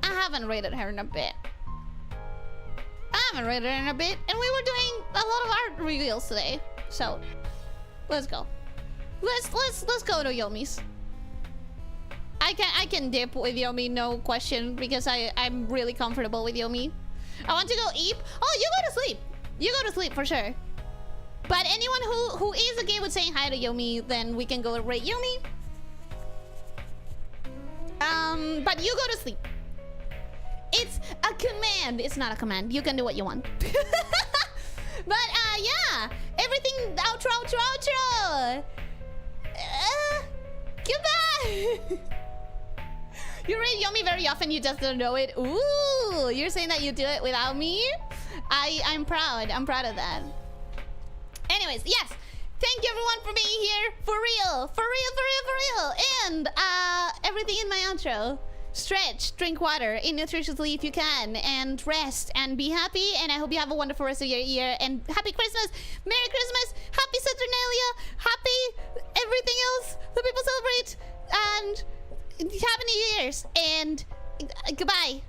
I haven't rated her in a bit. And we were doing a lot of art reveals today. So, let's go. Let's go to Yomi's. I can dip with Yomi, no question, because I'm really comfortable with Yomi. I want to go eat. Oh, you go to sleep. You go to sleep for sure. But anyone who is okay with saying hi to Yomi, then we can go rate Yomi. But you go to sleep. It's a command. It's not a command. You can do what you want. But yeah, everything. Outro. Goodbye. You rate Yomi very often, you just don't know it. Ooh, you're saying that you do it without me? I'm proud. I'm proud of that. Anyways, yes. Thank you everyone for being here. For real. And everything in my outro. Stretch, drink water, eat nutritiously if you can, and rest and be happy. And I hope you have a wonderful rest of your year. And happy Christmas, Merry Christmas, happy Saturnalia, happy everything else that people celebrate, and happy New Year's. And goodbye.